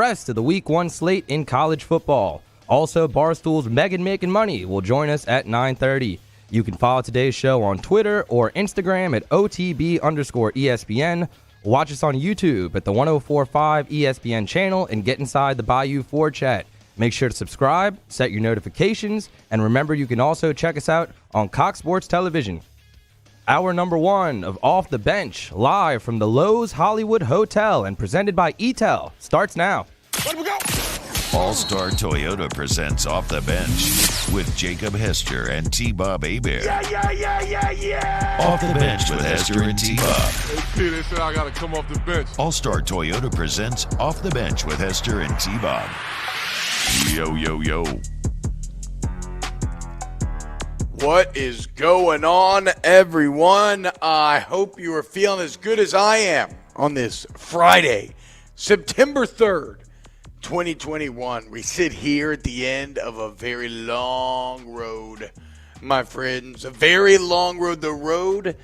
rest of the Week 1 slate in college football. Also, Barstool's Megan Making Money will join us at 9:30. You can follow today's show on Twitter or Instagram at OTB_ESPN. Watch us on YouTube at the 1045 ESPN channel and get inside the Bayou 4 chat. Make sure to subscribe, set your notifications, and remember you can also check us out on Cox Sports Television. Hour number 1 of Off the Bench, live from the Lowe's Hollywood Hotel and presented by eTel, starts now. Let me go. All-Star Toyota presents Off the Bench with Jacob Hester and T-Bob Hebert. Yeah. Off the Bench with Hester and T-Bob. Hey, they said I got to come off the bench. All-Star Toyota presents Off the Bench with Hester and T-Bob. Yo. What is going on, everyone? I hope you are feeling as good as I am on this Friday, September 3rd, 2021. We sit here at the end of a very long road, my friends. A very long road. The road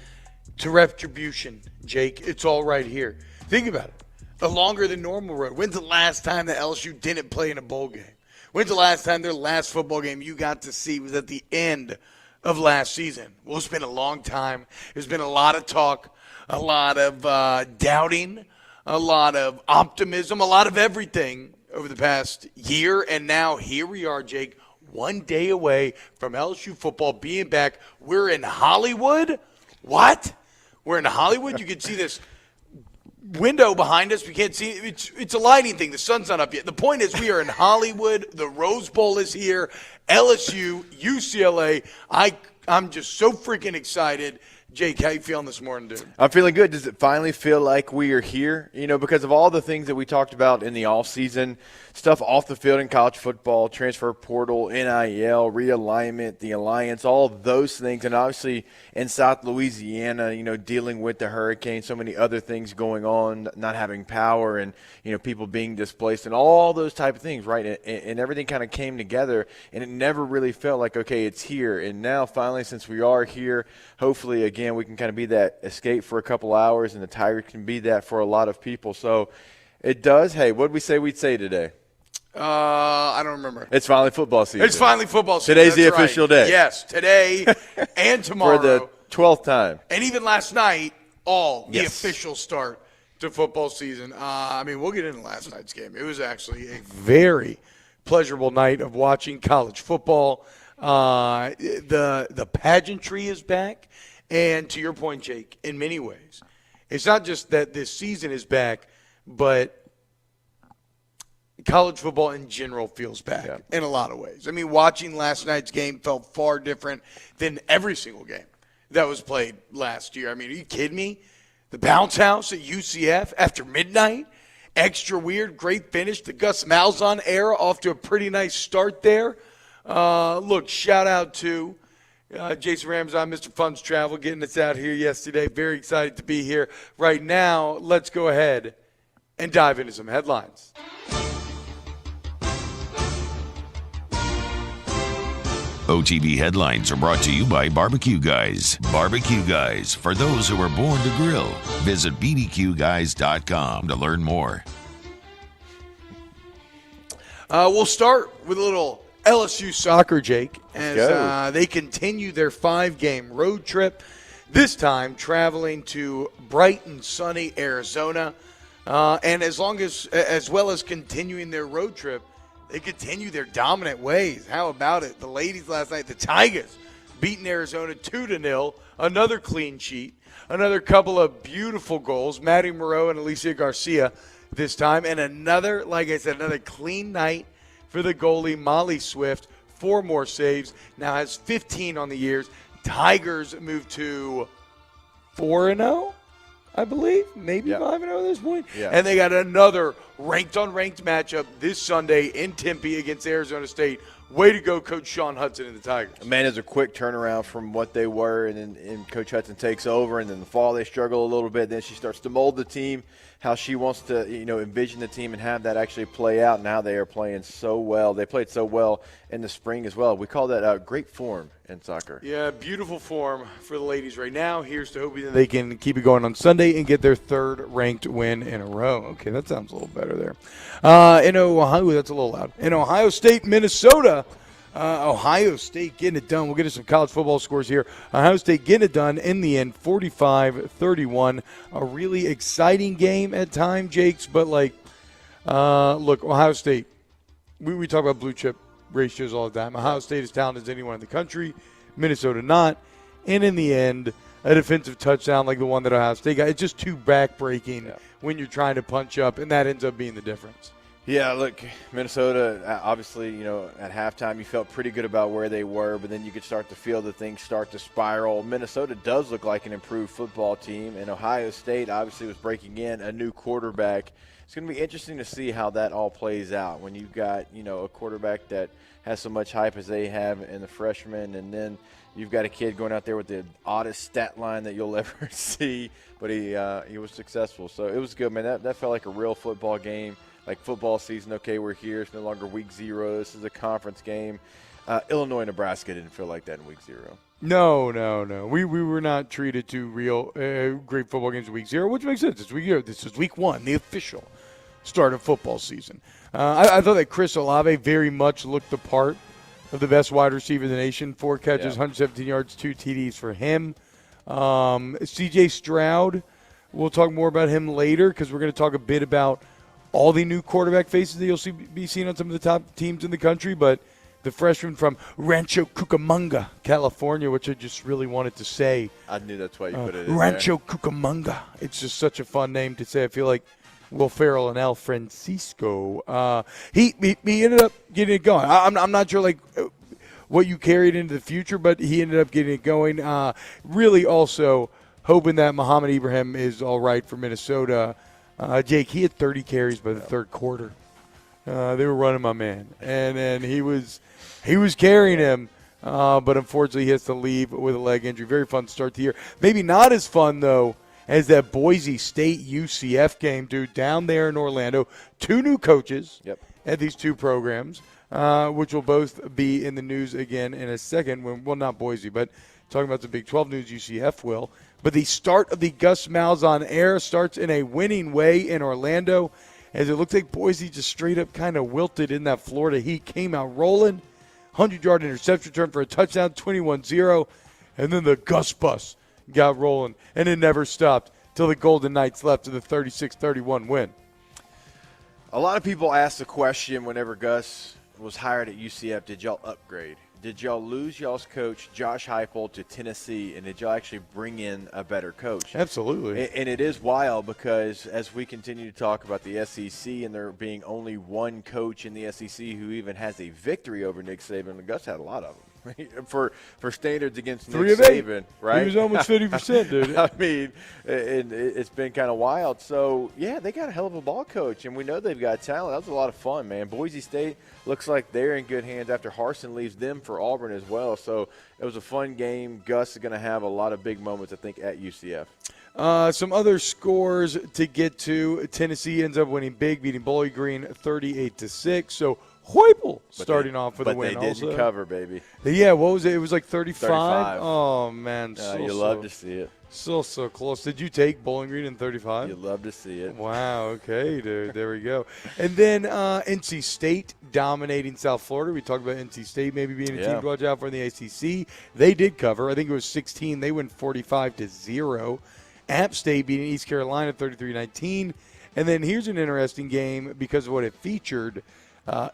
to retribution, Jake. It's all right here. Think about it. A longer than normal road. When's the last time that LSU didn't play in a bowl game? When's the last time their last football game you got to see was at the end of last season? Well, it's been a long time. There's been a lot of talk, a lot of doubting, a lot of optimism, a lot of everything over the past year. And now here we are, Jake, one day away from LSU football being back. We're in Hollywood. What? We're in Hollywood. You can see this window behind us. We can't see it. It's a lighting thing. The sun's not up yet. The point is we are in Hollywood. The Rose Bowl is here. LSU, UCLA. I'm just so freaking excited. Jake, how you feeling this morning, dude? I'm feeling good. Does it finally feel like we are here? You know, because of all the things that we talked about in the offseason, stuff off the field in college football, transfer portal, NIL, realignment, the alliance, all of those things. And obviously in South Louisiana, you know, dealing with the hurricane, so many other things going on, not having power and, you know, people being displaced and all those type of things, right? And everything kind of came together, and it never really felt like, okay, it's here. And now finally, since we are here, hopefully, again, we can kind of be that escape for a couple hours, and the Tigers can be that for a lot of people. So it does. Hey, what did we say we'd say today? I don't remember. It's finally football season. It's finally football season. Today's the That's official right. day. Yes, today and tomorrow. For the 12th time. And even last night, the Yes. official start to football season. I mean, we'll get into last night's game. It was actually a very pleasurable night of watching college football. The pageantry is back. And to your point, Jake, in many ways, it's not just that this season is back, but college football in general feels back in a lot of ways. I mean, watching last night's game felt far different than every single game that was played last year. I mean, are you kidding me? The bounce house at UCF after midnight, extra weird, great finish. The Gus Malzahn era off to a pretty nice start there. Look, shout out to Jason Ramzan, Mr. Funds Travel, getting us out here yesterday. Very excited to be here. Right now, let's go ahead and dive into some headlines. OTB headlines are brought to you by Barbecue Guys. Barbecue Guys, for those who are born to grill. Visit bbqguys.com to learn more. We'll start with a little LSU soccer, Jake, as they continue their 5-game road trip, this time traveling to bright and sunny Arizona. And as well as continuing their road trip, they continue their dominant ways. How about it? The ladies last night, the Tigers, beating Arizona 2-0. Another clean sheet. Another couple of beautiful goals. Maddie Moreau and Alicia Garcia this time. And another, like I said, another clean night for the goalie, Molly Swift. 4 more saves. Now has 15 on the years. Tigers move to 4-0. I believe, maybe 5-0 at this point. Yeah. And they got another ranked-on-ranked matchup this Sunday in Tempe against Arizona State. way to go, Coach Sean Hudson and the Tigers. Man, it's a quick turnaround from what they were, and then Coach Hudson takes over, and then the fall they struggle a little bit. Then she starts to mold the team how she wants to, envision the team and have that actually play out. Now they are playing so well. They played so well in the spring as well. We call that great form in soccer. Yeah, beautiful form for the ladies right now. Here's to hoping that they can keep it going on Sunday and get their third ranked win in a row. Okay, that sounds a little better there. In Ohio, that's a little loud. In Ohio State, Minnesota, Ohio State getting it done. We'll get to some college football scores here. Ohio State getting it done in the end, 45-31. A really exciting game at times, Jakes. But, look, Ohio State, we talk about blue chip ratios all the time. Ohio State is talented as anyone in the country. Minnesota not. And in the end, a defensive touchdown like the one that Ohio State got. It's just too backbreaking when you're trying to punch up, and that ends up being the difference. Yeah, look, Minnesota, obviously, at halftime you felt pretty good about where they were, but then you could start to feel the things start to spiral. Minnesota does look like an improved football team, and Ohio State obviously was breaking in a new quarterback. It's going to be interesting to see how that all plays out when you've got, a quarterback that has so much hype as they have in the freshman, and then you've got a kid going out there with the oddest stat line that you'll ever see, but he was successful. So it was good, man. That felt like a real football game. Like football season, okay, we're here. It's no longer week 0. This is a conference game. Illinois, Nebraska didn't feel like that in week 0. No. We were not treated to real great football games in week 0, which makes sense. It's week 0. This is week 1, the official start of football season. I thought that Chris Olave very much looked the part of the best wide receiver in the nation. 4 catches, 117 yards, 2 TDs for him. C.J. Stroud, we'll talk more about him later because we're going to talk a bit about all the new quarterback faces that you'll be seeing on some of the top teams in the country, but the freshman from Rancho Cucamonga, California, which I just really wanted to say. I knew that's why you put it in Rancho Cucamonga. It's just such a fun name to say. I feel like Will Ferrell and Al Francisco. He ended up getting it going. I'm not sure what you carried into the future, but he ended up getting it going. Really also hoping that Muhammad Ibrahim is all right for Minnesota. Jake, he had 30 carries by the third quarter. They were running my man, and he was carrying him, but unfortunately he has to leave with a leg injury. Very fun start to the year. Maybe not as fun, though, as that Boise State UCF game, dude, down there in Orlando. 2 new coaches at these 2 programs, which will both be in the news again in a second. Well, not Boise, but talking about the Big 12 news, UCF will. But the start of the Gus Malzahn era starts in a winning way in Orlando, as it looks like Boise just straight up kind of wilted in that Florida Heat. Came out rolling, 100-yard interception return for a touchdown, 21-0, and then the Gus bus got rolling, and it never stopped till the Golden Knights left to the 36-31 win. A lot of people ask the question whenever Gus was hired at UCF, did y'all upgrade? Did y'all lose y'all's coach, Josh Heupel, to Tennessee, and did y'all actually bring in a better coach? Absolutely. And it is wild because as we continue to talk about the SEC and there being only one coach in the SEC who even has a victory over Nick Saban, Gus had a lot of them. For standards against Nick Saban, right? He was almost 50%, dude. I mean, it's been kind of wild. So, yeah, they got a hell of a ball coach, and we know they've got talent. That was a lot of fun, man. Boise State looks like they're in good hands after Harsin leaves them for Auburn as well. So, it was a fun game. Gus is going to have a lot of big moments, I think, at UCF. Some other scores to get to. Tennessee ends up winning big, beating Bowling Green 38-6. So, Heupel starting off with a win. But they didn't cover, baby. Yeah, what was it? It was like 35? 35. Oh, man. You love to see it. So close. Did you take Bowling Green in 35? You love to see it. Wow, okay, dude. There we go. And then NC State dominating South Florida. We talked about NC State maybe being a team to watch out for in the ACC. They did cover. I think it was 16. They went 45-0. App State beating East Carolina 33-19. And then here's an interesting game because of what it featured.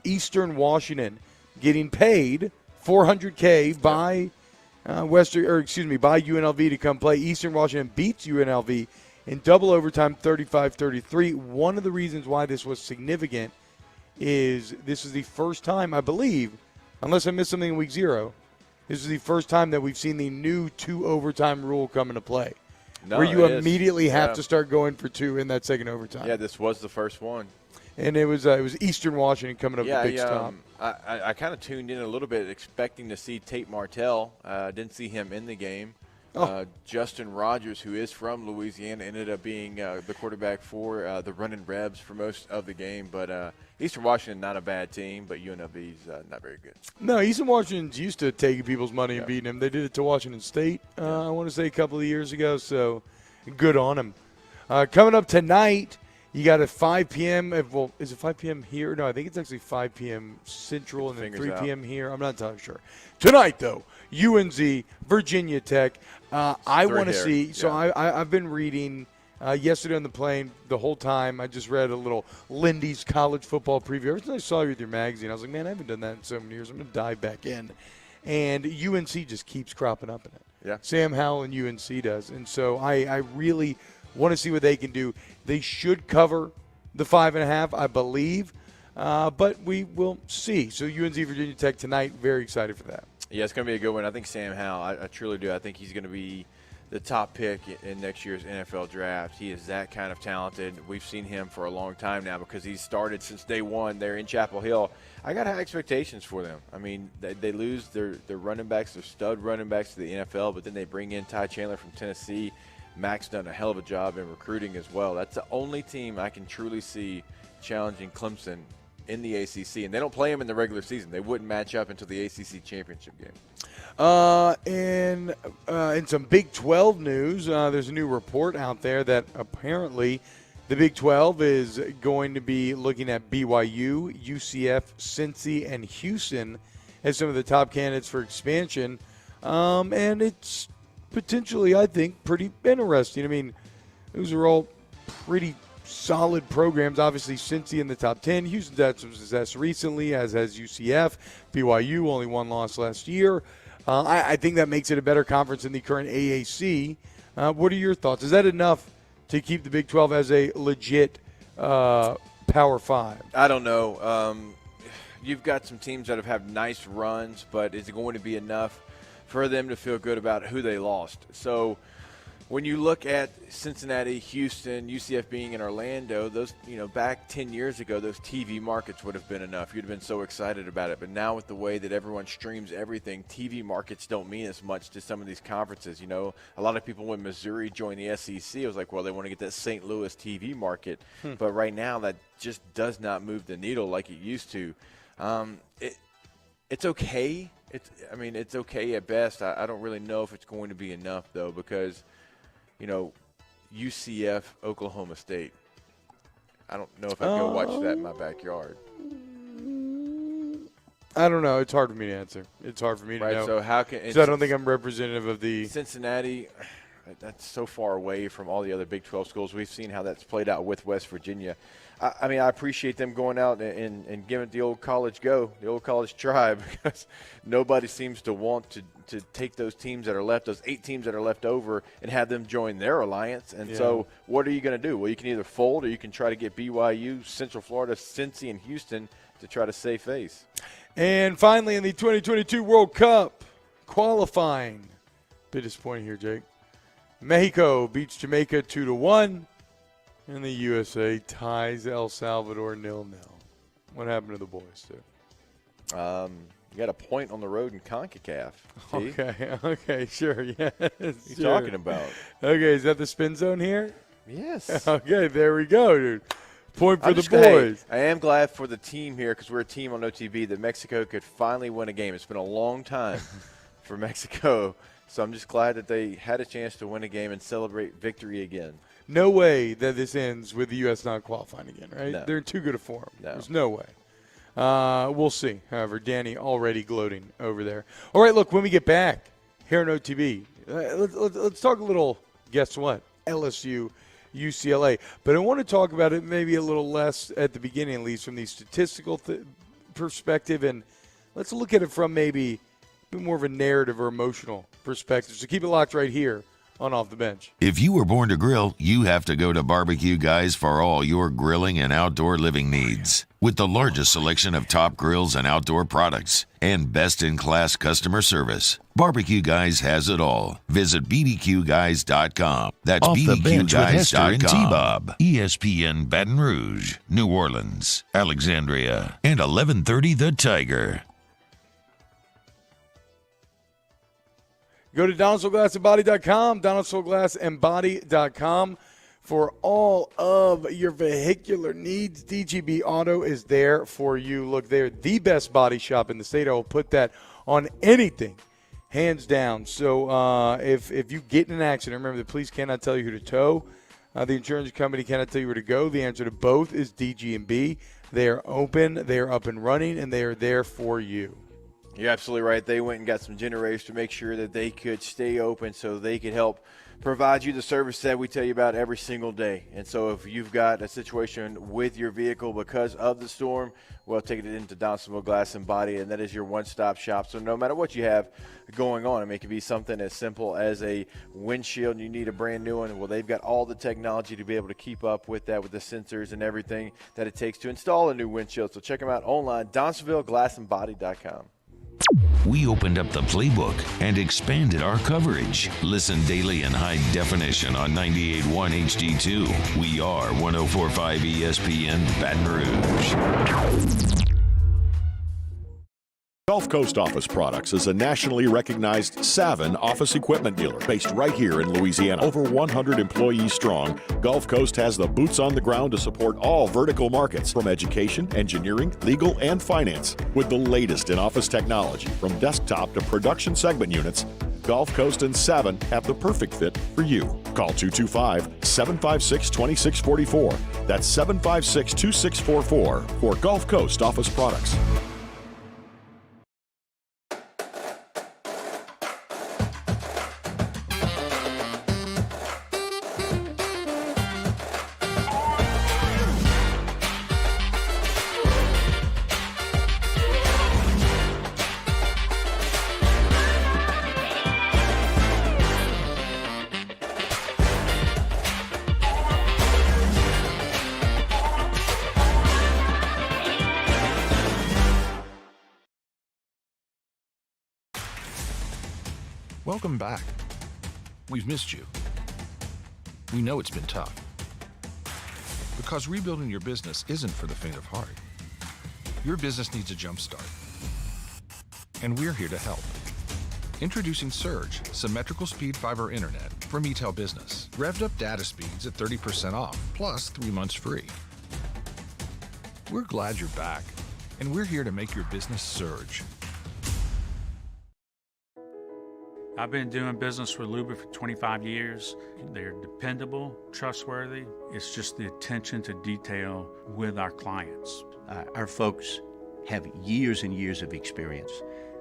Eastern Washington getting paid $400K by by UNLV to come play. Eastern Washington beats UNLV in double overtime 35-33. One of the reasons why this was significant is this is the first time, I believe, unless I missed something in week 0, this is the first time that we've seen the new 2 overtime rule come into play. Where you immediately have to start going for 2 in that second overtime. Yeah, this was the first one. And it was Eastern Washington coming up the big stop. I kind of tuned in a little bit expecting to see Tate Martell. Didn't see him in the game. Justin Rogers, who is from Louisiana, ended up being the quarterback for the Running Rebs for most of the game. But Eastern Washington, not a bad team, but UNLV's not very good. No, Eastern Washington's used to taking people's money and beating them. They did it to Washington State, I want to say, a couple of years ago, so good on them. Coming up tonight, you got at 5 p.m. Well, is it 5 p.m. here? No, I think it's actually 5 p.m. Central and then 3 p.m. here. I'm not entirely sure. Tonight, though, UNZ, Virginia Tech. I want to see. So I've been reading yesterday on the plane the whole time. I just read a little Lindy's college football preview. Ever since I saw you with your magazine, I was like, man, I haven't done that in so many years. I'm going to dive back in. And UNC just keeps cropping up in it. Yeah. Sam Howell and UNC does. And so I really want to see what they can do. They should cover the 5.5, I believe. But we will see. So UNC Virginia Tech tonight, very excited for that. Yeah, it's going to be a good one. I think Sam Howell, I truly do. I think he's going to be the top pick in next year's NFL draft. He is that kind of talented. We've seen him for a long time now because he's started since day one there in Chapel Hill. I got high expectations for them. I mean, they lose their running backs, their stud running backs to the NFL, but then they bring in Ty Chandler from Tennessee. Mac's done a hell of a job in recruiting as well. That's the only team I can truly see challenging Clemson in the ACC, and they don't play them in the regular season. They wouldn't match up until the ACC championship game. In some Big 12 news, there's a new report out there that apparently the Big 12 is going to be looking at BYU, UCF, Cincy, and Houston as some of the top candidates for expansion. And it's potentially, I think, pretty interesting. I mean, those are all pretty solid programs. Obviously, Cincy in the top 10. Houston's had some success recently, as has UCF. BYU, only one loss last year. I think that makes it a better conference than the current AAC. What are your thoughts? Is that enough to keep the Big 12 as a legit Power 5? I don't know. You've got some teams that have had nice runs, but is it going to be enough for them to feel good about who they lost? So when you look at Cincinnati, Houston, UCF being in Orlando, those, back 10 years ago, those TV markets would have been enough. You'd have been so excited about it. But now with the way that everyone streams everything, TV markets don't mean as much to some of these conferences. A lot of people, when Missouri joined the SEC, it was like, well, they want to get that St. Louis TV market. But right now, that just does not move the needle like it used to. It's okay. It's okay at best. I don't really know if it's going to be enough, though, because – UCF, Oklahoma State. I don't know if I'd go watch that in my backyard. I don't know. It's hard for me to answer. It's hard for me to know. So how can? I don't think I'm representative of the Cincinnati. That's so far away from all the other Big 12 schools. We've seen how that's played out with West Virginia. I appreciate them going out and giving it the old college go, the old college try, because nobody seems to want to take those teams that are left, those 8 teams that are left over, and have them join their alliance. And so what are you going to do? Well, you can either fold or you can try to get BYU, Central Florida, Cincy, and Houston to try to save face. And finally, in the 2022 World Cup qualifying, bit disappointing here, Jake. Mexico beats Jamaica 2-1, and the USA ties El Salvador 0-0. What happened to the boys, too? You got a point on the road in CONCACAF. Okay, sure, yes. What are you talking about? Okay, is that the spin zone here? Yes. Okay, there we go, dude. Point for the boys. I am glad for the team here, because we're a team on OTB, that Mexico could finally win a game. It's been a long time for Mexico. So I'm just glad that they had a chance to win a game and celebrate victory again. No way that this ends with the U.S. not qualifying again, right? No. They're in too good a form. No. There's no way. We'll see. However, Danny already gloating over there. All right, look, when we get back here on OTB, let's talk a little, guess what, LSU, UCLA. But I want to talk about it maybe a little less at the beginning, at least from the statistical perspective, and let's look at it from maybe more of a narrative or emotional perspective. So keep it locked right here on Off the Bench. If you were born to grill, you have to go to Barbecue Guys for all your grilling and outdoor living needs. With the largest selection of top grills and outdoor products and best-in-class customer service, Barbecue Guys has it all. Visit bbqguys.com. That's Off the Bench with Hester and bbqguys.com. T-Bob. ESPN Baton Rouge, New Orleans, Alexandria, and 1130 The Tiger. Go to DonaldSoulGlassandBody.com, DonaldSoulGlassandBody.com for all of your vehicular needs. DGB Auto is there for you. Look, they're the best body shop in the state. I will put that on anything, hands down. So if you get in an accident, remember the police cannot tell you who to tow. The insurance company cannot tell you where to go. The answer to both is DG&B. They are open, they are up and running, and they are there for you. You're absolutely right. They went and got some generators to make sure that they could stay open so they could help provide you the service that we tell you about every single day. And so if you've got a situation with your vehicle because of the storm, well, take it into Donaldsonville Glass and Body, and that is your one-stop shop. So no matter what you have going on, I mean, it could be something as simple as a windshield and you need a brand new one. Well, they've got all the technology to be able to keep up with that, with the sensors and everything that it takes to install a new windshield. So check them out online, DonaldsonvilleGlassandBody.com. We opened up the playbook and expanded our coverage. Listen daily in high definition on 98.1 HD2. We are 104.5 ESPN Baton Rouge. Gulf Coast Office Products is a nationally recognized Savin office equipment dealer based right here in Louisiana. Over 100 employees strong, Gulf Coast has the boots on the ground to support all vertical markets from education, engineering, legal, and finance. With the latest in office technology from desktop to production segment units, Gulf Coast and Savin have the perfect fit for you. Call 225-756-2644. That's 756-2644 for Gulf Coast Office Products. Welcome back. We've missed you. We know it's been tough. Because rebuilding your business isn't for the faint of heart. Your business needs a jump start. And we're here to help. Introducing Surge, symmetrical speed fiber internet from eTel Business. Revved up data speeds at 30% off, plus 3 months free. We're glad you're back, and we're here to make your business surge. I've been doing business with Luba for 25 years. They're dependable, trustworthy. It's just the attention to detail with our clients. Our folks have years and years of experience.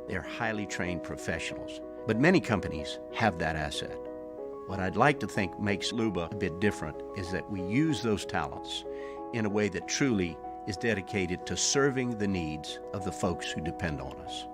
They're highly trained professionals, but many companies have that asset. What I'd like to think makes Luba a bit different is that we use those talents in a way that truly is dedicated to serving the needs of the folks who depend on us.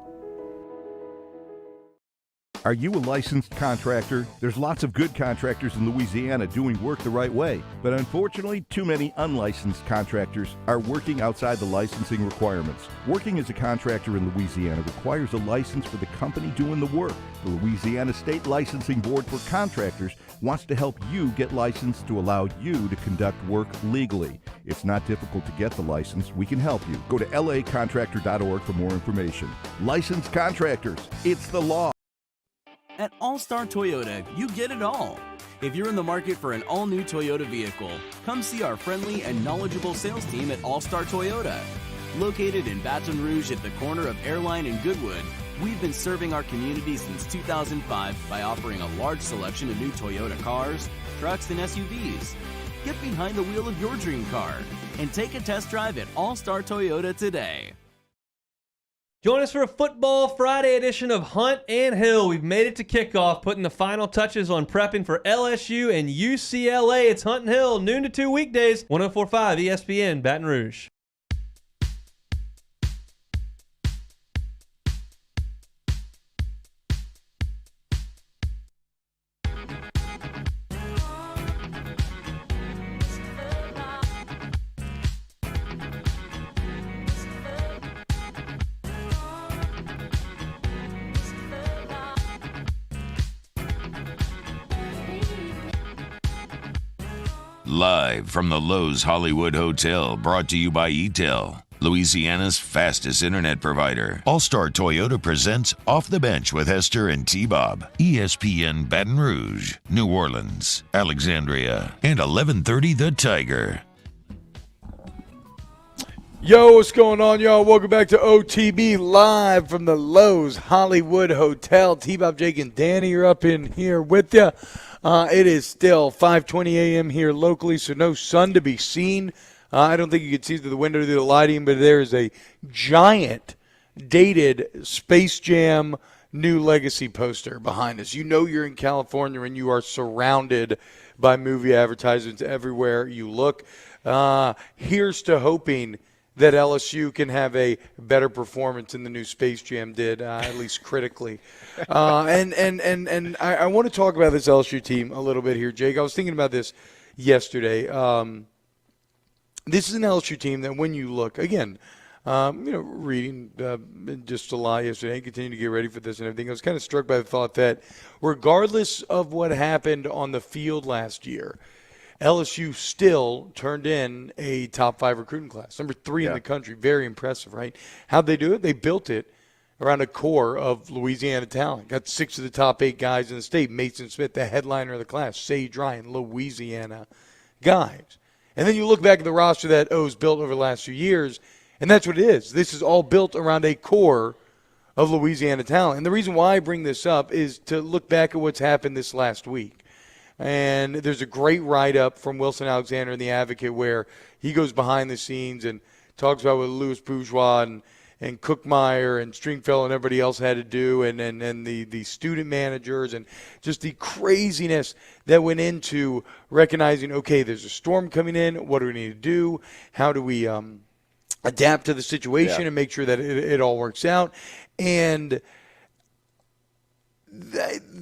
Are you a licensed contractor? There's lots of good contractors in Louisiana doing work the right way, but unfortunately, too many unlicensed contractors are working outside the licensing requirements. Working as a contractor in Louisiana requires a license for the company doing the work. The Louisiana State Licensing Board for Contractors wants to help you get licensed to allow you to conduct work legally. It's not difficult to get the license. We can help you. Go to lacontractor.org for more information. Licensed contractors, it's the law. At All-Star Toyota, you get it all. If you're in the market for an all-new Toyota vehicle, come see our friendly and knowledgeable sales team at All-Star Toyota. Located in Baton Rouge at the corner of Airline and Goodwood, we've been serving our community since 2005 by offering a large selection of new Toyota cars, trucks, and SUVs. Get behind the wheel of your dream car and take a test drive at All-Star Toyota today. Join us for a Football Friday edition of Hunt and Hill. We've made it to kickoff, putting the final touches on prepping for LSU and UCLA. It's Hunt and Hill, noon to 2 weekdays, 104.5 ESPN, Baton Rouge. Live from the Lowe's Hollywood Hotel, brought to you by ETEL, Louisiana's fastest internet provider. All-Star Toyota presents Off the Bench with Hester and T-Bob. ESPN Baton Rouge, New Orleans, Alexandria, and 1130 The Tiger. Yo, what's going on, y'all? Welcome back to OTB live from the Lowe's Hollywood Hotel. T-Bob, Jake, and Danny are up in here with you. It is still 5:20 a.m. here locally, so no sun to be seen. I don't think you can see through the window through the lighting, but there is a giant dated Space Jam New Legacy poster behind us. You know you're in California and you are surrounded by movie advertisements everywhere you look. Here's to hoping that LSU can have a better performance than the new Space Jam did, at least critically. And I want to talk about this LSU team a little bit here, Jake. I was thinking about this yesterday. This is an LSU team that when you look, again, reading just July yesterday, continue to get ready for this and everything, I was kind of struck by the thought that regardless of what happened on the field last year, LSU still turned in a top 5 recruiting class, number 3 in the country. Very impressive, right? How'd they do it? They built it around a core of Louisiana talent. Got 6 of the top 8 guys in the state. Mason Smith, the headliner of the class. Sage Ryan, Louisiana guys. And then you look back at the roster that O's built over the last few years, and that's what it is. This is all built around a core of Louisiana talent. And the reason why I bring this up is to look back at what's happened this last week. And there's a great write-up from Wilson Alexander in The Advocate where he goes behind the scenes and talks about what Louis Bourgeois and Cookmeyer and Stringfellow and everybody else had to do and the student managers and just the craziness that went into recognizing, okay, there's a storm coming in. What do we need to do? How do we adapt to the situation and make sure that it all works out? And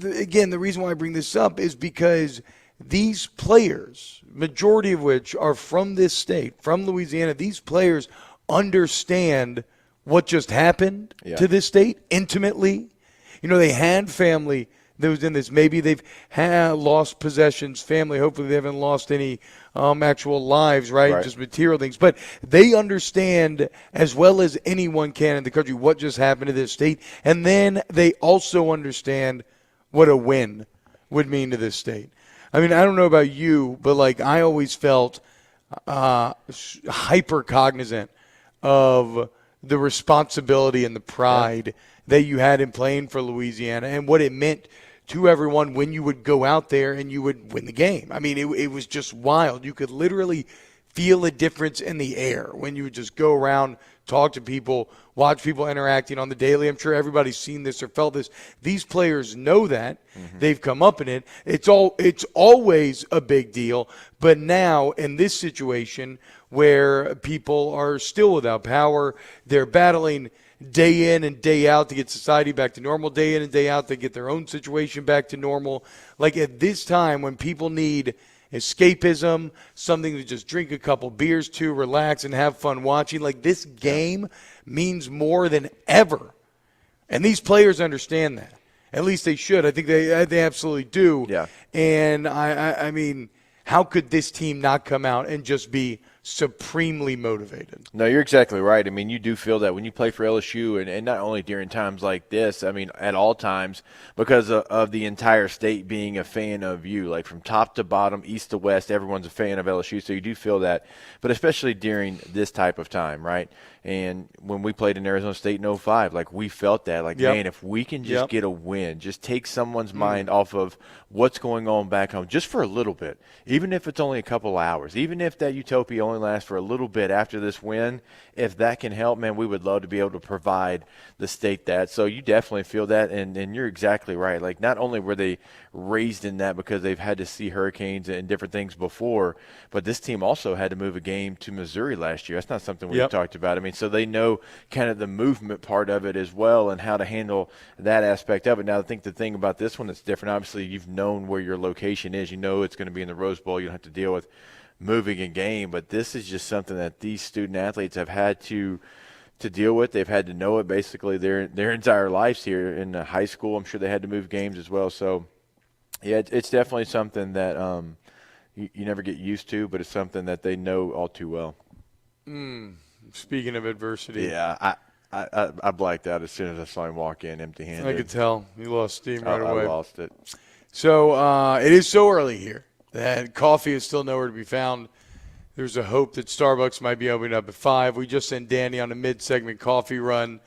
again, the reason why I bring this up is because these players, majority of which are from this state, from Louisiana, these players understand what just happened to this state intimately. You know, they had family that was in this. Maybe they've lost possessions, family. Hopefully they haven't lost any actual lives, right? Just material things. But they understand as well as anyone can in the country what just happened to this state. And then they also understand what a win would mean to this state. I mean, I don't know about you, but, like, I always felt hyper cognizant of the responsibility and the pride that you had in playing for Louisiana and what it meant to everyone when you would go out there and you would win the game. I mean, it was just wild. You could literally feel a difference in the air when you would just go around, talk to people, watch people interacting on the daily. I'm sure everybody's seen this or felt this. These players know that. They've come up in it. It's always a big deal. But now in this situation where people are still without power, they're battling day in and day out to get society back to normal, day in and day out to get their own situation back to normal. Like at this time when people need escapism, something to just drink a couple beers to, relax and have fun watching, like this game means more than ever. And these players understand that. At least they should. I think they absolutely do. Yeah. And I mean, how could this team not come out and just be supremely motivated? No, you're exactly right. I mean, you do feel that when you play for LSU, and not only during times like this, I mean, at all times, because of the entire state being a fan of you, like from top to bottom, east to west, everyone's a fan of LSU, so you do feel that. But especially during this type of time, right? And when we played in Arizona State in 05, like we felt that, like, man, if we can just get a win, just take someone's mind off of what's going on back home just for a little bit, even if it's only a couple hours, even if that utopia only lasts for a little bit after this win, if that can help, man, we would love to be able to provide the state that. So you definitely feel that, and you're exactly right. Like, not only were they raised in that because they've had to see hurricanes and different things before, but this team also had to move a game to Missouri last year. That's not something we've talked about. I mean, so they know kind of the movement part of it as well and how to handle that aspect of it. Now, I think the thing about this one that's different, obviously you've known where your location is. You know it's going to be in the Rose Bowl. You don't have to deal with moving a game, but this is just something that these student athletes have had to deal with. They've had to know it basically their entire lives here in high school. I'm sure they had to move games as well. So, yeah, it's definitely something that you never get used to, but it's something that they know all too well. Speaking of adversity. Yeah, I blacked out as soon as I saw him walk in empty-handed. I could tell. He lost steam right away. I lost it. So it is so early here that coffee is still nowhere to be found. There's a hope that Starbucks might be opening up at 5. We just sent Danny on a mid-segment coffee run.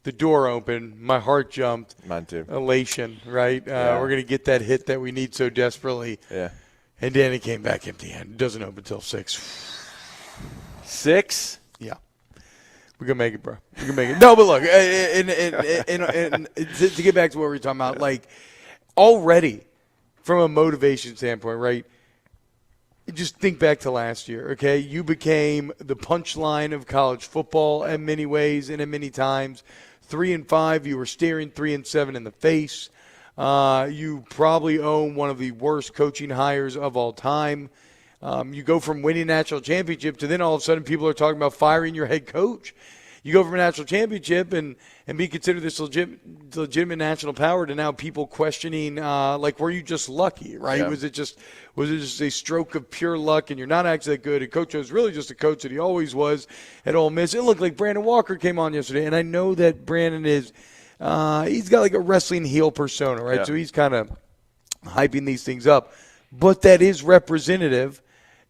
The door opened. My heart jumped. Mine too. Elation, right? Yeah. We're going to get that hit that we need so desperately. Yeah. And Danny came back empty-handed. Doesn't open until 6. 6? Yeah. We're going to make it, bro. We're going to make it. No, but look, and to get back to what we were talking about, like already from a motivation standpoint, right? Just think back to last year, okay? You became the punchline of college football in many ways and in many times. 3-5, you were staring 3-7 in the face. You probably own one of the worst coaching hires of all time. You go from winning a national championship to then all of a sudden people are talking about firing your head coach. You go from a national championship and be considered this legitimate national power to now people questioning, like, were you just lucky, right? Yeah. Was it just a stroke of pure luck and you're not actually that good? And Coach was really just a coach that he always was at Ole Miss. It looked like Brandon Walker came on yesterday, and I know that Brandon is he's got like a wrestling heel persona, right? Yeah. So he's kind of hyping these things up. But that is representative.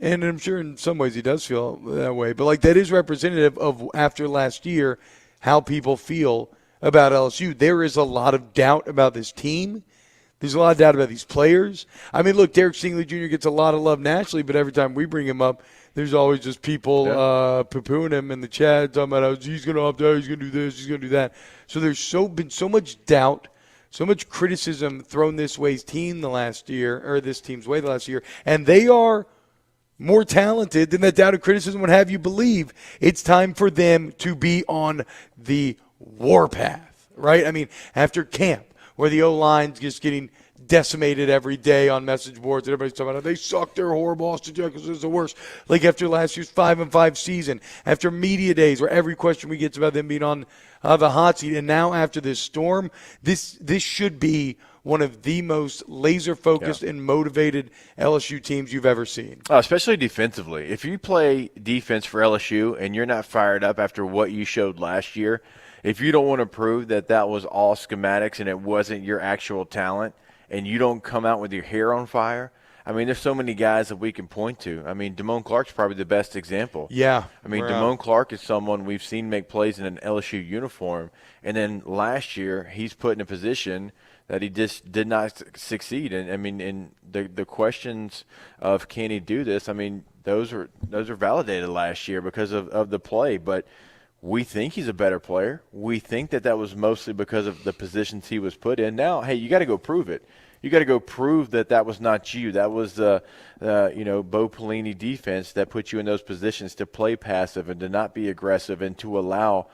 And I'm sure in some ways he does feel that way. But, like, that is representative of, after last year, how people feel about LSU. There is a lot of doubt about this team. There's a lot of doubt about these players. I mean, look, Derek Stingley Jr. gets a lot of love nationally, but every time we bring him up, there's always just people poo-pooing him in the chat, talking about he's going to opt out, he's going to do this, he's going to do that. So there's been so much doubt, so much criticism thrown this team's way the last year, and they are – more talented than that doubt and criticism would have you believe. It's time for them to be on the warpath, right? I mean, after camp, where the O-line's just getting decimated every day on message boards, and everybody's talking about how they suck, they're horrible, Austin Jefferson is the worst. Like after last year's 5-5 season, after media days where every question we get is about them being on the hot seat, and now after this storm, this should be one of the most laser-focused and motivated LSU teams you've ever seen. Especially defensively. If you play defense for LSU and you're not fired up after what you showed last year, if you don't want to prove that was all schematics and it wasn't your actual talent, and you don't come out with your hair on fire, I mean, there's so many guys that we can point to. I mean, Damone Clark's probably the best example. Yeah. I mean, Damone Clark is someone we've seen make plays in an LSU uniform, and then last year he's put in a position – that he just did not succeed. And I mean, in the questions of can he do this, I mean, those are validated last year because of the play. But we think he's a better player. We think that was mostly because of the positions he was put in. Now, hey, you got to go prove it. You got to go prove that was not you. That was the Bo Pelini defense that put you in those positions to play passive and to not be aggressive and to allow,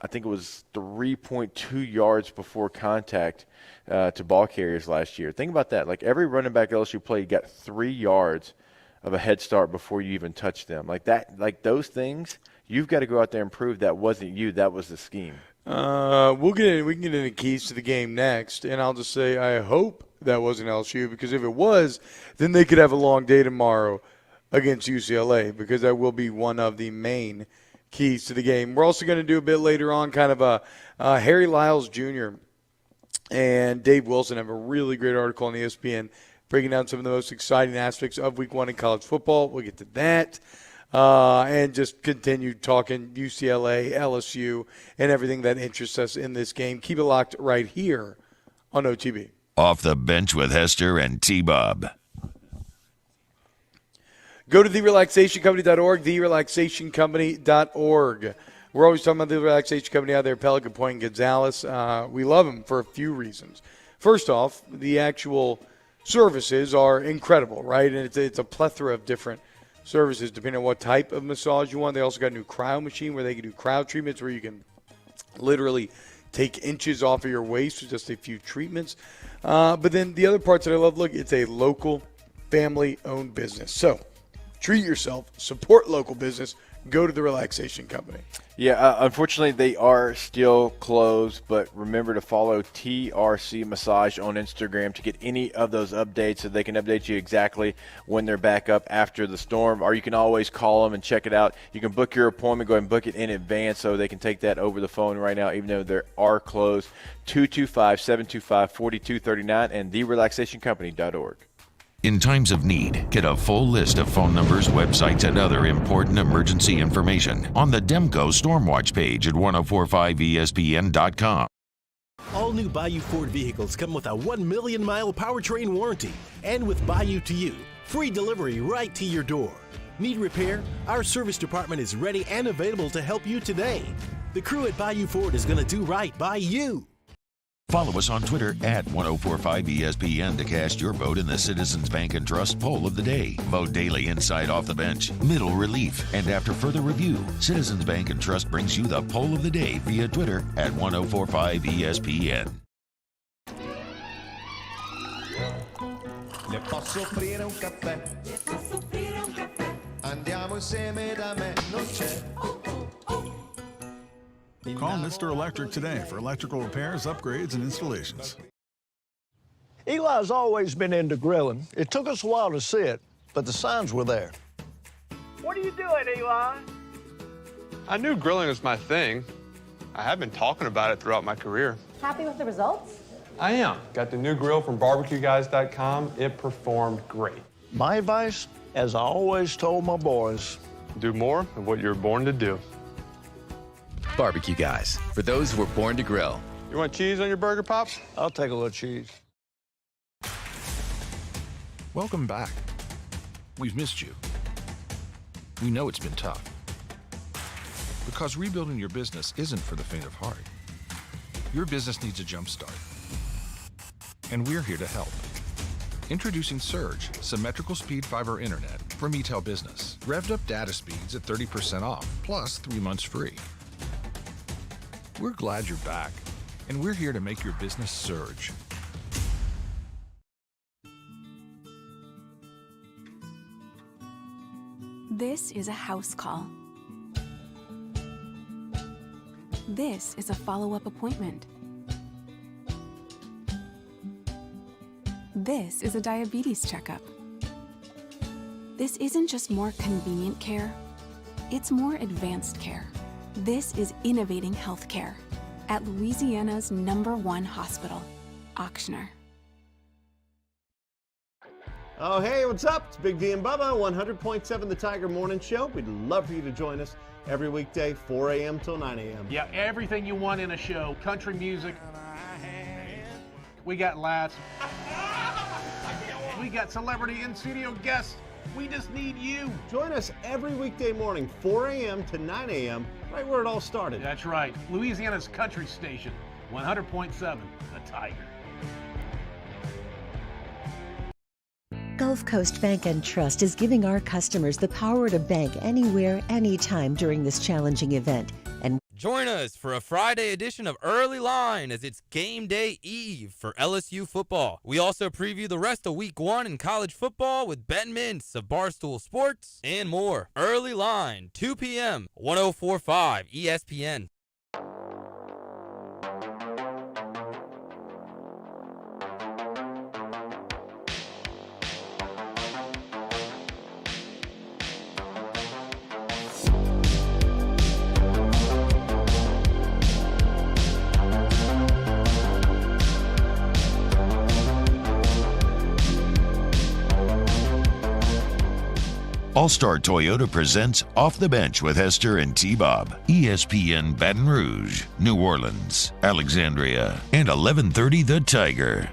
I think it was 3.2 yards before contact to ball carriers last year. Think about that. Like every running back LSU played got 3 yards of a head start before you even touched them. Like that, like those things, you've got to go out there and prove that wasn't you. That was the scheme. We can get into keys to the game next, and I'll just say I hope that wasn't LSU, because if it was, then they could have a long day tomorrow against UCLA, because that will be one of the main keys to the game. We're also going to do a bit later on kind of a Harry Lyles Jr. and Dave Wilson have a really great article on ESPN breaking down some of the most exciting aspects of Week 1 in college football. We'll get to that and just continue talking UCLA, LSU, and everything that interests us in this game. Keep it locked right here on OTB. Off the Bench with Hester and T-Bob. Go to therelaxationcompany.org, therelaxationcompany.org. We're always talking about the relaxation company out there, Pelican Point and Gonzales. We love them for a few reasons. First off, the actual services are incredible, right? And it's a plethora of different services depending on what type of massage you want. They also got a new cryo machine where they can do cryo treatments where you can literally take inches off of your waist with just a few treatments. But then the other parts that I love, look, it's a local family-owned business. So treat yourself, support local business, go to the relaxation company. Yeah, unfortunately, they are still closed, but remember to follow TRC Massage on Instagram to get any of those updates so they can update you exactly when they're back up after the storm, or you can always call them and check it out. You can book your appointment, go ahead and book it in advance so they can take that over the phone right now, even though they are closed. 225-725-4239 and therelaxationcompany.org. In times of need, get a full list of phone numbers, websites, and other important emergency information on the Demco Stormwatch page at 1045ESPN.com. All new Bayou Ford vehicles come with a 1 million mile powertrain warranty. And with Bayou to You, free delivery right to your door. Need repair? Our service department is ready and available to help you today. The crew at Bayou Ford is going to do right by you. Follow us on Twitter at 1045ESPN to cast your vote in the Citizens Bank and Trust poll of the day. Vote daily inside Off the Bench, middle relief, and after further review, Citizens Bank and Trust brings you the poll of the day via Twitter at 1045ESPN. Le posso offrire un caffè? Le posso offrire un caffè? Andiamo insieme da me, non c'è. Call Mr. Electric today for electrical repairs, upgrades, and installations. Eli's always been into grilling. It took us a while to see it, but the signs were there. What are you doing, Eli? I knew grilling was my thing. I have been talking about it throughout my career. Happy with the results? I am. Got the new grill from barbecueguys.com. It performed great. My advice, as I always told my boys, do more of what you're born to do. Barbecue Guys, for those who were born to grill. You want cheese on your burger, Pops? I'll take a little cheese. Welcome back. We've missed you. We know it's been tough. Because rebuilding your business isn't for the faint of heart. Your business needs a jump start. And we're here to help. Introducing Surge, symmetrical speed fiber internet from eTel Business. Revved up data speeds at 30% off, plus 3 months free. We're glad you're back, and we're here to make your business surge. This is a house call. This is a follow-up appointment. This is a diabetes checkup. This isn't just more convenient care, it's more advanced care. This is innovating healthcare at Louisiana's #1 hospital, Auctioner. Oh, hey, what's up? It's Big D and Bubba, 100.7 The Tiger Morning Show. We'd love for you to join us every weekday, 4 a.m. till 9 a.m. Yeah, everything you want in a show. Country music. We got laughs. We got celebrity in-studio guests. We just need you. Join us every weekday morning, 4 a.m. to 9 a.m., right where it all started. That's right. Louisiana's country station, 100.7 The Tiger. Gulf Coast Bank and Trust is giving our customers the power to bank anywhere, anytime during this challenging event. And join us for a Friday edition of Early Line as it's game day eve for LSU football. We also preview the rest of week 1 in college football with Ben Mintz of Barstool Sports and more. Early Line, 2 p.m., 1045 ESPN. All-Star Toyota presents Off the Bench with Hester and T-Bob. ESPN Baton Rouge, New Orleans, Alexandria, and 1130 The Tiger.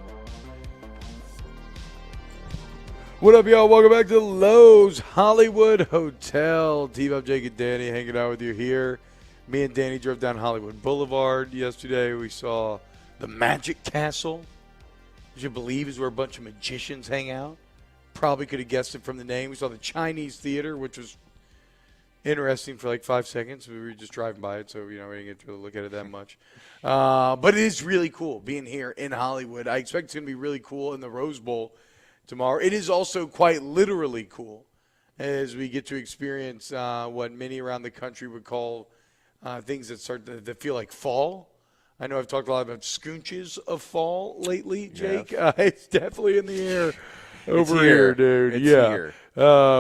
What up, y'all? Welcome back to Lowe's Hollywood Hotel. T-Bob, Jake, and Danny hanging out with you here. Me and Danny drove down Hollywood Boulevard yesterday. We saw the Magic Castle, which you believe is where a bunch of magicians hang out. Probably could have guessed it from the name. We saw the Chinese Theater, which was interesting for like 5 seconds. We were just driving by it, so we didn't get to really look at it that much. But it is really cool being here in Hollywood. I expect it's going to be really cool in the Rose Bowl tomorrow. It is also quite literally cool as we get to experience what many around the country would call things that start to feel like fall. I know I've talked a lot about scoonches of fall lately, Jake. Yes. It's definitely in the air over It's here, dude. It's yeah. here.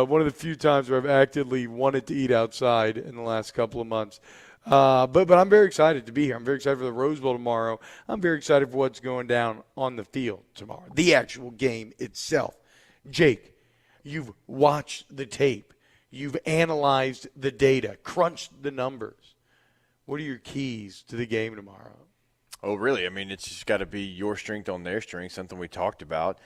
One of the few times where I've actively wanted to eat outside in the last couple of months. But I'm very excited to be here. I'm very excited for the Rose Bowl tomorrow. I'm very excited for what's going down on the field tomorrow, the actual game itself. Jake, you've watched the tape. You've analyzed the data, crunched the numbers. What are your keys to the game tomorrow? Oh, really? I mean, it's just got to be your strength on their strength, something we talked about.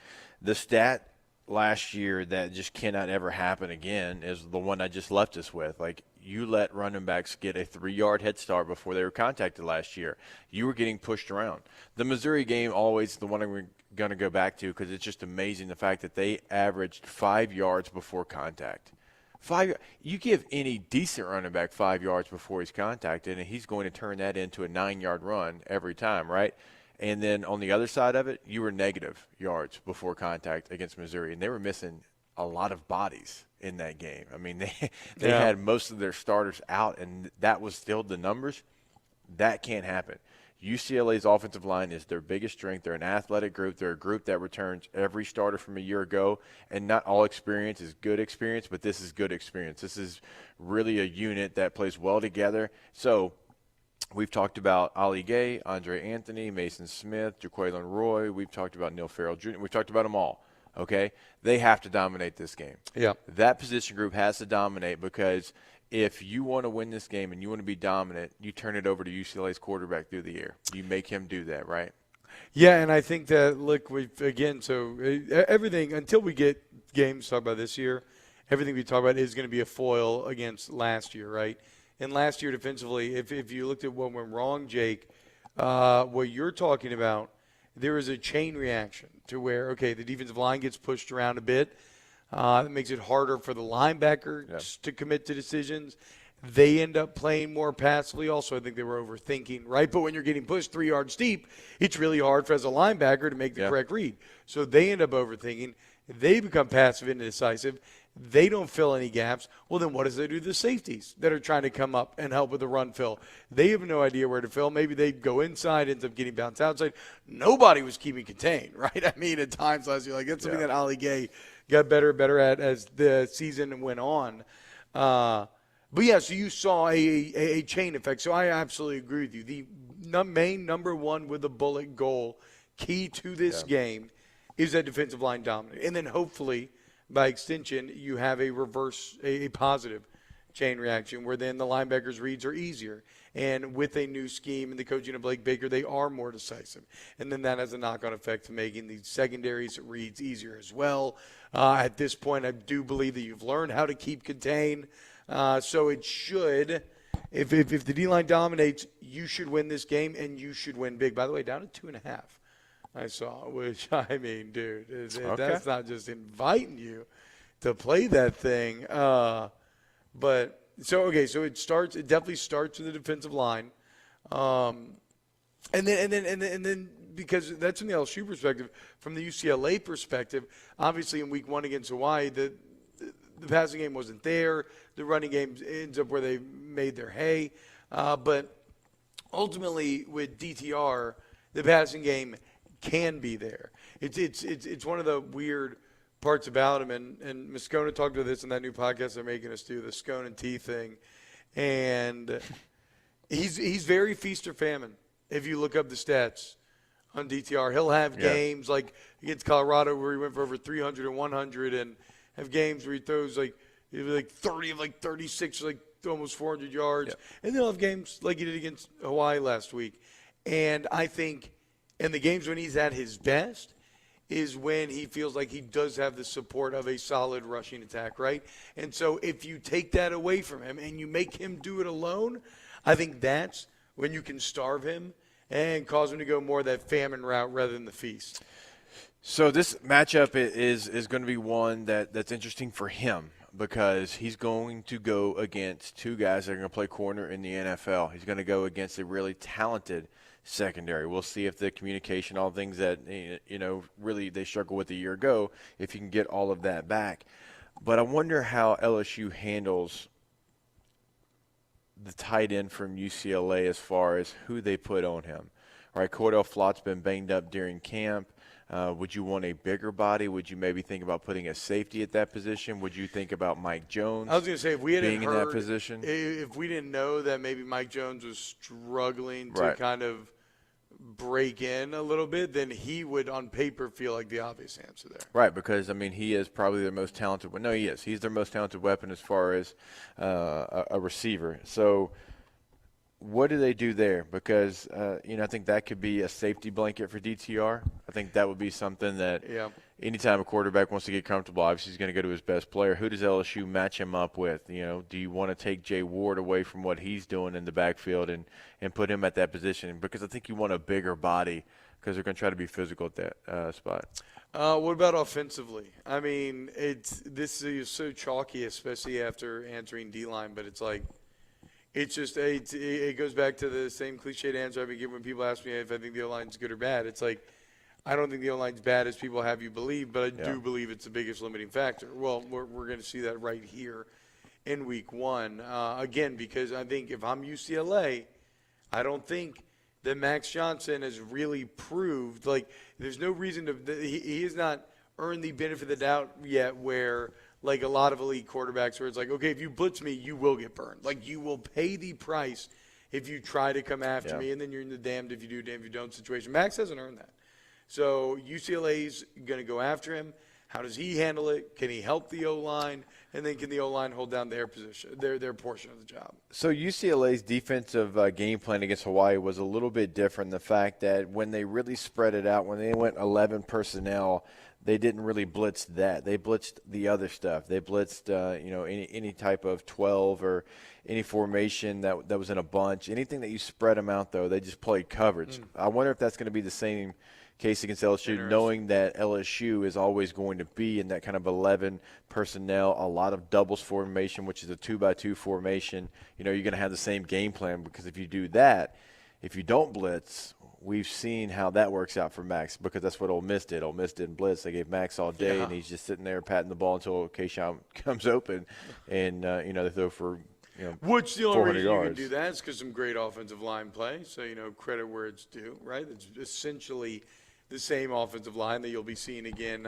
The stat last year that just cannot ever happen again is the one I just left us with. Like, you let running backs get a 3-yard head start before they were contacted last year. You were getting pushed around. The Missouri game, always the one I'm going to go back to because it's just amazing the fact that they averaged 5 yards before contact. You give any decent running back 5 yards before he's contacted, and he's going to turn that into a 9-yard run every time, right? And then on the other side of it, you were negative yards before contact against Missouri, and they were missing a lot of bodies in that game. I mean, they had most of their starters out, and that was still the numbers. That can't happen. UCLA's offensive line is their biggest strength. They're an athletic group. They're a group that returns every starter from a year ago, and not all experience is good experience, but this is good experience. This is really a unit that plays well together. So we've talked about Ali Gay, Andre Anthony, Mason Smith, Jaquelin Roy. We've talked about Neil Farrell Jr. We've talked about them all, okay? They have to dominate this game. Yeah. That position group has to dominate because – if you want to win this game and you want to be dominant, you turn it over to UCLA's quarterback through the air. You make him do that, right? Yeah, and I think that, look, everything, until we get games to talk about this year, everything we talk about is going to be a foil against last year, right? And last year defensively, if you looked at what went wrong, Jake, what you're talking about, there is a chain reaction to where, okay, the defensive line gets pushed around a bit. It makes it harder for the linebackers to commit to decisions. They end up playing more passively. Also, I think they were overthinking, right? But when you're getting pushed 3 yards deep, it's really hard for as a linebacker to make the correct read. So they end up overthinking. They become passive and indecisive. They don't fill any gaps. Well, then what does they do to the safeties that are trying to come up and help with the run fill? They have no idea where to fill. Maybe they go inside, ends up getting bounced outside. Nobody was keeping contained, right? I mean, at times last year, like that's something that Ali Gay got better and better at as the season went on. But, yeah, so you saw a chain effect. So I absolutely agree with you. The main number one with the bullet goal key to this game is that defensive line dominant. And then hopefully, by extension, you have a positive chain reaction where then the linebackers' reads are easier. And with a new scheme and the coaching of Blake Baker, they are more decisive. And then that has a knock-on effect to making the secondaries reads easier as well. At this point, I do believe that you've learned how to keep contained. So it should, if the D-line dominates, you should win this game, and you should win big. By the way, down to 2.5. I saw, which, I mean, dude, that's not just inviting you to play that thing. So it definitely starts with the defensive line. And then because that's from the LSU perspective. From the UCLA perspective, obviously in week 1 against Hawaii, the passing game wasn't there. The running game ends up where they made their hay. But ultimately with DTR, the passing game can be there. It's one of the weird parts about him, and Moscona talked about this in that new podcast they're making us do, the scone and tea thing, and he's very feast or famine. If you look up the stats on DTR, he'll have games like against Colorado where he went for over 300 and 100, and have games where he throws like 30 of 36, like almost 400 yards, and they'll have games like he did against Hawaii last week. And I think in the games when he's at his best is when he feels like he does have the support of a solid rushing attack, right? And so if you take that away from him and you make him do it alone, I think that's when you can starve him and cause him to go more that famine route rather than the feast. So this matchup is going to be one that's interesting for him because he's going to go against two guys that are going to play corner in the NFL. He's going to go against a really talented secondary. We'll see if the communication, all things that really they struggled with a year ago, if you can get all of that back. But I wonder how LSU handles the tight end from UCLA as far as who they put on him. All right, Cordell Flott's been banged up during camp. Would you want a bigger body? Would you maybe think about putting a safety at that position? Would you think about Mike Jones? I was going to say, if we hadn't being in that position, if we didn't know that maybe Mike Jones was struggling to Right. kind of break in a little bit, then he would, on paper, feel like the obvious answer there. right? Because I mean, he is probably their most talented. No, he is. He's their most talented weapon as far as a receiver. So, what do they do there? Because I think that could be a safety blanket for DTR. I think that would be something that anytime a quarterback wants to get comfortable, obviously he's going to go to his best player. Who does LSU match him up with? Do you want to take Jay Ward away from what he's doing in the backfield and put him at that position? Because I think you want a bigger body because they're going to try to be physical at that spot. What about offensively? I mean, this is so chalky, especially after answering D-line, but it's like, it goes back to the same cliched answer I've been giving when people ask me if I think the O-line's good or bad. It's like, I don't think the O-line's bad as people have you believe, but I do believe it's the biggest limiting factor. Well, we're going to see that right here in week one. Again, because I think if I'm UCLA, I don't think that Max Johnson has really proved, like, there's no reason he has not earned the benefit of the doubt yet where – like a lot of elite quarterbacks where it's like, okay, if you blitz me, you will get burned. Like, you will pay the price if you try to come after me, and then you're in the damned if you do, damned if you don't situation. Max hasn't earned that. So UCLA's going to go after him. How does he handle it? Can he help the O-line? And then can the O-line hold down their position, their portion of the job? So UCLA's defensive game plan against Hawaii was a little bit different. The fact that when they really spread it out, when they went 11 personnel, they didn't really blitz that. They blitzed the other stuff. They blitzed, any type of 12 or any formation that was in a bunch. Anything that you spread them out, though, they just played coverage. I wonder if that's going to be the same case against LSU, knowing that LSU is always going to be in that kind of 11 personnel, a lot of doubles formation, which is a 2x2 formation. You're going to have the same game plan because if you do that, if you don't blitz, we've seen how that works out for Max because that's what Ole Miss did. Ole Miss didn't blitz. They gave Max all day, and he's just sitting there patting the ball until Keyshawn comes open, and, they throw for Which the only reason yards. you can do that is because some great offensive line play. So, credit where it's due, right? It's essentially the same offensive line that you'll be seeing again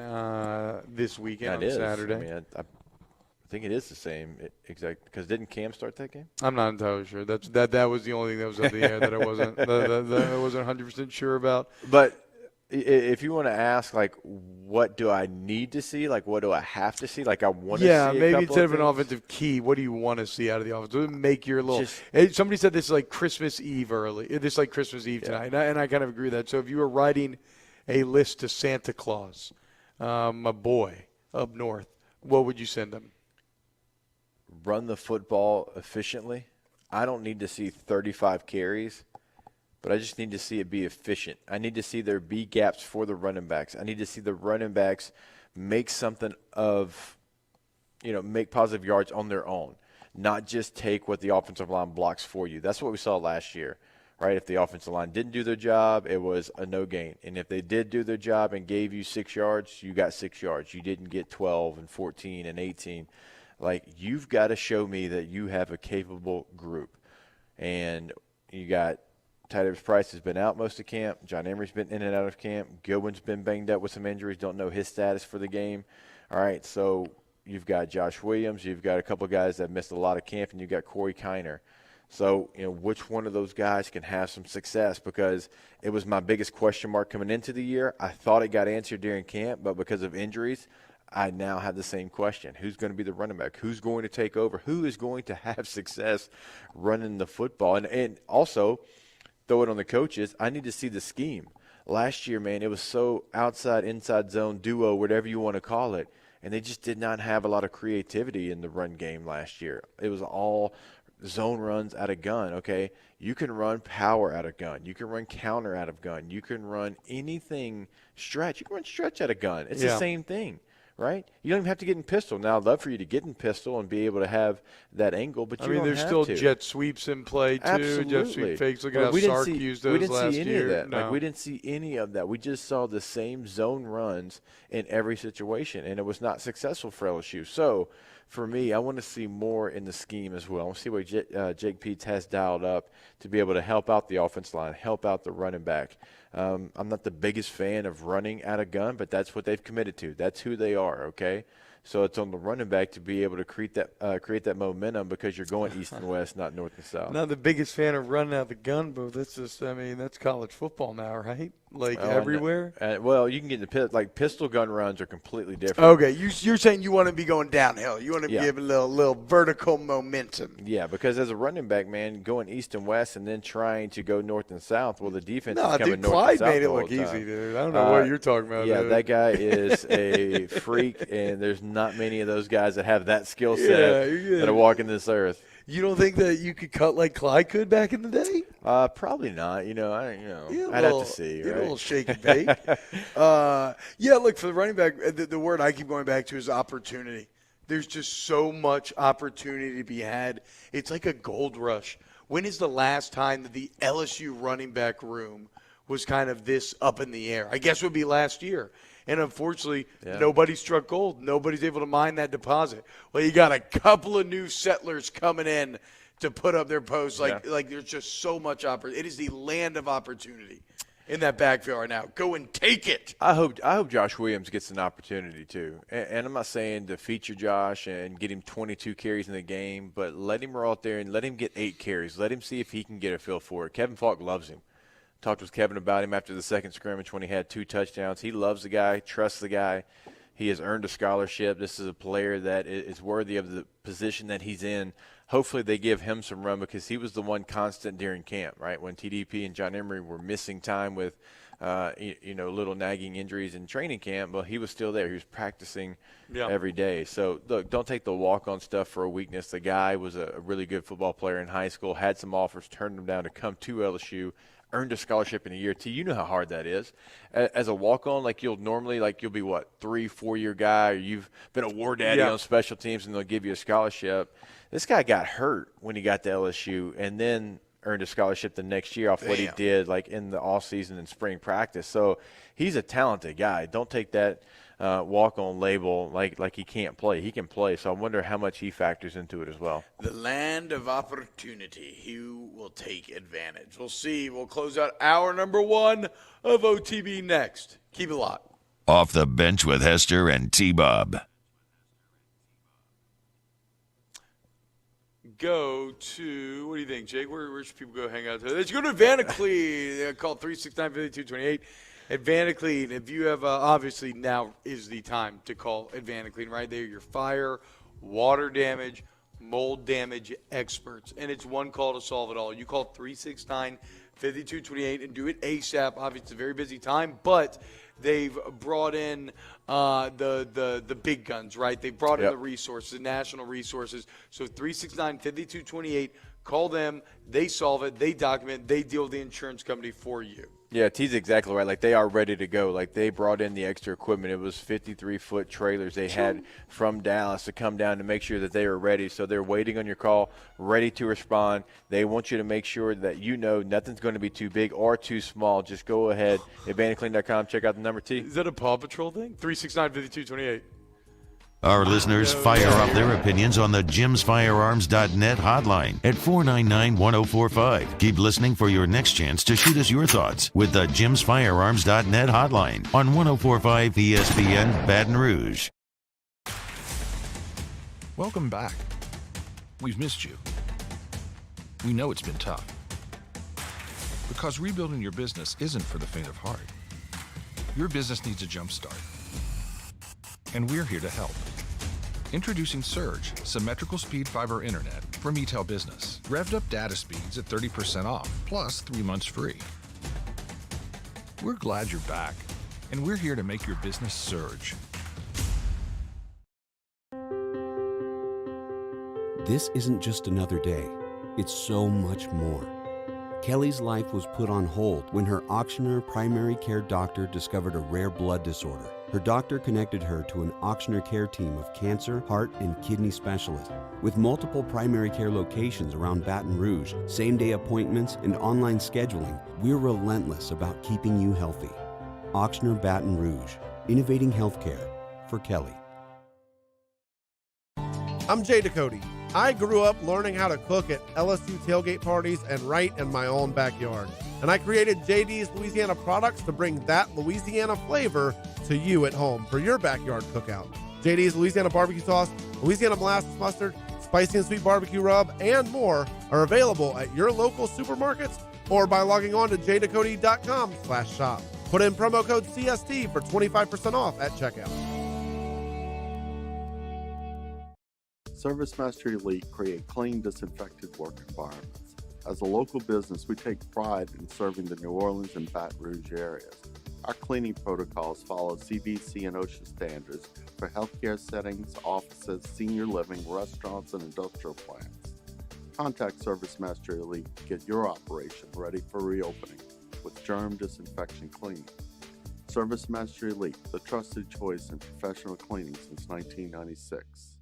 this weekend on Saturday. I mean, I think it is the same exact because didn't Cam start that game? I'm not entirely sure. That was the only thing that was up the air that I wasn't I wasn't 100% sure about. But if you want to ask, like, what do I need to see? Like, what do I have to see? Like, I want to see. Yeah, a maybe couple instead of an things. offensive key, what do you want to see out of the offense? Does it make your little? Somebody said this is like Christmas Eve early. This is like Christmas Eve tonight, and I kind of agree with that. So if you were writing a list to Santa Claus, a boy up north, what would you send him? Run the football efficiently. I don't need to see 35 carries, but I just need to see it be efficient. I need to see there be gaps for the running backs. I need to see the running backs make something of, make positive yards on their own, not just take what the offensive line blocks for you. That's what we saw last year, right? If the offensive line didn't do their job, it was a no gain. And if they did do their job and gave you 6 yards, you got 6 yards. You didn't get 12 and 14 and 18. Like, you've got to show me that you have a capable group. And you got Tyler Price has been out most of camp. John Emery's been in and out of camp. Goodwin's been banged up with some injuries. Don't know his status for the game. All right, so you've got Josh Williams. You've got a couple of guys that missed a lot of camp, and you've got Corey Kiner. So, which one of those guys can have some success? Because it was my biggest question mark coming into the year. I thought it got answered during camp, but because of injuries, I now have the same question. Who's going to be the running back? Who's going to take over? Who is going to have success running the football? And also, throw it on the coaches, I need to see the scheme. Last year, man, it was so outside, inside zone, duo, whatever you want to call it, and they just did not have a lot of creativity in the run game last year. It was all zone runs out of gun, okay? You can run power out of gun. You can run counter out of gun. You can run anything stretch. You can run stretch out of gun. It's the same thing. right? You don't even have to get in pistol. Now, I'd love for you to get in pistol and be able to have that angle, but you don't there's have still to. jet sweeps in play, too. Absolutely. Jet sweep fakes. Look at how we didn't Sark used those we didn't last see any year. of that. No. Like, we didn't see any of that. We just saw the same zone runs in every situation, and it was not successful for LSU. So, for me, I want to see more in the scheme as well. I want to see what Jake Peets has dialed up to be able to help out the offense line, help out the running back. I'm not the biggest fan of running out of gun, but that's what they've committed to. That's who they are, okay? So it's on the running back to be able to create that momentum because you're going east and west, not north and south. Not the biggest fan of running out the gun, but that's just, that's college football now, right? Like everywhere? Well, you can get the pistol gun runs are completely different. Okay, you're saying you want to be going downhill. You want to give a little vertical momentum. Yeah, because as a running back, man, going east and west and then trying to go north and south, well, the defense is coming north Clyde and south made it the whole look time. easy, dude. I don't know what you're talking about. Yeah, dude. that guy is a freak, and there's not many of those guys that have that skill set that are walking this earth. You don't think that you could cut like Clyde could back in the day? Probably not. I'd have to see. Right? A little shake and bake. Look, for the running back, the word I keep going back to is opportunity. There's just so much opportunity to be had. It's like a gold rush. When is the last time that the LSU running back room was kind of this up in the air? I guess it would be last year. And unfortunately, nobody struck gold. Nobody's able to mine that deposit. Well, you got a couple of new settlers coming in to put up their posts. Like there's just so much opportunity. It is the land of opportunity in that backfield right now. Go and take it. I hope Josh Williams gets an opportunity too. And I'm not saying to feature Josh and get him 22 carries in the game, but let him roll out there and let him get 8 carries. Let him see if he can get a feel for it. Kevin Falk loves him. Talked with Kevin about him after the second scrimmage when he had 2 touchdowns. He loves the guy, trusts the guy. He has earned a scholarship. This is a player that is worthy of the position that he's in. Hopefully they give him some run because he was the one constant during camp, right? When TDP and John Emery were missing time with, little nagging injuries in training camp, well, he was still there. He was practicing every day. So, look, don't take the walk-on stuff for a weakness. The guy was a really good football player in high school, had some offers, turned them down to come to LSU, earned a scholarship in a year. T, you know how hard that is. As a walk-on, you'll be what, 3-4 year guy, or you've been a war daddy on special teams, and they'll give you a scholarship. This guy got hurt when he got to LSU, and then earned a scholarship the next year off what he did in the off season and spring practice. So he's a talented guy. Don't take that walk-on label like he can't play. He can play. So I wonder how much he factors into it as well. The land of opportunity. Who will take advantage? We'll see. We'll close out hour number 1 of OTB next. Keep it locked. Off the Bench with Hester and T-Bob. Go to, what do you think, Jake? Where should people go hang out today? Let's go to Advanticlean. Call 369-5228. Advanticlean. If you have, obviously now is the time to call Advanticlean, right? They're your fire, water damage, mold damage experts. And it's one call to solve it all. You call 369-5228 and do it ASAP. Obviously, it's a very busy time, but they've brought in the big guns, right? They brought in the resources, the national resources. So 369-5228, call them. They solve it. They document. They deal with the insurance company for you. Yeah, T's exactly right. They are ready to go. They brought in the extra equipment. It was 53-foot trailers they had from Dallas to come down to make sure that they were ready. So they're waiting on your call, ready to respond. They want you to make sure that nothing's going to be too big or too small. Just go ahead, advanticlean.com, check out the number, T. Is that a Paw Patrol thing? 369-5228. Our listeners fire off their opinions on the jimsfirearms.net hotline at 499-1045. Keep listening for your next chance to shoot us your thoughts with the jimsfirearms.net hotline on 1045 ESPN Baton Rouge. Welcome back. We've missed you. We know it's been tough. Because rebuilding your business isn't for the faint of heart. Your business needs a jump start. And we're here to help. Introducing Surge, symmetrical speed fiber internet from eTel Business. Revved up data speeds at 30% off, plus 3 months free. We're glad you're back, and we're here to make your business surge. This isn't just another day. It's so much more. Kelly's life was put on hold when her auctioneer primary care doctor discovered a rare blood disorder. Her doctor connected her to an Ochsner Care team of cancer, heart, and kidney specialists. With multiple primary care locations around Baton Rouge, same-day appointments, and online scheduling, we're relentless about keeping you healthy. Ochsner Baton Rouge, innovating healthcare for Kelly. I'm Jay Ducote. I grew up learning how to cook at LSU tailgate parties and right in my own backyard. And I created JD's Louisiana products to bring that Louisiana flavor to you at home for your backyard cookout. JD's Louisiana barbecue sauce, Louisiana molasses mustard, spicy and sweet barbecue rub, and more are available at your local supermarkets or by logging on to jducote.com/shop. Put in promo code CST for 25% off at checkout. ServiceMaster Elite create clean, disinfected work environments. As a local business, we take pride in serving the New Orleans and Baton Rouge areas. Our cleaning protocols follow CDC and OSHA standards for healthcare settings, offices, senior living, restaurants, and industrial plants. Contact ServiceMaster Elite to get your operation ready for reopening with germ disinfection cleaning. ServiceMaster Elite, the trusted choice in professional cleaning since 1996.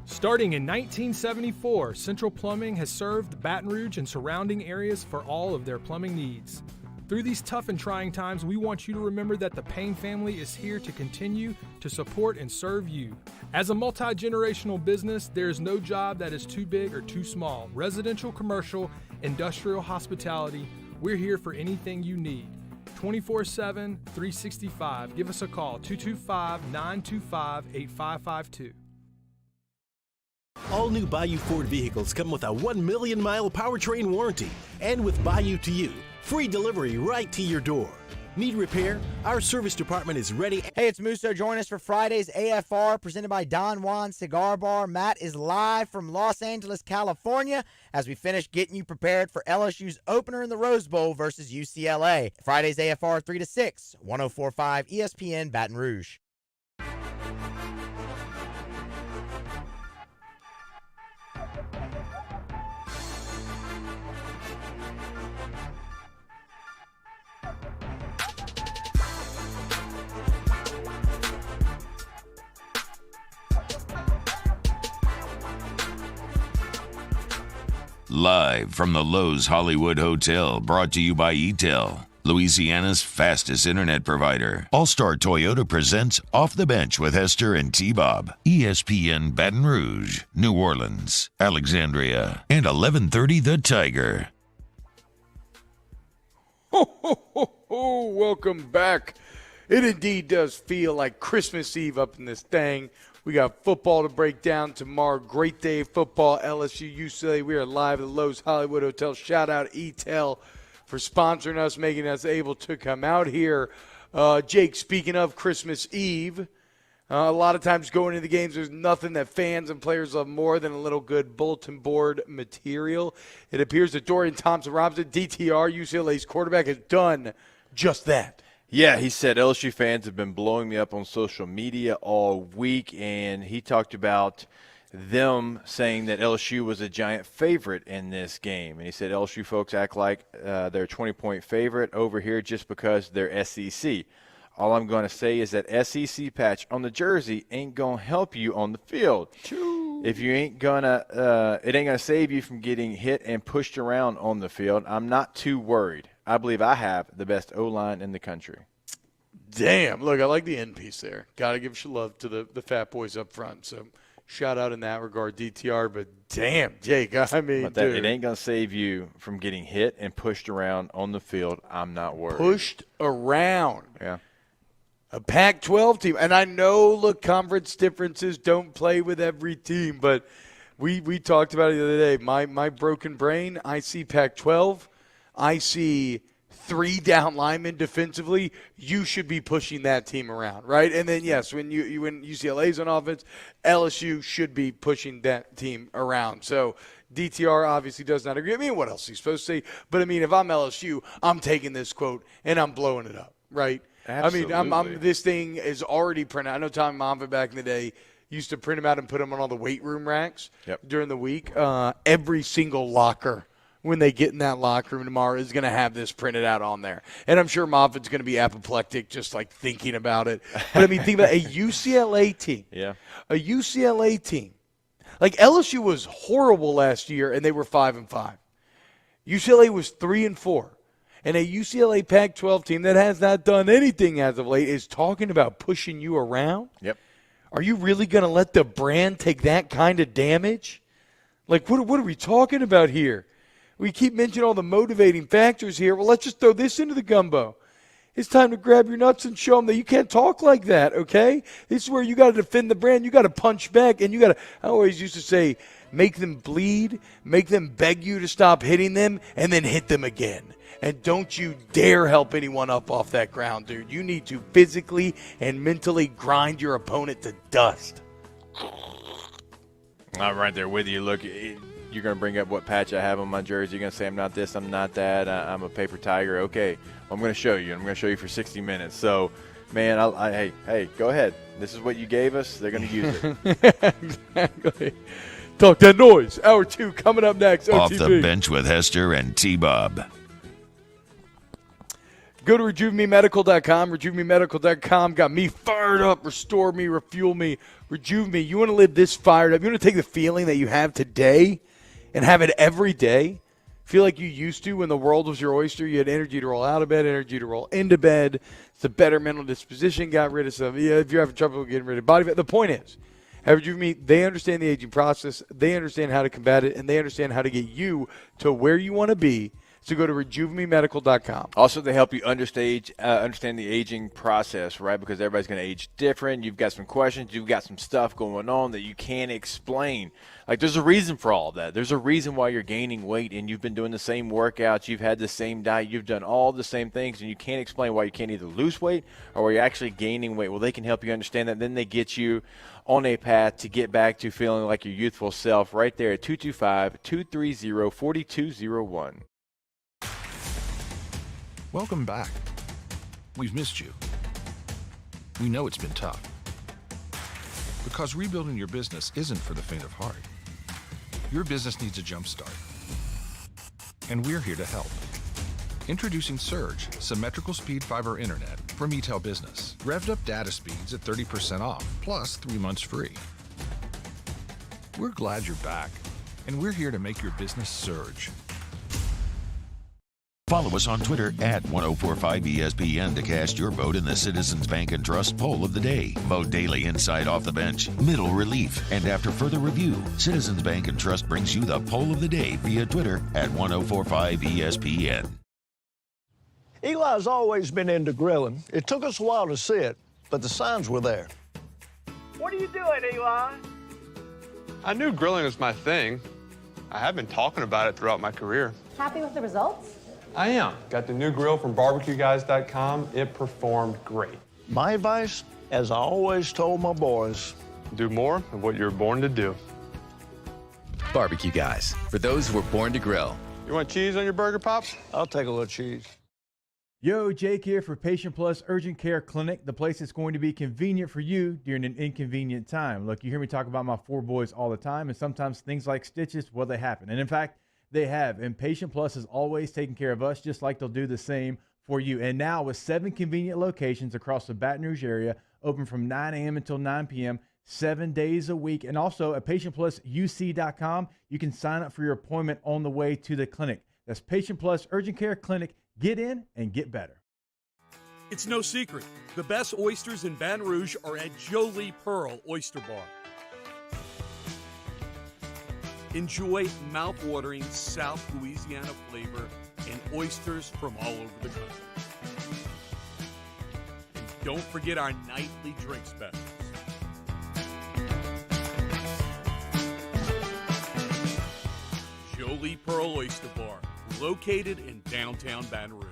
Starting in 1974, Central Plumbing has served Baton Rouge and surrounding areas for all of their plumbing needs. Through these tough and trying times, we want you to remember that the Payne family is here to continue to support and serve you. As a multi-generational business, there is no job that is too big or too small. Residential, commercial, industrial, hospitality, we're here for anything you need. 24/7, 365. Give us a call, 225-925-8552. All new Bayou Ford vehicles come with a 1 million mile powertrain warranty. And with Bayou to You, free delivery right to your door. Need repair? Our service department is ready. Hey, it's Musso. Join us for Friday's AFR presented by Don Juan Cigar Bar. Matt is live from Los Angeles, California as we finish getting you prepared for LSU's opener in the Rose Bowl versus UCLA. Friday's AFR 3 to 6, 104.5 ESPN Baton Rouge. Live from the Lowe's Hollywood Hotel, brought to you by ETEL, Louisiana's fastest internet provider. All-Star Toyota presents Off the Bench with Hester and T-Bob. ESPN Baton Rouge, New Orleans, Alexandria, and 1130 The Tiger. Ho, ho, ho, ho. Welcome back. It indeed does feel like Christmas Eve up in this thing. We got football to break down tomorrow. Great day of football, LSU, UCLA. We are live at the Lowe's Hollywood Hotel. Shout out ETEL for sponsoring us, making us able to come out here. Jake, speaking of Christmas Eve, a lot of times going into the games, there's nothing that fans and players love more than a little good bulletin board material. It appears that Dorian Thompson-Robinson, DTR, UCLA's quarterback, has done just that. Yeah, he said LSU fans have been blowing me up on social media all week, and he talked about them saying that LSU was a giant favorite in this game. And he said LSU folks act like they're a 20-point favorite over here just because they're SEC. All I'm going to say is that SEC patch on the jersey ain't going to help you on the field. If you ain't going to it ain't going to save you from getting hit and pushed around on the field. I'm not too worried. I believe I have the best O-line in the country. Damn. Look, I like the end piece there. Got to give some love to the fat boys up front. So shout out in that regard, DTR. But damn, Jake, I mean, But it ain't going to save you from getting hit and pushed around on the field. I'm not worried. Pushed around. Yeah. A Pac-12 team. And I know, look, conference differences don't play with every team. But we talked about it the other day. My broken brain, I see Pac-12. I see 3 down linemen defensively. You should be pushing that team around, right? And then, yes, when UCLA's on offense, LSU should be pushing that team around. So DTR obviously does not agree. I mean, what else is he supposed to say? But, I mean, if I'm LSU, I'm taking this quote and I'm blowing it up, right? I mean, this thing is already printed. I know Tommy Moffitt back in the day used to print them out and put them on all the weight room racks during the week. Every single locker, when they get in that locker room tomorrow, is going to have this printed out on there. And I'm sure Moffitt's going to be apoplectic just like thinking about it. But, I mean, think about a UCLA team. Yeah. A UCLA team. Like LSU was horrible last year, and they were 5-5. UCLA was 3-4. And a UCLA Pac-12 team that has not done anything as of late is talking about pushing you around? Yep. Are you really going to let the brand take that kind of damage? Like, what are we talking about here? We keep mentioning all the motivating factors here. Well, let's just throw this into the gumbo. It's time to grab your nuts and show them that you can't talk like that, okay? This is where you got to defend the brand. You got to punch back, and you got to – I always used to say, make them bleed, make them beg you to stop hitting them, and then hit them again. And don't you dare help anyone up off that ground, dude. You need to physically and mentally grind your opponent to dust. I'm right there with you. Look, you're going to bring up what patch I have on my jersey. You're going to say I'm not this, I'm not that, I'm a paper tiger. Okay, well, I'm going to show you. I'm going to show you for 60 minutes. So, man, hey, go ahead. This is what you gave us. They're going to use it. Exactly. Talk that noise. Hour 2 coming up next. Off OTB. the bench with Hester and T-Bob. Go to RejuveMeMedical.com. RejuveMeMedical.com got me fired up, restore me, refuel me, rejuve me. You want to live this fired up? You want to take the feeling that you have today and have it every day? Feel like you used to when the world was your oyster. You had energy to roll out of bed, energy to roll into bed. It's a better mental disposition. Got rid of some. Yeah, if you're having trouble getting rid of body fat. The point is, at Rejuve Me, they understand the aging process. They understand how to combat it, and they understand how to get you to where you want to be. So go to RejuveMeMedical.com. Also, they help you understand the aging process, right? Because everybody's going to age different. You've got some questions. You've got some stuff going on that you can't explain. Like, there's a reason for all of that. There's a reason why you're gaining weight, and you've been doing the same workouts. You've had the same diet. You've done all the same things, and you can't explain why you can't either lose weight or why you're actually gaining weight. Well, they can help you understand that. Then they get you on a path to get back to feeling like your youthful self right there at 225-230-4201. Welcome back. We've missed you. We know it's been tough. Because rebuilding your business isn't for the faint of heart. Your business needs a jump start. And we're here to help. Introducing Surge, symmetrical speed fiber internet from eTel Business. Revved up data speeds at 30% off, plus 3 months free. We're glad you're back, and we're here to make your business surge. Follow us on Twitter at 1045ESPN to cast your vote in the Citizens Bank and Trust poll of the day. Vote daily inside Off the Bench, middle relief, and after further review, Citizens Bank and Trust brings you the poll of the day via Twitter at 1045ESPN. Eli's always been into grilling. It took us a while to see it, but the signs were there. What are you doing, Eli? I knew grilling was my thing. I have been talking about it throughout my career. Happy with the results? I am. Got the new grill from barbecueguys.com. It performed great. My advice, as I always told my boys, do more of what you were born to do. Barbecue Guys, for those who were born to grill. You want cheese on your burger, Pops? I'll take a little cheese. Yo, Jake here for Patient Plus Urgent Care Clinic, the place that's going to be convenient for you during an inconvenient time. Look, you hear me talk about my 4 boys all the time, and sometimes things like stitches, well, they happen. And in fact, they have. And Patient Plus is always taking care of us, just like they'll do the same for you. And now with 7 convenient locations across the Baton Rouge area, open from 9 a.m. until 9 p.m., 7 days a week. And also at PatientPlusUC.com, you can sign up for your appointment on the way to the clinic. That's Patient Plus Urgent Care Clinic. Get in and get better. It's no secret. The best oysters in Baton Rouge are at Jolie Pearl Oyster Bar. Enjoy mouth-watering South Louisiana flavor and oysters from all over the country. And don't forget our nightly drink specials. Jolie Pearl Oyster Bar, located in downtown Baton Rouge.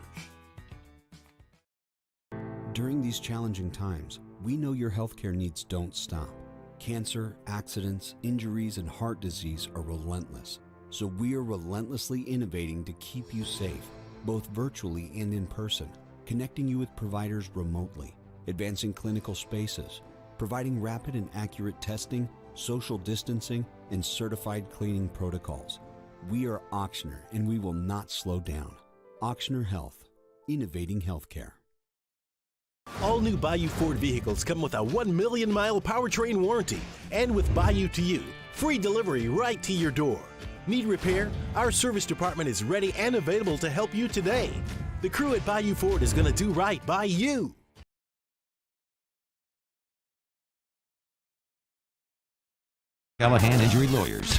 During these challenging times, we know your healthcare needs don't stop. Cancer, accidents, injuries, and heart disease are relentless. So we are relentlessly innovating to keep you safe, both virtually and in person. connecting you with providers remotely, advancing clinical spaces, providing rapid and accurate testing, social distancing, and certified cleaning protocols. We are Auctioner, and we will not slow down. Auctioner Health, innovating healthcare. All new Bayou Ford vehicles come with a 1 million mile powertrain warranty. And with Bayou to You, free delivery right to your door. Need repair? Our service department is ready and available to help you today. The crew at Bayou Ford is going to do right by you. Callahan Injury Lawyers.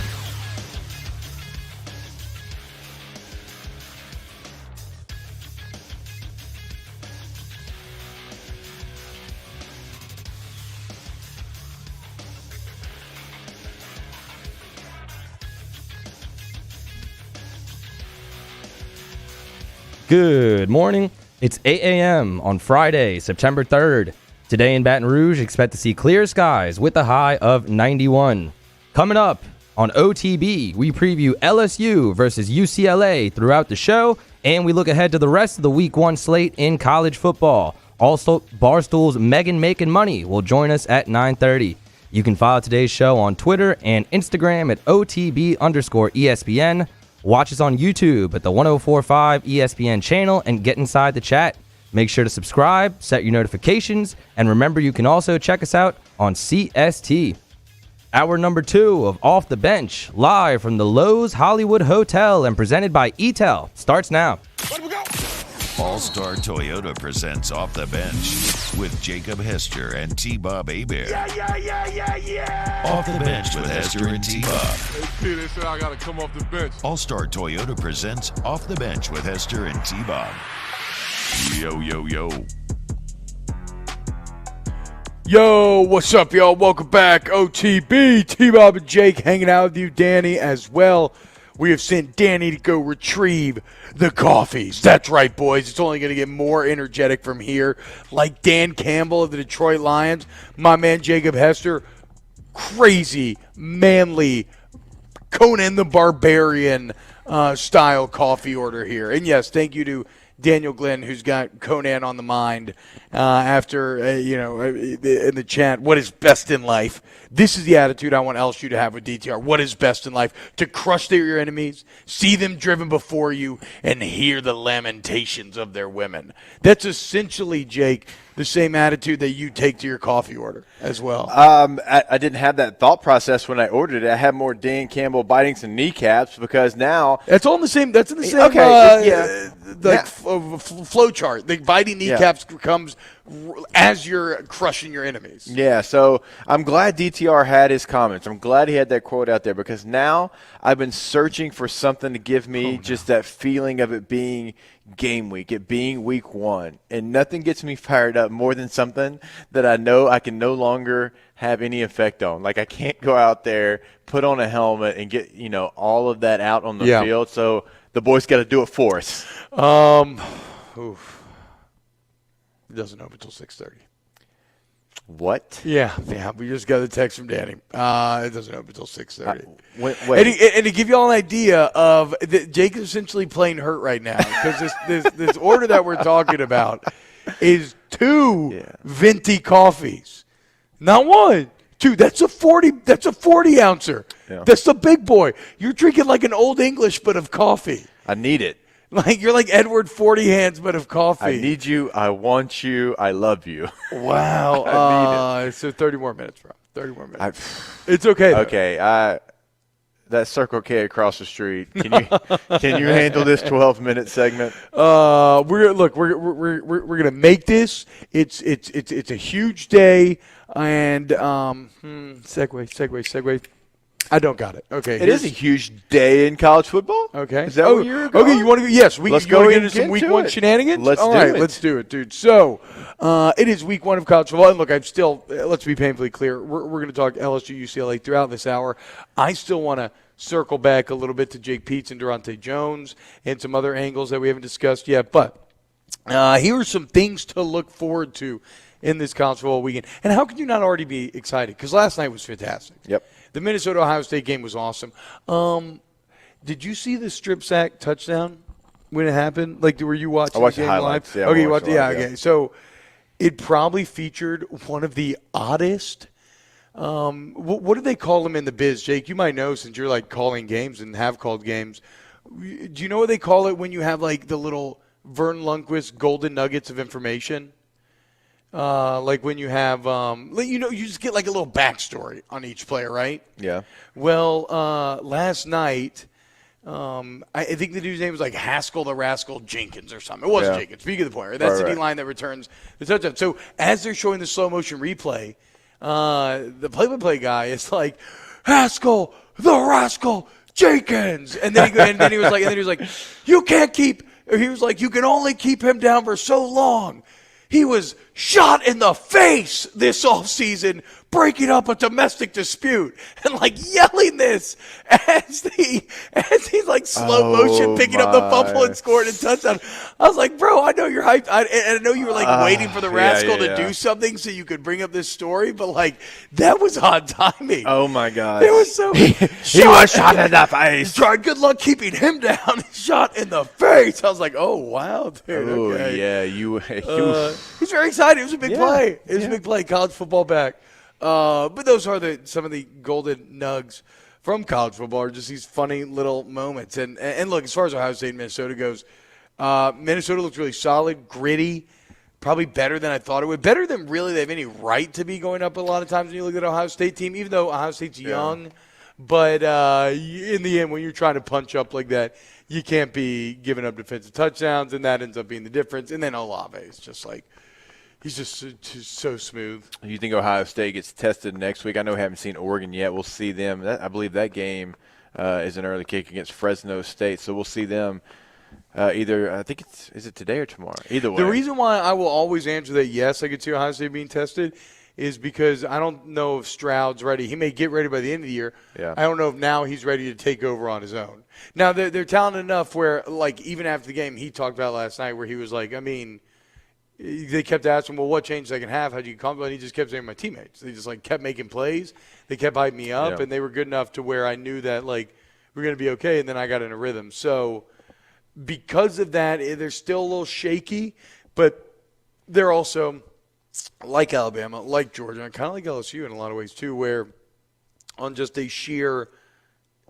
Good morning. It's 8 a.m. on Friday, September 3rd. Today in Baton Rouge, expect to see clear skies with a high of 91. Coming up on OTB, we preview LSU versus UCLA throughout the show, and we look ahead to the rest of the Week 1 slate in college football. Also, Barstool's Megan Making Money will join us at 9:30. You can follow today's show on Twitter and Instagram at OTB_ESPN. Watch us on YouTube at the 1045 ESPN channel and get inside the chat. Make sure to subscribe, set your notifications, and remember you can also check us out on CST. Hour number 2 of Off the Bench, live from the Lowe's Hollywood Hotel and presented by eTel, starts now. All-Star Toyota presents Off the Bench with Jacob Hester and T-Bob Hebert. Yeah. Off the Bench with Hester and T-Bob. Hey, they said I got to come off the bench. All-Star Toyota presents Off the Bench with Hester and T-Bob. Yo, yo, yo. Yo, what's up, y'all? Welcome back. OTB, T-Bob and Jake hanging out with you, Danny, as well. We have sent Danny to go retrieve the coffees. That's right, boys. It's only going to get more energetic from here. Like Dan Campbell of the Detroit Lions, my man Jacob Hester, crazy, manly, Conan the Barbarian style coffee order here. And yes, thank you to Daniel Glenn, who's got Conan on the mind after, in the chat, what is best in life? This is the attitude I want LSU to have with DTR. What is best in life? To crush your enemies, see them driven before you, and hear the lamentations of their women. That's essentially, Jake, the same attitude that you take to your coffee order as well. I didn't have that thought process when I ordered it. I had more Dan Campbell biting some kneecaps because now that's all in the same. That's in the same. Flow chart. The biting kneecaps comes as you're crushing your enemies. Yeah. So I'm glad DTR had his comments. I'm glad he had that quote out there because now I've been searching for something to give me just that feeling of it being game week, it being week 1, and nothing gets me fired up more than something that I know I can no longer have any effect on. Like I can't go out there, put on a helmet, and get all of that out on the field. So the boys got to do it for us. It doesn't open until 6:30. What? Yeah. We just got a text from Danny. It doesn't open until 6:30. Wait. And to give you all an idea of Jake is essentially playing hurt right now because this order that we're talking about is 2 venti coffees, not 1. 2. That's a 40. That's a 40-ouncer. Yeah. That's the big boy. You're drinking like an Old English, but of coffee. I need it. Like you're like Edward 40 Hands, but of coffee. I need you. I want you. I love you. Wow. I need it. So 30 more minutes, bro. 30 more minutes. It's okay. Though. Okay. That Circle K across the street. Can you handle this 12-minute segment? We're gonna make this. It's a huge day, and segue. I don't got it. Okay, it is a huge day in college football. Okay, is that what you're going? Okay, you want to? Yes, let's go into some week 1 shenanigans. Let's do it, dude. So, it is week 1 of college football. And look, I'm still. Let's be painfully clear. We're going to talk LSU, UCLA throughout this hour. I still want to circle back a little bit to Jake Peets and Durante Jones and some other angles that we haven't discussed yet. But here are some things to look forward to in this college football weekend. And how can you not already be excited? Because last night was fantastic. Yep. The Minnesota-Ohio State game was awesome. Did you see the strip sack touchdown when it happened? Like, were you watching I watched the game highlights. live? Yeah, Okay, I watched the yeah, highlights, okay. So it probably featured one of the oddest. What do they call them in the biz, Jake? You might know since you're like calling games and have called games. Do you know what they call it when you have like the little Vern Lundquist golden nuggets of information? Like when you have, you just get like a little backstory on each player, right? Yeah. Well, last night, I think the dude's name was like Haskell the Rascal Jenkins or something. It wasn't Jenkins. Speaking of the player, that's the D-line that returns the touchdown. So as they're showing the slow motion replay, the play-by-play guy is like, Haskell the Rascal Jenkins, and then he was like, you can't keep. He was like, you can only keep him down for so long. He was shot in the face this offseason, breaking up a domestic dispute, and like yelling this as he's like slow motion picking up the fumble and scoring a touchdown. I was like, bro, I know you're hyped. I know you were like waiting for the Rascal to do something so you could bring up this story, but like that was odd timing. Oh my God. It was so he was shot in the face. Tried good luck keeping him down. Shot in the face. I was like, oh wow, dude. Oh okay. Yeah, He's very excited. It was a big play. It was a big play. College football back. But those are some of the golden nugs from college football, are just these funny little moments. And look, as far as Ohio State and Minnesota goes, Minnesota looks really solid, gritty, probably better than I thought it would. Better than really they have any right to be going up a lot of times when you look at Ohio State team, even though Ohio State's young. But in the end, when you're trying to punch up like that, you can't be giving up defensive touchdowns, and that ends up being the difference. And then Olave is just like, he's just so smooth. You think Ohio State gets tested next week? I know we haven't seen Oregon yet. We'll see them. I believe that game is an early kick against Fresno State, so we'll see them either. I think is it today or tomorrow? Either way. The reason why I will always answer that yes, I could see Ohio State being tested is because I don't know if Stroud's ready. He may get ready by the end of the year. Yeah. I don't know if now he's ready to take over on his own. Now, they're talented enough where, like, even after the game, he talked about last night where he was like, I mean, they kept asking, well, what changed second half? How'd you come? And he just kept saying my teammates. They just, like, kept making plays. They kept hyping me up, and they were good enough to where I knew that, like, we're going to be okay, and then I got in a rhythm. So because of that, they're still a little shaky, but they're also – like Alabama, like Georgia, and kind of like LSU in a lot of ways too, where on just a sheer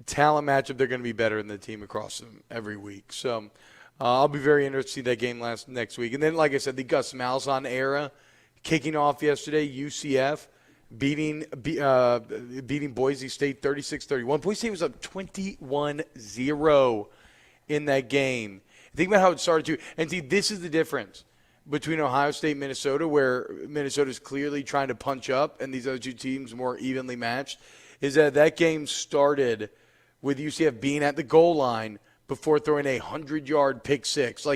talent matchup, they're going to be better than the team across them every week. So I'll be very interested to see that game next week. And then, like I said, the Gus Malzahn era kicking off yesterday, UCF beating Boise State 36-31. Boise State was up 21-0 in that game. Think about how it started too. And see, this is the difference between Ohio State and Minnesota, where Minnesota is clearly trying to punch up and these other two teams more evenly matched, is that game started with UCF being at the goal line before throwing a 100-yard pick six.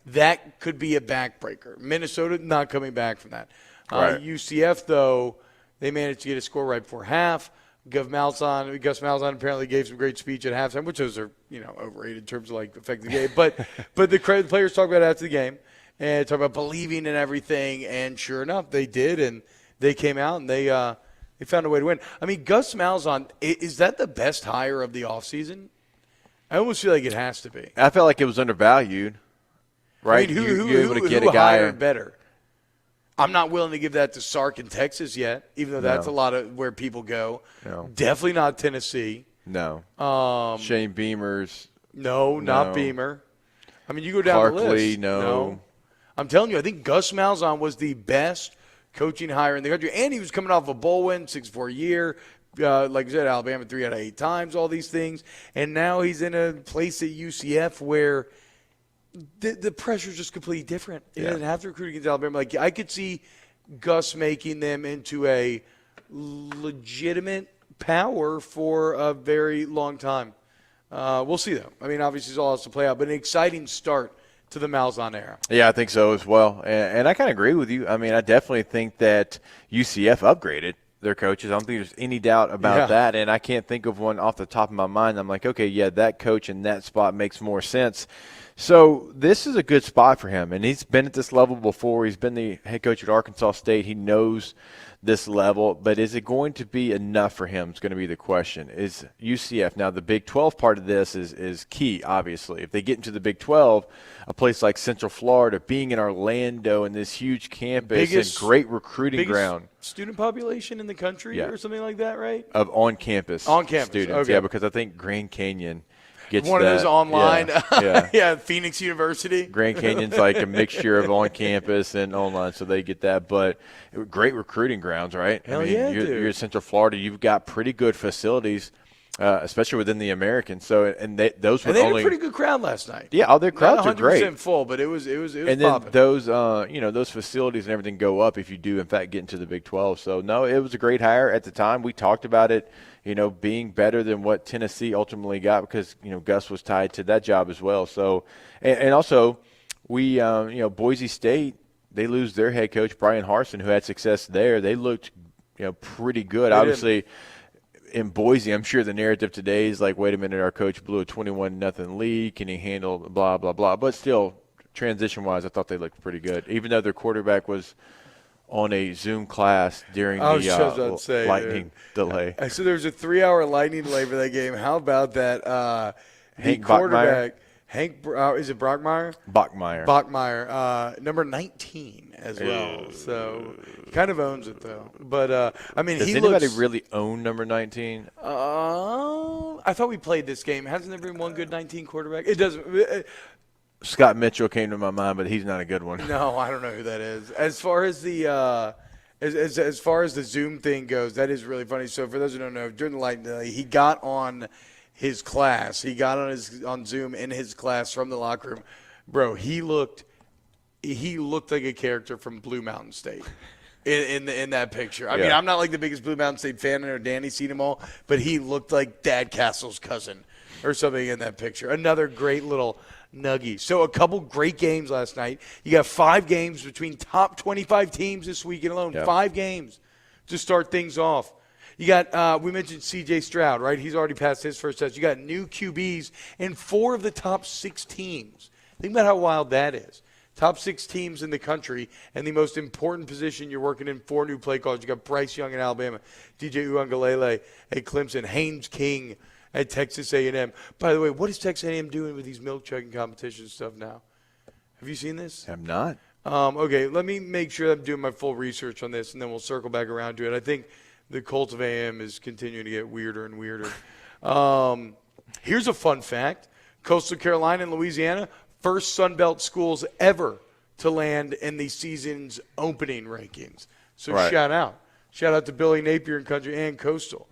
That could be a backbreaker. Minnesota not coming back from that. Right. UCF, though, they managed to get a score right before half. Gus Malzahn apparently gave some great speech at halftime, which those are overrated in terms of like affecting the game. But the players talk about it after the game. And talk about believing in everything, and sure enough, they did, and they came out and they found a way to win. I mean, Gus Malzahn, is that the best hire of the offseason? I almost feel like it has to be. I felt like it was undervalued, right? I mean, who hired better? I'm not willing to give that to Sark in Texas yet, even though that's a lot of where people go. No. Definitely not Tennessee. No. Shane Beamer's. No, not Beamer. I mean, you go down the list. Clark Lee, no. I'm telling you, I think Gus Malzahn was the best coaching hire in the country. And he was coming off a bowl win, 6-4 year. Like I said, Alabama 3 out of 8 times, all these things. And now he's in a place at UCF where the pressure is just completely different. He doesn't have to recruit against Alabama. Like, I could see Gus making them into a legitimate power for a very long time. We'll see, though. I mean, obviously, it's all has to play out. But an exciting start to the Malzahn era. Yeah, I think so as well. And I kind of agree with you. I mean, I definitely think that UCF upgraded their coaches. I don't think there's any doubt about that. And I can't think of one off the top of my mind. I'm like, okay, yeah, that coach in that spot makes more sense. So this is a good spot for him, and he's been at this level before. He's been the head coach at Arkansas State. He knows this level, but is it going to be enough for him? It's going to be the question. Is UCF now the Big 12 part of this is key, obviously. If they get into the Big 12, a place like Central Florida, being in Orlando and this huge campus and great recruiting ground. Student population in the country or something like that, right? Of on-campus students, okay. yeah, because I think Grand Canyon gets one of those online. Yeah. Phoenix University. Grand Canyon's like a mixture of on-campus and online, so they get that. But great recruiting grounds, right? Hell yeah, you're in Central Florida. You've got pretty good facilities, especially within the American. So, those were they only had a pretty good crowd last night. Yeah, their crowds are great. Not 100% full, but it was and popping. then those facilities and everything go up if you do in fact get into the Big 12. So no, it was a great hire at the time. We talked about it, being better than what Tennessee ultimately got because Gus was tied to that job as well. So and also we Boise State, they lose their head coach Brian Harsin, who had success there. They looked pretty good. Obviously in Boise, I'm sure the narrative today is like, wait a minute, our coach blew a 21-0 lead. Can he handle blah, blah, blah? But still, transition-wise, I thought they looked pretty good, even though their quarterback was on a Zoom class during the lightning delay. So there was a 3-hour lightning delay for that game. How about that? Hank quarterback, is it Brockmeyer? Bachmeier, number 19 as well. So he kind of owns it though. But does anybody really own number 19? I thought we played this game. Hasn't there been one good 19 quarterback? It doesn't. Scott Mitchell came to my mind, but he's not a good one. No, I don't know who that is. As far as the as far as the Zoom thing goes, that is really funny. So for those who don't know, during the lightning delay, he got on his class. He got on Zoom in his class from the locker room. Bro, he looked like a character from Blue Mountain State. In that picture. I mean, I'm not like the biggest Blue Mountain State fan, or Danny's seen them all, but he looked like Dad Castle's cousin or something in that picture. Another great little nuggie. So a couple great games last night. You got 5 games between top 25 teams this weekend alone. Yep. 5 games to start things off. You got, we mentioned C.J. Stroud, right? He's already passed his first test. You got new QBs in 4 of the top 6 teams. Think about how wild that is. Top 6 teams in the country, and the most important position you're working in, 4 new play calls. You got Bryce Young in Alabama, DJ Uiagalelei at Clemson, Haynes King at Texas A&M. By the way, what is Texas A&M doing with these milk chugging competition stuff now? Have you seen this? I'm not. Okay, let me make sure I'm doing my full research on this, and then we'll circle back around to it. I think the cult of A&M is continuing to get weirder and weirder. Here's a fun fact. Coastal Carolina and Louisiana, first Sun Belt schools ever to land in the season's opening rankings. So shout out to Billy Napier and Country and Coastal.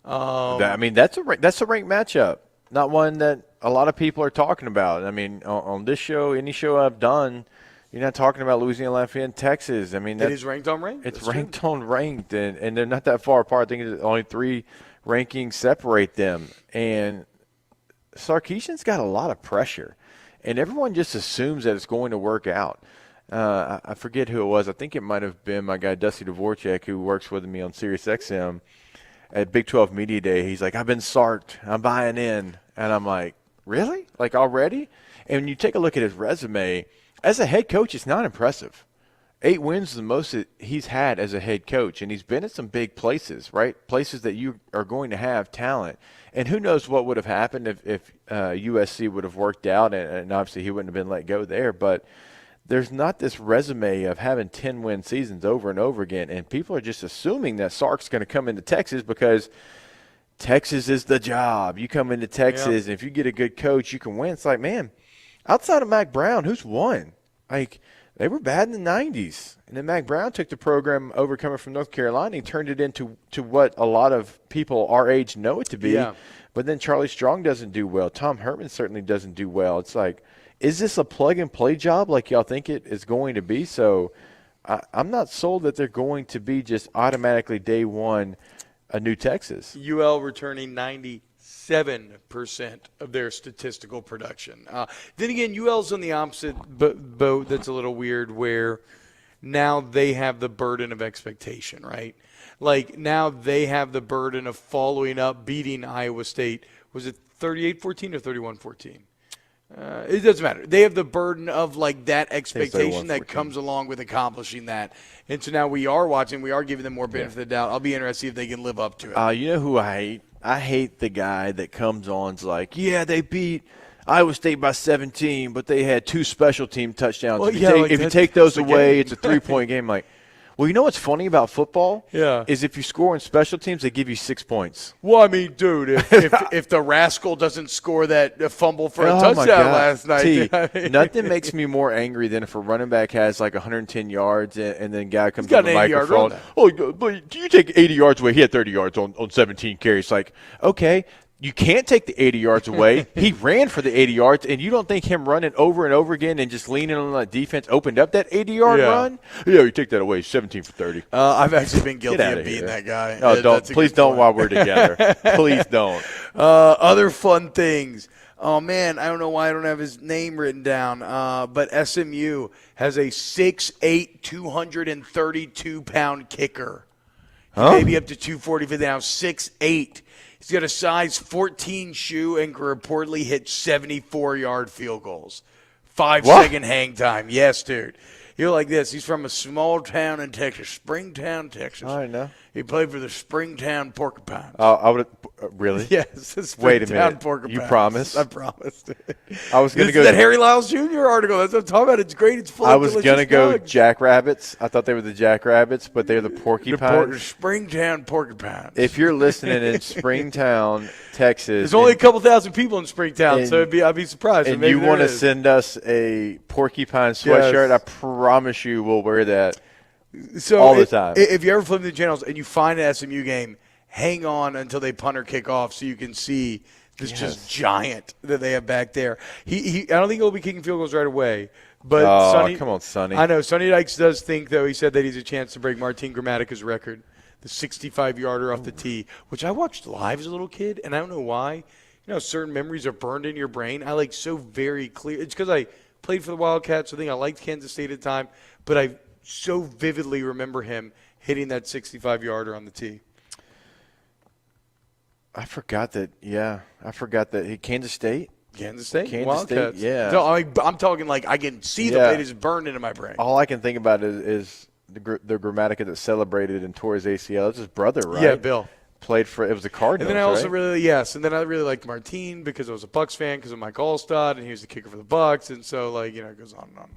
I mean, that's a ranked matchup, not one that a lot of people are talking about. I mean, on this show, any show I've done, you're not talking about Louisiana, Lafayette, and Texas. I mean, it is ranked on ranked. It's ranked on ranked, and they're not that far apart. I think it's only 3 rankings separate them. And Sarkisian's got a lot of pressure, and everyone just assumes that it's going to work out. I forget who it was. I think it might have been my guy Dusty Dvorak, who works with me on SiriusXM. At Big 12 Media Day, he's like, I've been sarked. I'm buying in. And I'm like, really? Like already? And when you take a look at his resume, as a head coach, it's not impressive. 8 wins is the most that he's had as a head coach, and he's been at some big places, right? Places that you are going to have talent. And who knows what would have happened if USC would have worked out, and obviously he wouldn't have been let go there. But there's not this resume of having 10-win seasons over and over again, and people are just assuming that Sark's going to come into Texas because Texas is the job. You come into Texas, and if you get a good coach, you can win. It's like, man, outside of Mac Brown, who's won? Like, they were bad in the 90s. And then Mac Brown took the program over coming from North Carolina and turned it into what a lot of people our age know it to be. Yeah. But then Charlie Strong doesn't do well. Tom Herman certainly doesn't do well. It's like, is this a plug-and-play job like y'all think it is going to be? So I'm not sold that they're going to be just automatically day one a new Texas. UL returning 97% of their statistical production. Then again, UL's on the opposite boat that's a little weird where now they have the burden of expectation, right? Like now they have the burden of following up, beating Iowa State. Was it 38-14 or 31-14? It doesn't matter. They have the burden of like that expectation that 114. comes along with accomplishing that. And so now we are watching. We are giving them more benefit of the doubt. I'll be interested to see if they can live up to it. You know who I hate? I hate the guy that comes on's like, yeah, they beat Iowa State by 17, but they had 2 special team touchdowns. Well, If you take those away, it's a 3-point game. Like, well, you know what's funny about football? Yeah. Is if you score in special teams, they give you 6 points. Well, I mean, dude, if the rascal doesn't score that fumble for a touchdown last night. Nothing makes me more angry than if a running back has like 110 yards and then guy comes got on the an 80-yard microphone. run. Oh, but do you take 80 yards away? He had 30 yards on 17 carries. Like, okay. You can't take the 80 yards away. He ran for the 80 yards, and you don't think him running over and over again and just leaning on that defense opened up that 80-yard run? Yeah, you take that away. 17 for 30. I've actually been guilty of being here. that guy. No, don't. Please don't while we're together. Please don't. Other fun things. Oh, man, I don't know why I don't have his name written down, but SMU has a 6'8", 232-pound kicker. Maybe up to 240 now, 6'8". He's got a size 14 shoe and can reportedly hit 74-yard field goals. 5-second hang time. Yes, dude. You're like this. He's from a small town in Texas, Springtown, Texas. I know. He played for the Springtown Porcupines. I would really? Yes. Wait a minute. Porcupines. You promised? I promised. I was going to go. That Harry Lyles Jr. article. That's what I'm talking about. It's great. It's full I of was delicious going to go nugs. Jackrabbits. I thought they were the Jackrabbits, but they're the Porcupines. Springtown Porcupines. If you're listening in Springtown, Texas. There's only a couple thousand people in Springtown, so I'd be surprised. And maybe you want to is. send us a porcupine sweatshirt, Yes. I promise you we'll wear that So all the time. If you ever flip the channels and you find an SMU game, hang on until they punt or kick off so you can see this just giant that they have back there. I don't think he'll be kicking field goals right away. But Sonny, come on, Sonny. I know. Sonny Dykes does think, though, he said that he's a chance to break Martin Grammatica's record, the 65-yarder off the tee, which I watched live as a little kid, and I don't know why. You know, certain memories are burned in your brain. I like so very clear. It's because I played for the Wildcats. I think I liked Kansas State at the time, but I so vividly remember him hitting that 65-yarder on the tee. I forgot that. Yeah, I forgot that. Kansas State. Kansas State, Kansas Wildcats. State. Yeah. So I'm talking like I can see the play just burned into my brain. All I can think about is the Grammatica that celebrated and tore his ACL. It's his brother, right? Yeah, Bill. Played for it was the Cardinals. And then I also right? and then I really liked Martin because I was a Bucks fan because of Mike Allstott, and he was the kicker for the Bucks, and so it goes on and on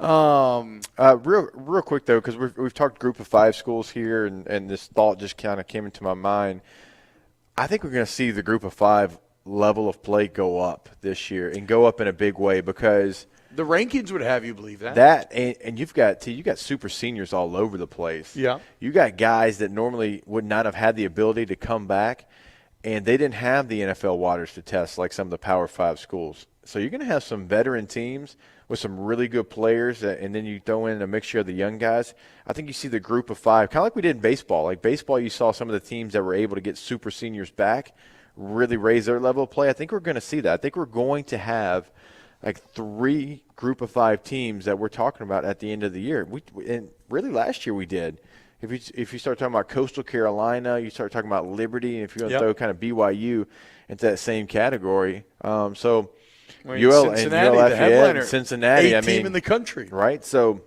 and on. Real quick though, because we've talked Group of 5 schools here, and this thought just kind of came into my mind. I think we're going to see the Group of 5 level of play go up this year and go up in a big way because the rankings would have you believe that. And you've got super seniors all over the place. Yeah, you got guys that normally would not have had the ability to come back, and they didn't have the NFL waters to test like some of the Power 5 schools. So you're going to have some veteran teams with some really good players, and then you throw in a mixture of the young guys. I think you see the Group of 5, kind of like we did in baseball. Like baseball, you saw some of the teams that were able to get super seniors back really raise their level of play. I think we're going to see that. I think we're going to have like 3 Group of 5 teams that we're talking about at the end of the year. And really last year we did. If you start talking about Coastal Carolina, you start talking about Liberty, and if you're going to throw kind of BYU into that same category. UL Cincinnati, and UL Lafayette, and Cincinnati. Team in the country. Right? So,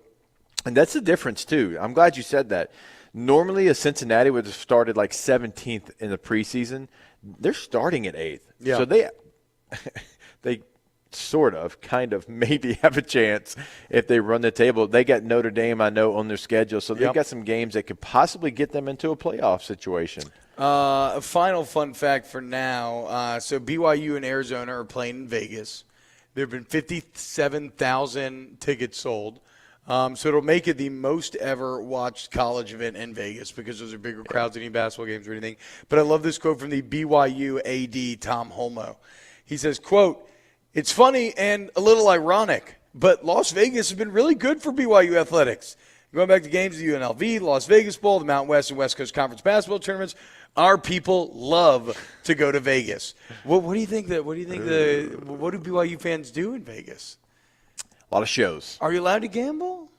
and that's the difference too. I'm glad you said that. Normally a Cincinnati would have started like 17th in the preseason. They're starting at 8th. Yeah. So they sort of, kind of, maybe have a chance if they run the table. They got Notre Dame, I know, on their schedule. So they've got some games that could possibly get them into a playoff situation. A final fun fact for now. So BYU and Arizona are playing in Vegas. There have been 57,000 tickets sold. So it'll make it the most ever watched college event in Vegas because those are bigger crowds than any basketball games or anything. But I love this quote from the BYU AD, Tom Holmoe. He says, quote, "It's funny and a little ironic, but Las Vegas has been really good for BYU athletics. Going back to games of the UNLV, the Las Vegas Bowl, the Mountain West and West Coast Conference basketball tournaments, our people love to go to Vegas." What do you think what do BYU fans do in Vegas? A lot of shows. Are you allowed to gamble?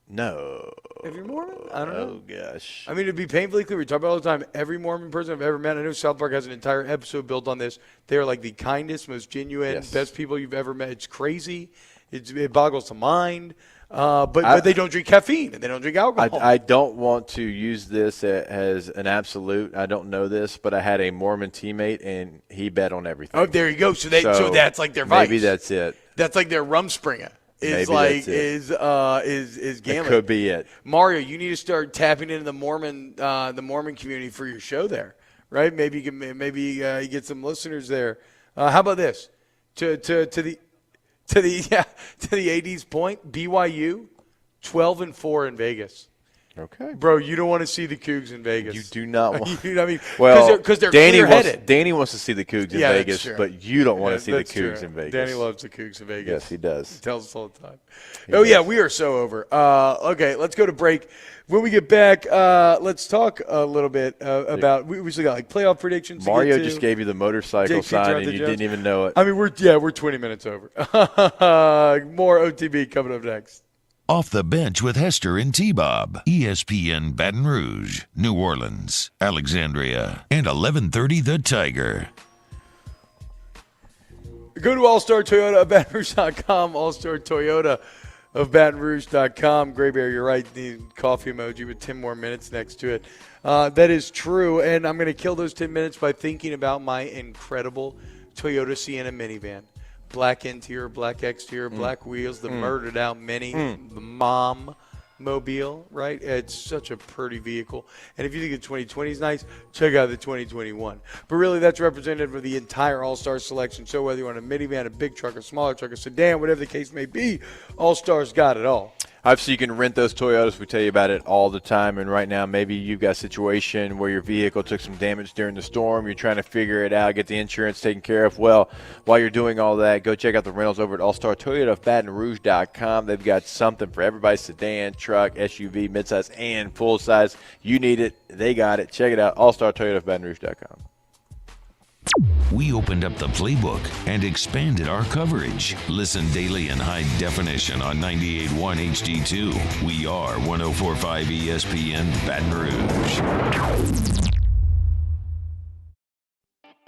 No. Every Mormon? I don't know. Oh, gosh. I mean, to be painfully clear, we talk about it all the time. Every Mormon person I've ever met, I know South Park has an entire episode built on this. They are like the kindest, most genuine, best people you've ever met. It's crazy. It boggles the mind. But they don't drink caffeine and they don't drink alcohol. I don't want to use this as an absolute. I don't know this, but I had a Mormon teammate, and he bet on everything. Oh, there you go. So that's like their vice. Maybe that's it. That's like their Rumspringa. Is gambling. It could be it. Mario, you need to start tapping into the Mormon community for your show there, right? Maybe you get some listeners there. How about this? To the AD's point, BYU 12-4 in Vegas. Okay, bro, you don't want to see the Cougs in Vegas. You do not want. You know what I mean? Well, because they're Danny clear-headed. Danny wants to see the Cougs in Vegas, but you don't want to see the Cougs in Vegas. Danny loves the Cougs in Vegas. Yes, he does. He tells us all the time. Yeah, we are so over. Okay, let's go to break. When we get back, let's talk a little bit about. We still got like playoff predictions. Mario just gave you the motorcycle sign, and you didn't even know it. I mean, we're 20 minutes over. More OTB coming up next. Off the Bench with Hester and T-Bob. ESPN Baton Rouge, New Orleans, Alexandria, and 1130 The Tiger. Go to All-Star Toyota of Baton Rouge.com, All-Star Toyota of Baton Rouge.com. Gray Bear, you're right. The coffee emoji with 10 more minutes next to it. That is true, and I'm going to kill those 10 minutes by thinking about my incredible Toyota Sienna minivan. Black interior, black exterior, black wheels, the murdered out Mini, the mom mobile, right? It's such a pretty vehicle. And if you think the 2020 is nice, check out the 2021. But really, that's representative of the entire All-Star selection. So whether you want a minivan, a big truck, a smaller truck, a sedan, whatever the case may be, All-Star's got it all. Obviously, you can rent those Toyotas. We tell you about it all the time. And right now, maybe you've got a situation where your vehicle took some damage during the storm. You're trying to figure it out, get the insurance taken care of. Well, while you're doing all that, go check out the rentals over at All-Star Toyota of BatonRouge.com. They've got something for everybody: sedan, truck, SUV, midsize, and full size. You need it. They got it. Check it out. All-Star Toyota of BatonRouge.com. We opened up the playbook and expanded our coverage. Listen daily in high definition on 98.1 HD2. We are 104.5 ESPN Baton Rouge.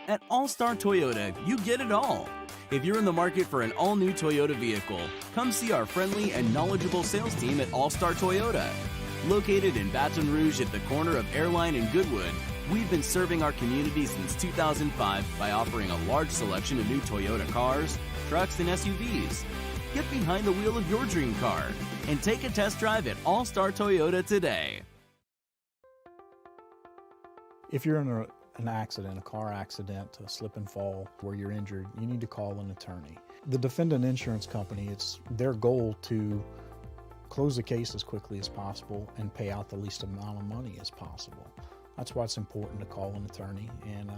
At All-Star Toyota, you get it all. If you're in the market for an all-new Toyota vehicle, come see our friendly and knowledgeable sales team at All-Star Toyota. Located in Baton Rouge at the corner of Airline and Goodwood, we've been serving our community since 2005 by offering a large selection of new Toyota cars, trucks, and SUVs. Get behind the wheel of your dream car and take a test drive at All-Star Toyota today. If you're in an accident, a car accident, a slip and fall where you're injured, you need to call an attorney. The defendant insurance company, it's their goal to close the case as quickly as possible and pay out the least amount of money as possible. That's why it's important to call an attorney and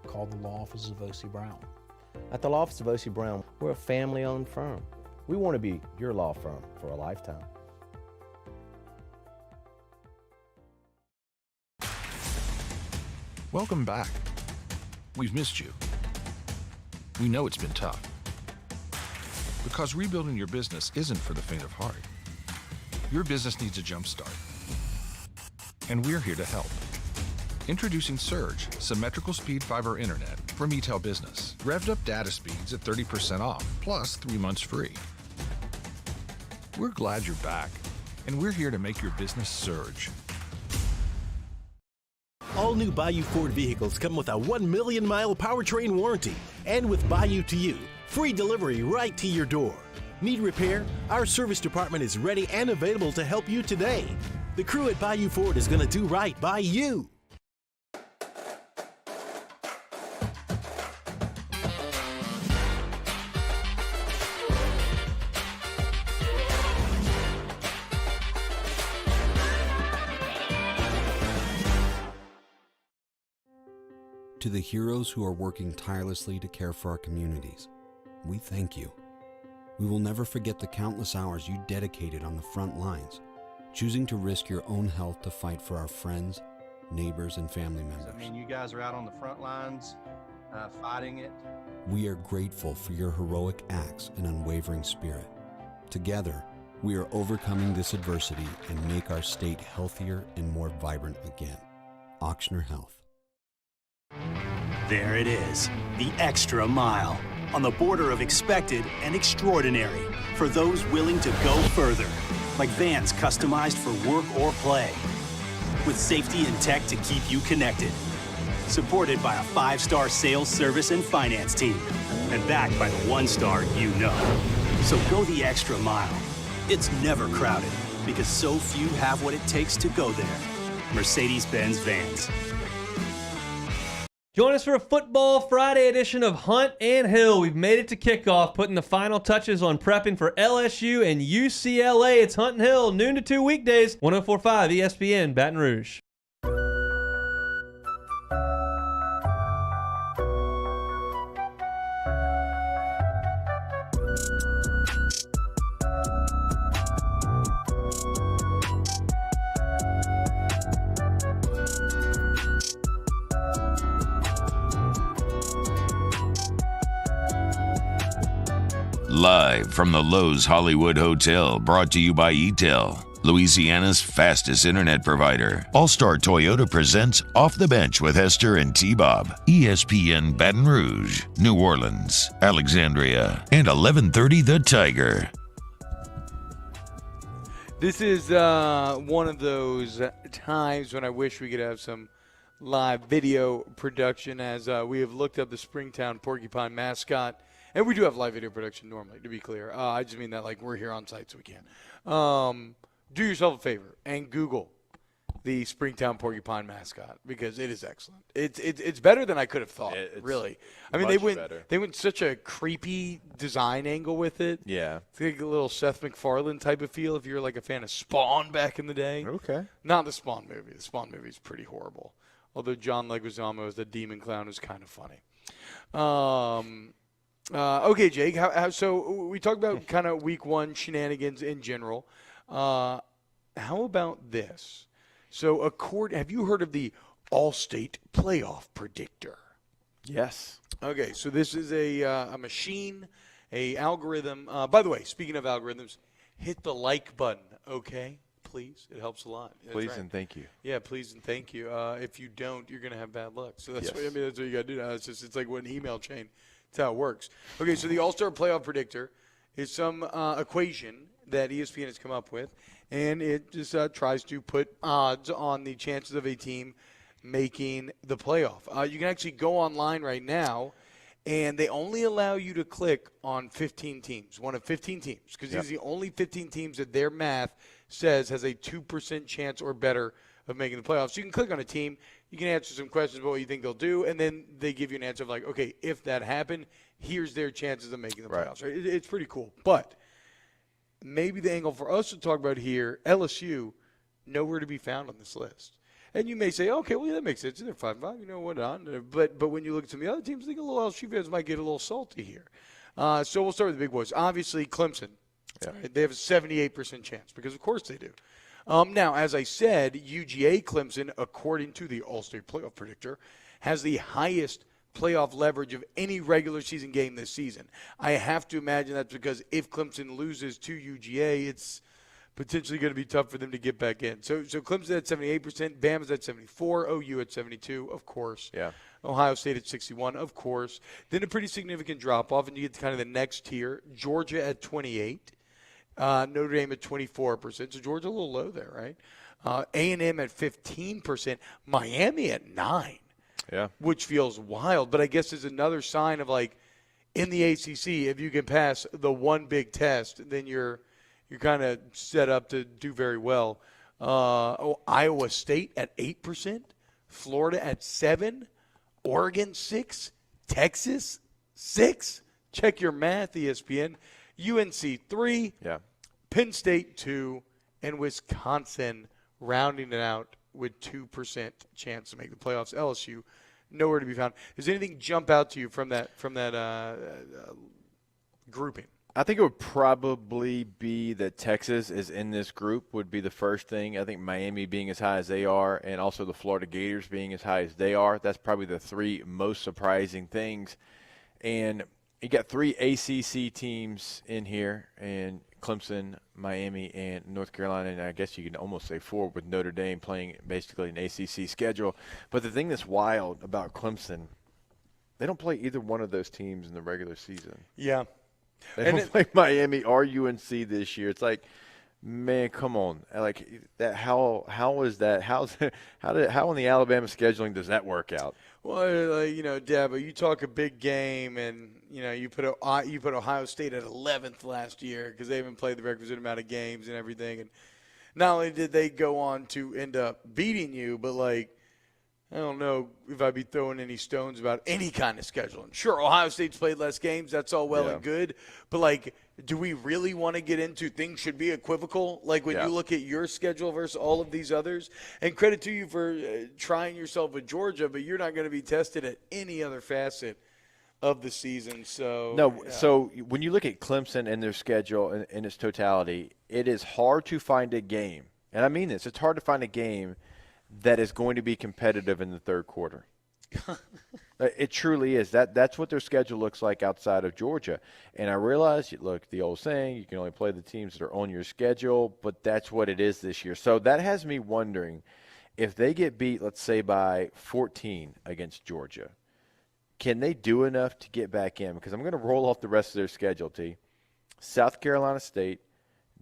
call the law office of O.C. Brown. At the law office of O.C. Brown, we're a family-owned firm. We want to be your law firm for a lifetime. Welcome back. We've missed you. We know it's been tough. Because rebuilding your business isn't for the faint of heart. Your business needs a jump start. And we're here to help. Introducing Surge, symmetrical speed fiber internet from eTel Business. Revved up data speeds at 30% off, plus 3 months free. We're glad you're back, and we're here to make your business surge. All new Bayou Ford vehicles come with a 1 million mile powertrain warranty. And with Bayou to You, free delivery right to your door. Need repair? Our service department is ready and available to help you today. The crew at Bayou Ford is going to do right by you. To the heroes who are working tirelessly to care for our communities, we thank you. We will never forget the countless hours you dedicated on the front lines, choosing to risk your own health to fight for our friends, neighbors, and family members. I mean, you guys are out on the front lines fighting it. We are grateful for your heroic acts and unwavering spirit. Together, We are overcoming this adversity and make our state healthier and more vibrant again. Ochsner Health. There it is, the extra mile, on the border of expected and extraordinary for those willing to go further, like vans customized for work or play, with safety and tech to keep you connected, supported by a 5-star sales, service, and finance team, and backed by the 1-star you know. So go the extra mile. It's never crowded because so few have what it takes to go there. Mercedes-Benz Vans. Join us for a Football Friday edition of Hunt and Hill. We've made it to kickoff, putting the final touches on prepping for LSU and UCLA. It's Hunt and Hill, noon to 2 weekdays, 104.5 ESPN, Baton Rouge. Live from the Lowe's Hollywood Hotel, brought to you by ETEL, Louisiana's fastest internet provider. All-Star Toyota presents Off the Bench with Hester and T-Bob. ESPN Baton Rouge, New Orleans, Alexandria, and 1130 The Tiger. This is one of those times when I wish we could have some live video production, as we have looked up the Springtown Porcupine mascot. And we do have live video production normally, to be clear. I just mean that like we're here on site, so we can. Do yourself a favor and Google the Springtown Porcupine mascot, because it is excellent. It's better than I could have thought, really. I mean, they went such a creepy design angle with it. Yeah. It's like a little Seth MacFarlane type of feel if you're like a fan of Spawn back in the day. Okay. Not the Spawn movie. The Spawn movie is pretty horrible. Although John Leguizamo as the demon clown was kind of funny. Okay, Jake, so we talked about kind of week one shenanigans in general. How about this? So have you heard of the All-State Playoff Predictor? Yes. Okay, so this is a machine, a algorithm. By the way, speaking of algorithms, hit the like button, okay? Please. It helps a lot. That's Please right. and thank you. Yeah, please and thank you. If you don't, you're going to have bad luck. So that's what you got to do now. It's like one email chain. That's how it works. Okay, so the All-Star Playoff Predictor is some equation that ESPN has come up with, and it just tries to put odds on the chances of a team making the playoff. You can actually go online right now, and they only allow you to click on 15 teams, one of 15 teams, because these are the only 15 teams that their math says has a 2% chance or better of making the playoffs. So you can click on a team. You can answer some questions about what you think they'll do, and then they give you an answer of like, okay, if that happened, here's their chances of making the playoffs. Right? It's pretty cool. But maybe the angle for us to talk about here, LSU, nowhere to be found on this list. And you may say, okay, well, yeah, that makes sense. They're 5-5, you know what on. But when you look at some of the other teams, I think a little LSU fans might get a little salty here. So we'll start with the big boys. Obviously, Clemson. Yeah. Right? They have a 78% chance because, of course, they do. Now, as I said, UGA Clemson, according to the All-State Playoff Predictor, has the highest playoff leverage of any regular season game this season. I have to imagine that's because if Clemson loses to UGA, it's potentially going to be tough for them to get back in. So Clemson at 78%, Bama's at 74%, OU at 72%, of course. Yeah. Ohio State at 61%, of course. Then a pretty significant drop-off, and you get to kind of the next tier. Georgia at 28%. Notre Dame at 24%. So Georgia a little low there, right? A&M at 15%. Miami at 9%. Yeah. Which feels wild. But I guess is another sign of like in the ACC, if you can pass the one big test, then you're kind of set up to do very well. Iowa State at 8%. Florida at 7%. Oregon 6%. Texas 6%. Check your math, ESPN. UNC 3%. Yeah. Penn State 2%, and Wisconsin rounding it out with 2% chance to make the playoffs. LSU nowhere to be found. Does anything jump out to you from that grouping? I think it would probably be that Texas is in this group would be the first thing. I think Miami being as high as they are, and also the Florida Gators being as high as they are. That's probably the three most surprising things. And You got 3 ACC teams in here, and Clemson, Miami, and North Carolina, and I guess you can almost say 4 with Notre Dame playing basically an ACC schedule. But the thing that's wild about Clemson, they don't play either one of those teams in the regular season. Yeah. They don't play Miami or UNC this year. It's like, man, come on. Like that how is that? How in the Alabama scheduling does that work out? Well, Dabo, you talk a big game, and you put Ohio State at 11th last year because they haven't played the requisite amount of games and everything. And not only did they go on to end up beating you, but I don't know if I'd be throwing any stones about any kind of scheduling. Sure, Ohio State's played less games. That's all well and good. But, do we really want to get into things should be equivocal? When you look at your schedule versus all of these others? And credit to you for trying yourself with Georgia, but you're not going to be tested at any other facet of the season. So So when you look at Clemson and their schedule in its totality, it is hard to find a game. And I mean this. It's hard to find a game that is going to be competitive in the third quarter. It truly is. That's what their schedule looks like outside of Georgia. And I realize, look, the old saying, you can only play the teams that are on your schedule, but that's what it is this year. So that has me wondering if they get beat, let's say, by 14 against Georgia, can they do enough to get back in? Because I'm going to roll off the rest of their schedule, T. South Carolina State,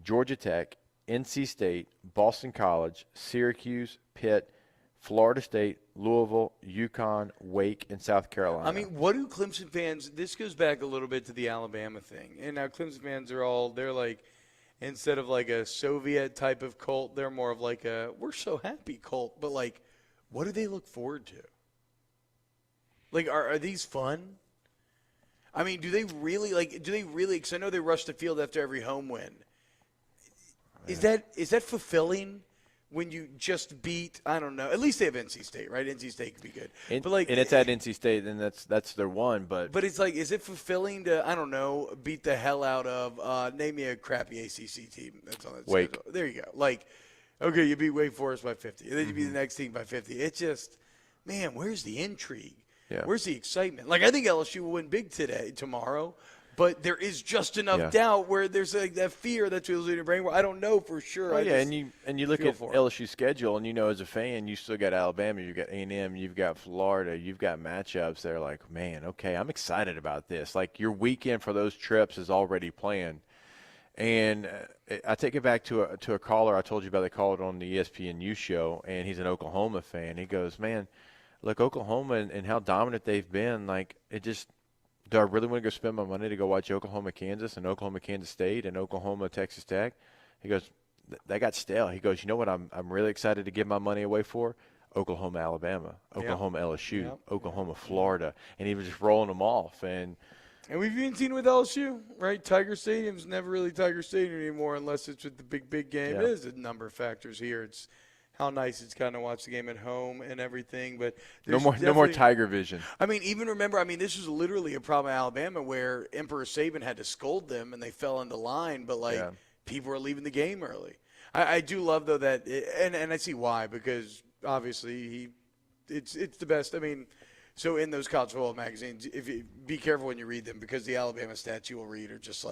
Georgia Tech, NC State, Boston College, Syracuse, Pitt, Florida State, Louisville, UConn, Wake, and South Carolina. I mean, what do Clemson fans – this goes back a little bit to the Alabama thing. And now Clemson fans are they're like – instead of a Soviet type of cult, they're more of a we're so happy cult. But, what do they look forward to? Are these fun? I mean, do they really because I know they rush the field after every home win. Is that fulfilling when you just beat, I don't know, at least they have NC State, right? NC State could be good. And it's at NC State, and that's their one. But it's is it fulfilling to, I don't know, beat the hell out of, name me a crappy ACC team that's on that Wake. schedule. There you go. Okay, you beat Wake Forest by 50, and then you beat the next team by 50. It's just, man, where's the intrigue? Yeah. Where's the excitement? I think LSU will win big tomorrow. But there is just enough doubt where there's that fear that's in your brain where I don't know for sure. And you look at LSU's schedule, and as a fan, you still got Alabama, you've got A&M, you've got Florida, you've got matchups. They're like, man, okay, I'm excited about this. Your weekend for those trips is already planned. And I take it back to a caller I told you about. They called on the ESPN U show, and he's an Oklahoma fan. He goes, man, look, Oklahoma and how dominant they've been. It just. Do I really want to go spend my money to go watch Oklahoma, Kansas, and Oklahoma, Kansas State, and Oklahoma, Texas Tech? He goes, that got stale. He goes, you know what I'm really excited to give my money away for? Oklahoma, Alabama, Oklahoma, LSU, Oklahoma, Florida. And he was just rolling them off. And we've even seen with LSU, right? Tiger Stadium's never really Tiger Stadium anymore unless it's with the big game. Yeah. It is a number of factors here. It's how nice it's kind of watch the game at home and everything, but no more Tiger vision. I mean, even remember, this was literally a problem in Alabama where Emperor Saban had to scold them and they fell into line, but people were leaving the game early. I do love though that, and I see why, because obviously it's the best. So in those college football magazines, be careful when you read them because the Alabama stats you will read are just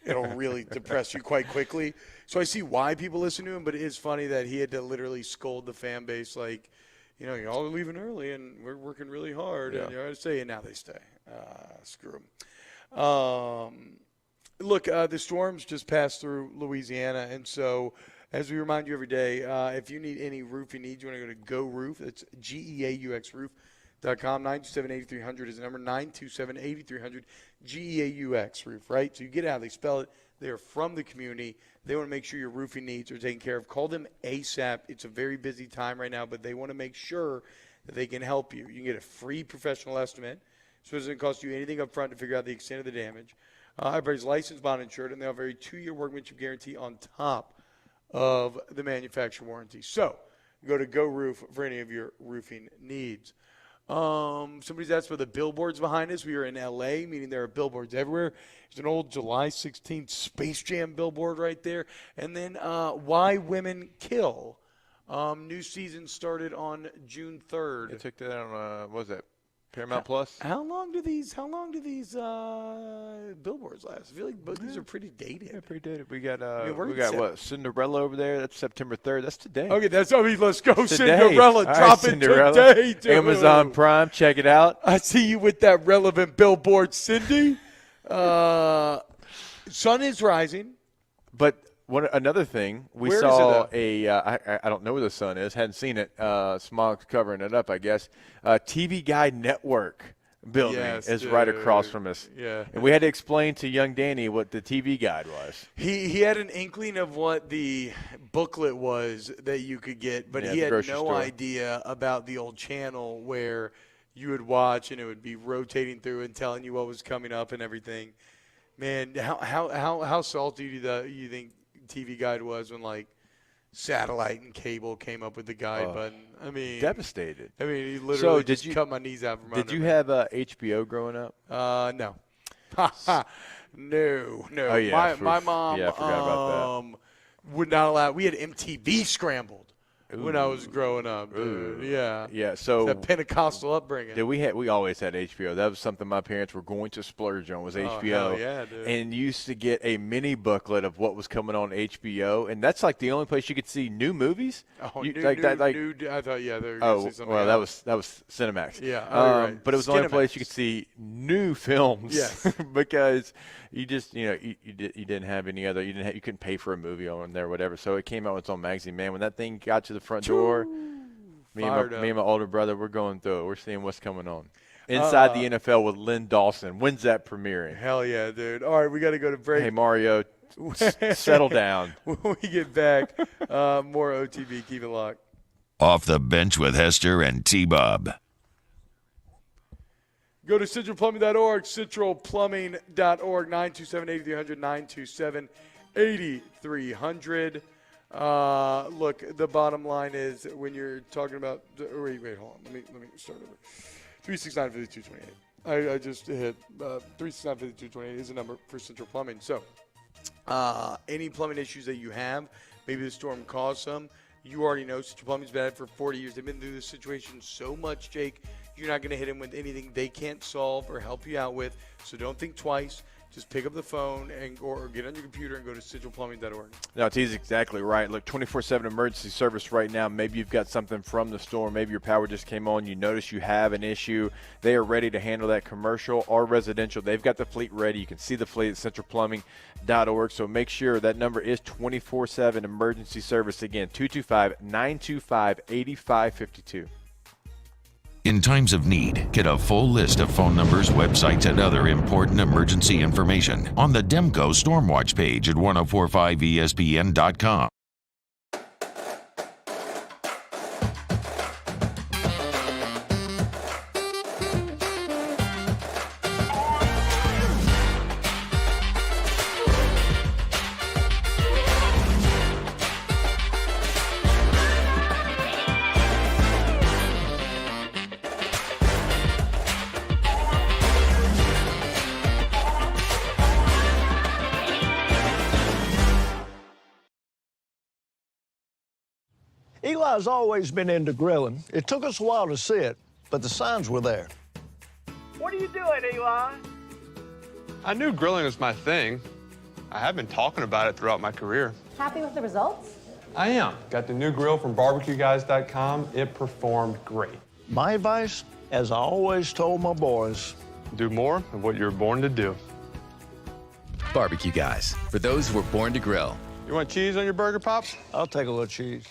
it'll really depress you quite quickly. So I see why people listen to him, but it is funny that he had to literally scold the fan base y'all are leaving early and we're working really hard. Yeah. And you're going to stay, and now they stay. Screw them. Look, the storms just passed through Louisiana, and so as we remind you every day, if you need any roofing needs, you want to go to Go Roof. That's GEAUX Roof.com. 927-8300 is the number. 927-8300. GEAUX Roof, right? So you get out, they spell it. They are from the community. They want to make sure your roofing needs are taken care of. Call them ASAP. It's a very busy time right now, but they want to make sure that they can help you. You can get a free professional estimate, so it doesn't cost you anything up front to figure out the extent of the damage. Everybody's licensed, bond insured, and they have a 2-year workmanship guarantee on top of the manufacturer warranty. So go to Go Roof for any of your roofing needs. Somebody's asked for the billboards behind us. We are in L.A., meaning there are billboards everywhere. There's an old July 16th Space Jam billboard right there. And then Why Women Kill. New season started on June 3rd. They took that on, what was that, Paramount Plus. How long do these billboards last? I feel like both these are pretty dated. Yeah, pretty dated. We got we're we in got Sep- what, Cinderella over there? That's September 3rd. That's today. Okay, let's go Today. Cinderella. All right, Drop Cinderella. it today, dude. Amazon Prime. Check it out. I see you with that relevant billboard, Cindy. Sun is rising. But another thing, we Where saw is I don't know where the sun is. Hadn't seen it. Smog's covering it up, I guess. TV Guide Network building is right across from us. Yeah. And we had to explain to young Danny what the TV Guide was. He had an inkling of what the booklet was that you could get, but he had no idea about the old channel where you would watch and it would be rotating through and telling you what was coming up and everything. Man, how salty do you think TV Guide was when like satellite and cable came up with the guide button? I mean, devastated. I mean, he literally just cut my knees out from under Did you me. have HBO growing up? No. No. Oh, yeah, My mom I forgot about that. would not allow. We had MTV scrambled when I was growing up, dude. Yeah. Yeah, so that Pentecostal upbringing. Dude, we always had HBO. That was something my parents were going to splurge on was HBO. Hell yeah, dude. And you used to get a mini booklet of what was coming on HBO, and that's like the only place you could see new movies. Oh, you, new, like new, that, like, new, I thought, yeah, they were going to say something well, else. that was Cinemax. Yeah, right. But it was the only place Skinemax. you could see new films. Yes. Because you just, you didn't have any other, you couldn't pay for a movie on there or whatever. So it came out with its own magazine. Man, when that thing got to the front door, me and my older brother, we're going through it. We're seeing what's coming on. Inside the NFL with Lynn Dawson. When's that premiering? Hell yeah, dude. All right, we got to go to break. Hey, Mario, settle down. When we get back, more OTB. Keep it locked. Off the Bench with Hester and T-Bob. Go to centralplumbing.org, centralplumbing.org, 927-8300, 927-8300. Look, the bottom line is when you're talking about – wait, hold on. Let me start over. 369-5228. I just hit 369-5228 is a number for Central Plumbing. So any plumbing issues that you have, maybe the storm caused some, you already know Central Plumbing's been at it for 40 years. They've been through this situation so much, Jake. You're not going to hit them with anything they can't solve or help you out with. So don't think twice. Just pick up the phone or get on your computer and go to centralplumbing.org. No, T's exactly right. Look, 24/7 emergency service right now. Maybe you've got something from the storm. Maybe your power just came on. You notice you have an issue. They are ready to handle that, commercial or residential. They've got the fleet ready. You can see the fleet at centralplumbing.org. So make sure that number is 24/7 emergency service. Again, 225-925-8552. In times of need, get a full list of phone numbers, websites, and other important emergency information on the Demco Stormwatch page at 1045ESPN.com. Eli's always been into grilling. It took us a while to see it, but the signs were there. What are you doing, Eli? I knew grilling was my thing. I have been talking about it throughout my career. Happy with the results? I am. Got the new grill from barbecueguys.com. It performed great. My advice, as I always told my boys, do more of what you're born to do. Barbecue Guys, for those who were born to grill. You want cheese on your burger, Pops? I'll take a little cheese.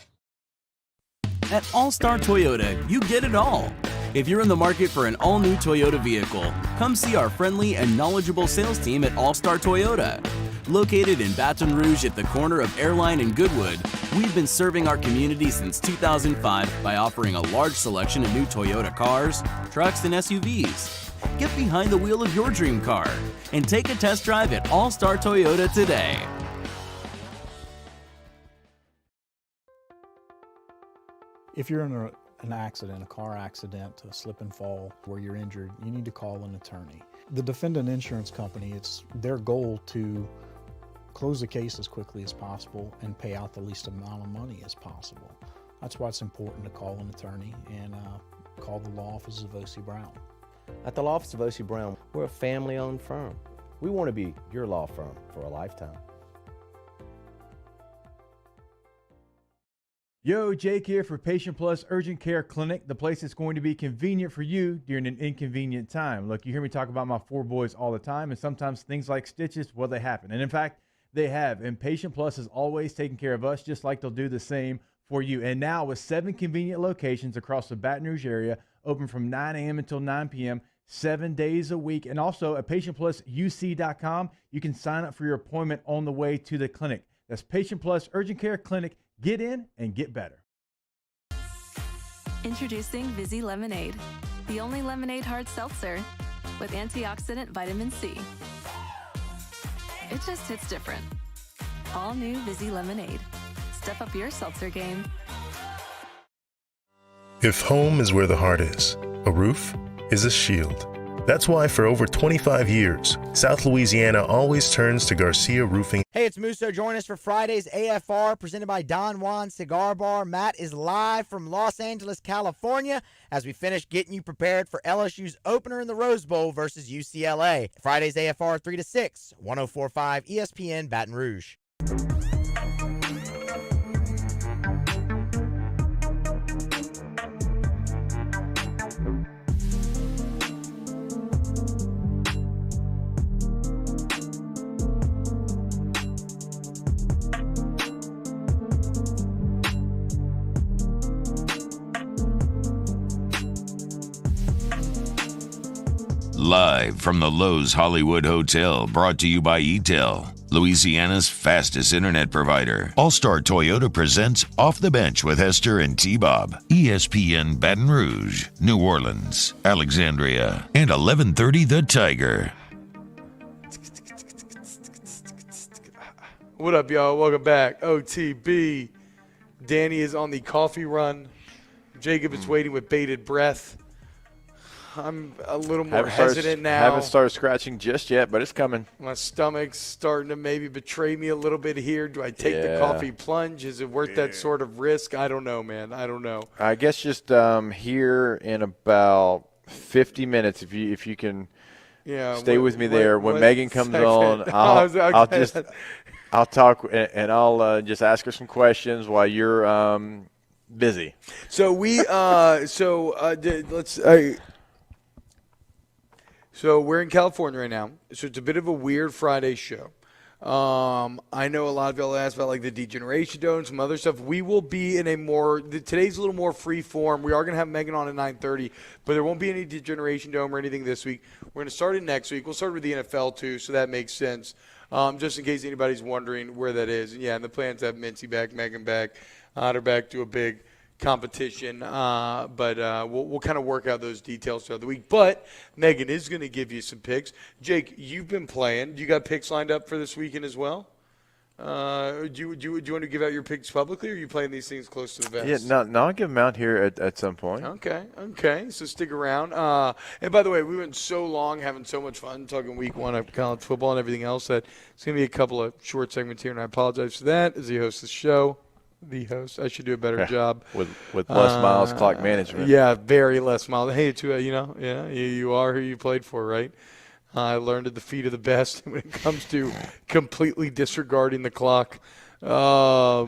At All-Star Toyota, you get it all. If you're in the market for an all-new Toyota vehicle, come see our friendly and knowledgeable sales team at All-Star Toyota. Located in Baton Rouge at the corner of Airline and Goodwood, we've been serving our community since 2005 by offering a large selection of new Toyota cars, trucks, and SUVs. Get behind the wheel of your dream car and take a test drive at All-Star Toyota today. If you're in an accident, a car accident, a slip and fall where you're injured, you need to call an attorney. The defendant insurance company, it's their goal to close the case as quickly as possible and pay out the least amount of money as possible. That's why it's important to call an attorney and call the law office of O.C. Brown. At the law office of O.C. Brown, we're a family-owned firm. We want to be your law firm for a lifetime. Yo, Jake here for Patient Plus Urgent Care Clinic, the place that's going to be convenient for you during an inconvenient time. Look, you hear me talk about my 4 boys all the time, and sometimes things like stitches, well, they happen. And in fact, they have. And Patient Plus is always taking care of us, just like they'll do the same for you. And now with 7 convenient locations across the Baton Rouge area, open from 9 a.m. until 9 p.m., 7 days a week. And also at patientplusuc.com, you can sign up for your appointment on the way to the clinic. That's Patient Plus Urgent Care Clinic. Get in and get better. Introducing Vizzy Lemonade, the only lemonade hard seltzer with antioxidant vitamin C. It just hits different. All new Vizzy Lemonade. Step up your seltzer game. If home is where the heart is, a roof is a shield. That's why for over 25 years, South Louisiana always turns to Garcia Roofing. Hey, it's Musso. Join us for Friday's AFR presented by Don Juan Cigar Bar. Matt is live from Los Angeles, California, as we finish getting you prepared for LSU's opener in the Rose Bowl versus UCLA. Friday's AFR 3 to 6, 104.5 ESPN Baton Rouge. Live from the Lowe's Hollywood Hotel, brought to you by ETEL, Louisiana's fastest internet provider. All-Star Toyota presents Off the Bench with Hester and T-Bob. ESPN Baton Rouge, New Orleans, Alexandria, and 1130 The Tiger. What up, y'all? Welcome back. OTB. Danny is on the coffee run. Jacob is waiting with bated breath. I'm a little more hesitant now. Haven't started scratching just yet, but it's coming. My stomach's starting to maybe betray me a little bit here. Do I take the coffee plunge? Is it worth that sort of risk? I don't know, man. I don't know. I guess just here in about 50 minutes, if you can stay with me there. When Megan comes on, I'll talk and I'll just ask her some questions while you're busy. So So we're in California right now, so it's a bit of a weird Friday show. I know a lot of y'all asked about like the Degeneration Dome and some other stuff. We will be in today's a little more free form. We are going to have Megan on at 9:30, but there won't be any Degeneration Dome or anything this week. We're going to start it next week. We'll start with the NFL too, so that makes sense. Just in case anybody's wondering where that is. And the plans have Mincy back, Megan back, Otter back to a big competition, but we'll kind of work out those details throughout the week. But Megan is going to give you some picks. Jake, you've been playing. You got picks lined up for this weekend as well? Do you want to give out your picks publicly, or are you playing these things close to the vest? Yeah, no, I'll give them out here at some point. Okay. So stick around. And by the way, we went so long having so much fun talking week 1 of college football and everything else that it's going to be a couple of short segments here, and I apologize for that as the host of the show. I should do a better job with less miles clock management. Yeah, very less miles. Hey, you are who you played for, right? I learned at the feet of the best when it comes to completely disregarding the clock. So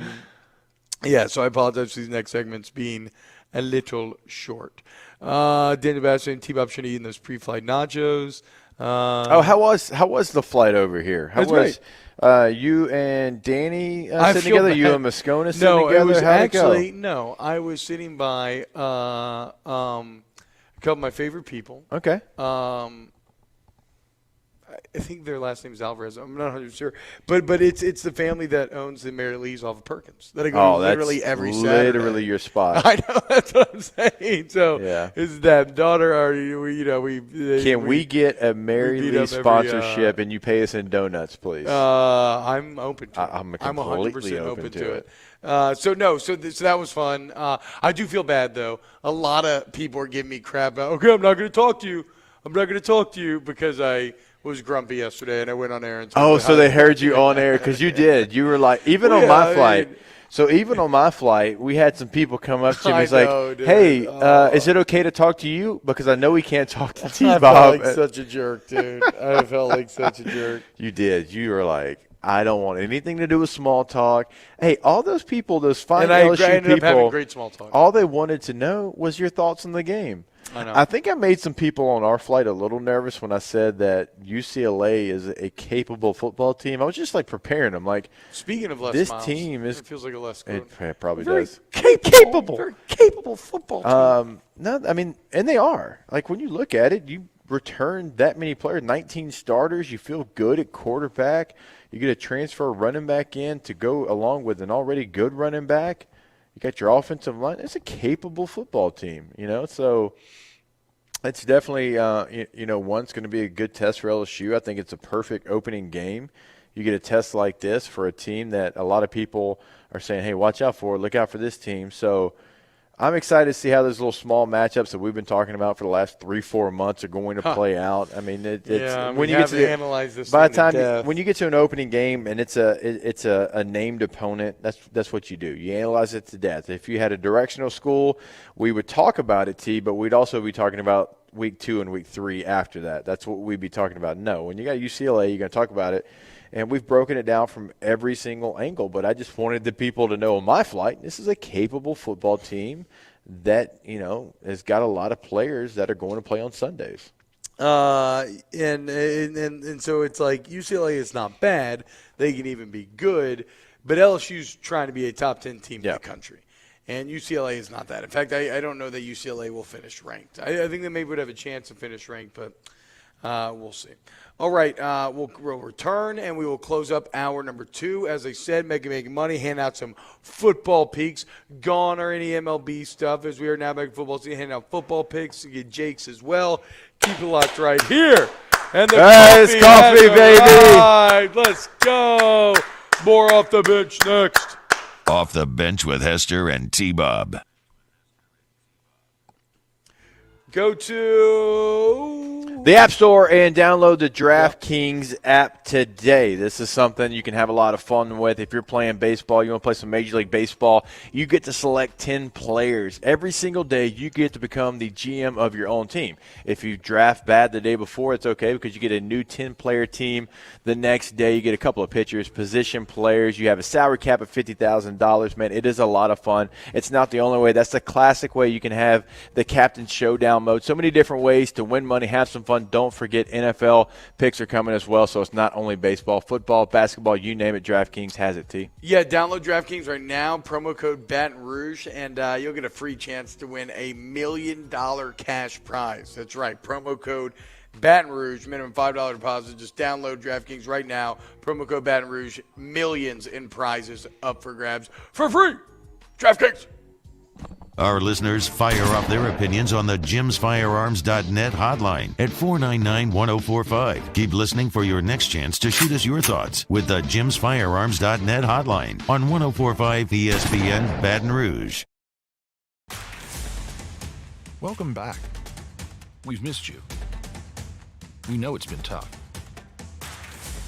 I apologize for these next segments being a little short. Daniel Bassett and T-Bob should have eaten those pre-flight nachos. How was the flight over here? How was you and Danny sitting together? You and Moscona sitting together? No, I was sitting by a couple of my favorite people. Okay. I think their last name is Alvarez. I'm not 100% sure, but it's the family that owns the Mary Lee's off of Perkins that I go to literally every Saturday. Literally your spot. I know, that's what I'm saying. So is that daughter? Can we get a Mary Lee's sponsorship and you pay us in donuts, please? I'm open to it. I'm 100% open to it. So that was fun. I do feel bad though. A lot of people are giving me crap about. Okay, I'm not going to talk to you because I was grumpy yesterday and I went on air and so they heard you on air because you did. You were like, even on my flight, So even on my flight, we had some people come up to me. I He's know, like, dude. "Hey, is it okay to talk to you? Because I know we can't talk to I T-Bob." felt like such a jerk, dude. I felt like such a jerk. You did. You were like, I don't want anything to do with small talk. Hey, all those people, those fine And I LSU ended up having people, great small talk. all they wanted to know was your thoughts on the game. I know. I think I made some people on our flight a little nervous when I said that UCLA is a capable football team. I was just like preparing them. Like, speaking of Les this Miles, team is. it feels like a Les. It probably Very does. capable. Very capable football team. No, I mean, and they are. Like when you look at it, you return that many players, 19 starters. You feel good at quarterback. You get a transfer running back in to go along with an already good running back. You got your offensive line. It's a capable football team, So it's definitely, one's going to be a good test for LSU. I think it's a perfect opening game. You get a test like this for a team that a lot of people are saying, hey, watch out for. Look out for this team. So I'm excited to see how those little small matchups that we've been talking about for the last 3-4 months are going to play out. I mean, it's when you get to analyze this. By the time when you get to an opening game and it's a named opponent, that's what you do. You analyze it to death. If you had a directional school, we would talk about it, but we'd also be talking about week 2 and week 3 after that. That's what we'd be talking about. No, when you got UCLA, you're going to talk about it. And we've broken it down from every single angle. But I just wanted the people to know on my flight, this is a capable football team that, has got a lot of players that are going to play on Sundays. And so it's like UCLA is not bad. They can even be good. But LSU's trying to be a top 10 team in the country. And UCLA is not that. In fact, I don't know that UCLA will finish ranked. I think they maybe would have a chance to finish ranked, but we'll see. All right, we'll return, and we will close up hour number 2. As I said, making money, hand out some football picks. Gone are any MLB stuff, as we are now making football season, handing out football picks. You get Jake's as well. Keep it locked right here. And the coffee baby. Right. Let's go. More off the bench next. Off the bench with Hester and T-Bob. Go to the App Store and download the DraftKings app today. This is something you can have a lot of fun with. If you're playing baseball, you want to play some Major League Baseball, you get to select 10 players. Every single day, you get to become the GM of your own team. If you draft bad the day before, it's okay because you get a new 10-player team. The next day, you get a couple of pitchers, position players. You have a salary cap of $50,000. Man, it is a lot of fun. It's not the only way. That's the classic way you can have the Captain Showdown mode. So many different ways to win money, have some fun. Don't forget NFL picks are coming as well, so it's not only baseball, football, basketball, you name it, DraftKings has it, T. Yeah, download DraftKings right now, promo code Baton Rouge, and you'll get a free chance to win $1 million cash prize. That's right, promo code Baton Rouge, minimum $5 deposit. Just download DraftKings right now, promo code Baton Rouge, millions in prizes up for grabs for free. DraftKings. Our listeners fire off their opinions on the jimsfirearms.net hotline at 499-1045. Keep listening for your next chance to shoot us your thoughts with the jimsfirearms.net hotline on 1045 ESPN Baton Rouge. Welcome back. We've missed you. We know it's been tough.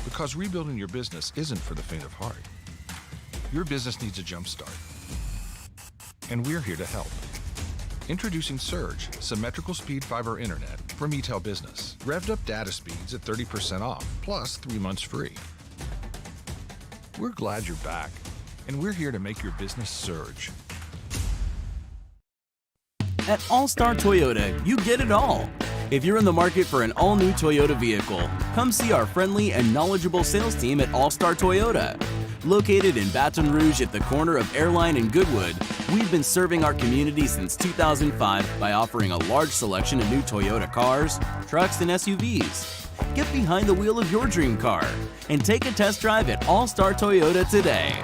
Because rebuilding your business isn't for the faint of heart. Your business needs a jump start. And we're here to help. Introducing Surge, symmetrical speed fiber internet from eTel Business. Revved up data speeds at 30% off, plus 3 months free. We're glad you're back, and we're here to make your business surge. At All-Star Toyota, you get it all. If you're in the market for an all-new Toyota vehicle, come see our friendly and knowledgeable sales team at All-Star Toyota. Located in Baton Rouge at the corner of Airline and Goodwood, we've been serving our community since 2005 by offering a large selection of new Toyota cars, trucks, and SUVs. Get behind the wheel of your dream car and take a test drive at All-Star Toyota today.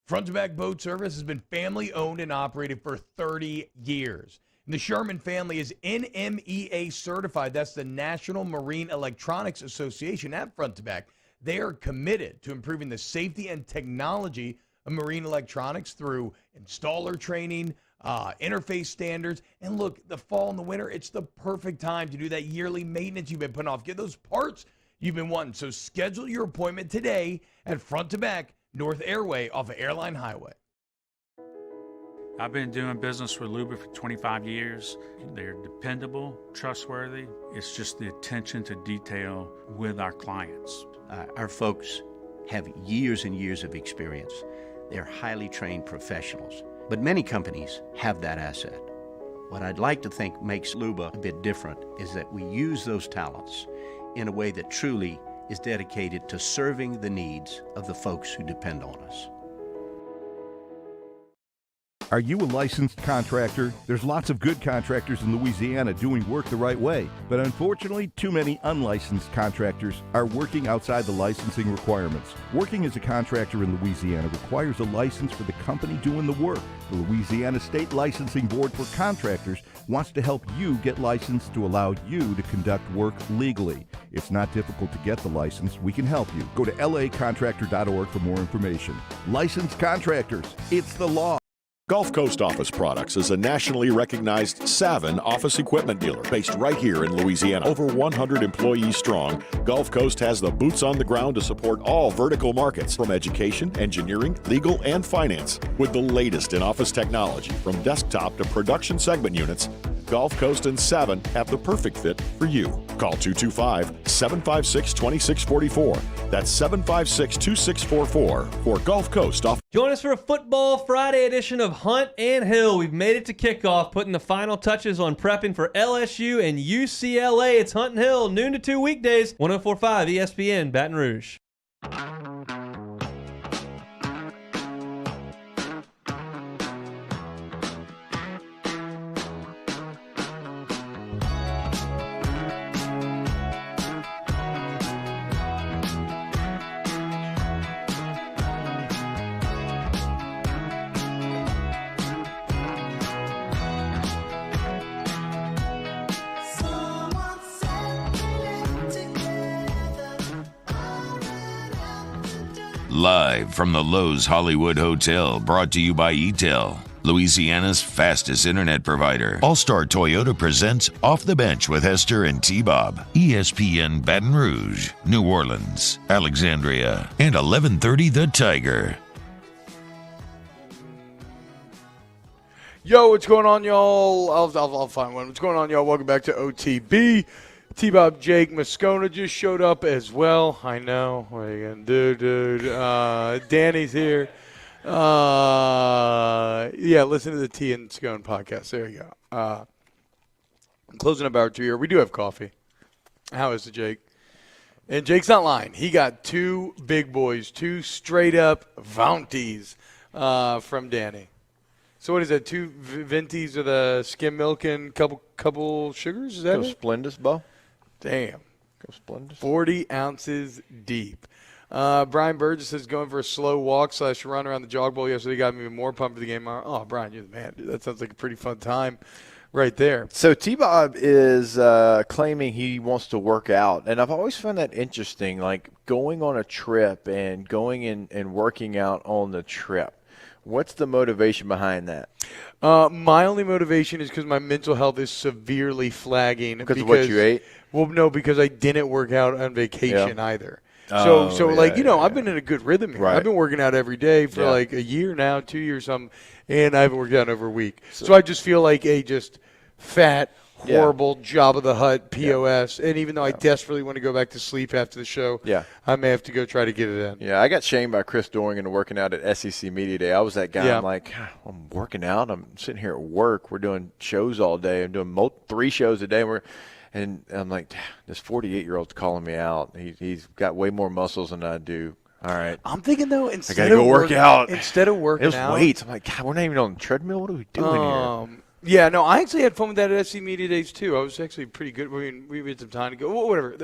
Front to Back Boat Service has been family owned and operated for 30 years. And the Sherman family is NMEA certified. That's the National Marine Electronics Association at Front to Back. They are committed to improving the safety and technology of marine electronics through installer training, interface standards. And look, the fall and the winter, it's the perfect time to do that yearly maintenance you've been putting off. Get those parts you've been wanting. So schedule your appointment today at Front to Back North Airway off of Airline Highway. I've been doing business with Luba for 25 years. They're dependable, trustworthy. It's just the attention to detail with our clients. Our folks have years and years of experience. They're highly trained professionals. But many companies have that asset. What I'd like to think makes Luba a bit different is that we use those talents in a way that truly is dedicated to serving the needs of the folks who depend on us. Are you a licensed contractor? There's lots of good contractors in Louisiana doing work the right way, but unfortunately, too many unlicensed contractors are working outside the licensing requirements. Working as a contractor in Louisiana requires a license for the company doing the work. The Louisiana State Licensing Board for Contractors wants to help you get licensed to allow you to conduct work legally. It's not difficult to get the license. We can help you. Go to lacontractor.org for more information. Licensed contractors, it's the law. Gulf Coast Office Products is a nationally recognized Savin office equipment dealer based right here in Louisiana. Over 100 employees strong, Gulf Coast has the boots on the ground to support all vertical markets, from education, engineering, legal, and finance. With the latest in office technology, from desktop to production segment units, Gulf Coast and Savin have the perfect fit for you. Call 225-756-2644. That's 756-2644 for Gulf Coast Office. Join us for a Football Friday edition of Hunt and Hill. We've made it to kickoff, putting the final touches on prepping for LSU and UCLA. It's Hunt and Hill, noon to 2 weekdays, 104.5 ESPN, Baton Rouge. Live from the Lowe's Hollywood Hotel, brought to you by eTel, Louisiana's fastest internet provider. All-Star Toyota presents Off the Bench with Hester and T-Bob. ESPN Baton Rouge, New Orleans, Alexandria, and 1130 The Tiger. Yo, what's going on, y'all? I'll find one. What's going on, y'all? Welcome back to OTB. T-Bob, Jake Moscona just showed up as well. I know. What are you going to do, dude? Danny's here. Yeah, listen to the T and Scone podcast. There you go. I'm closing up hour 2 here. We do have coffee. How is it, Jake? And Jake's not lying. He got two big boys, two straight-up Vaunties from Danny. So what is that, two Ventis with a skim milk and couple sugars? Is that Go it? Splendus, Bo. Damn. Go Splendus. 40 ounces deep. Brian Burgess says going for a slow walk / run around the jog bowl yesterday got me even more pumped for the game. Oh, Brian, you're the man, dude. That sounds like a pretty fun time right there. So T-Bob is claiming he wants to work out, and I've always found that interesting, like going on a trip and going in and working out on the trip. What's the motivation behind that? My only motivation is because my mental health is severely flagging. Because of what you ate? Well, no, because I didn't work out on vacation either. I've been in a good rhythm here. Right. I've been working out every day for like a year now, 2 years, something, and I haven't worked out in over a week. So I just feel like a just fat, horrible job of the hut POS. And even though I desperately want to go back to sleep after the show, I may have to go try to get it in. Yeah, I got shamed by Chris Doring into working out at SEC Media Day. I was that guy. Yeah. I'm like, I'm working out. I'm sitting here at work. We're doing shows all day. I'm doing 3 shows a day. And I'm like, this 48-year-old's calling me out. He's got way more muscles than I do. All right. I'm thinking, though, I got to go work out. Instead of working out. It was weights. I'm like, God, we're not even on the treadmill. What are we doing here? Yeah, no, I actually had fun with that at SC Media Days, too. I was actually pretty good. I mean, we had some time to go. Well, whatever.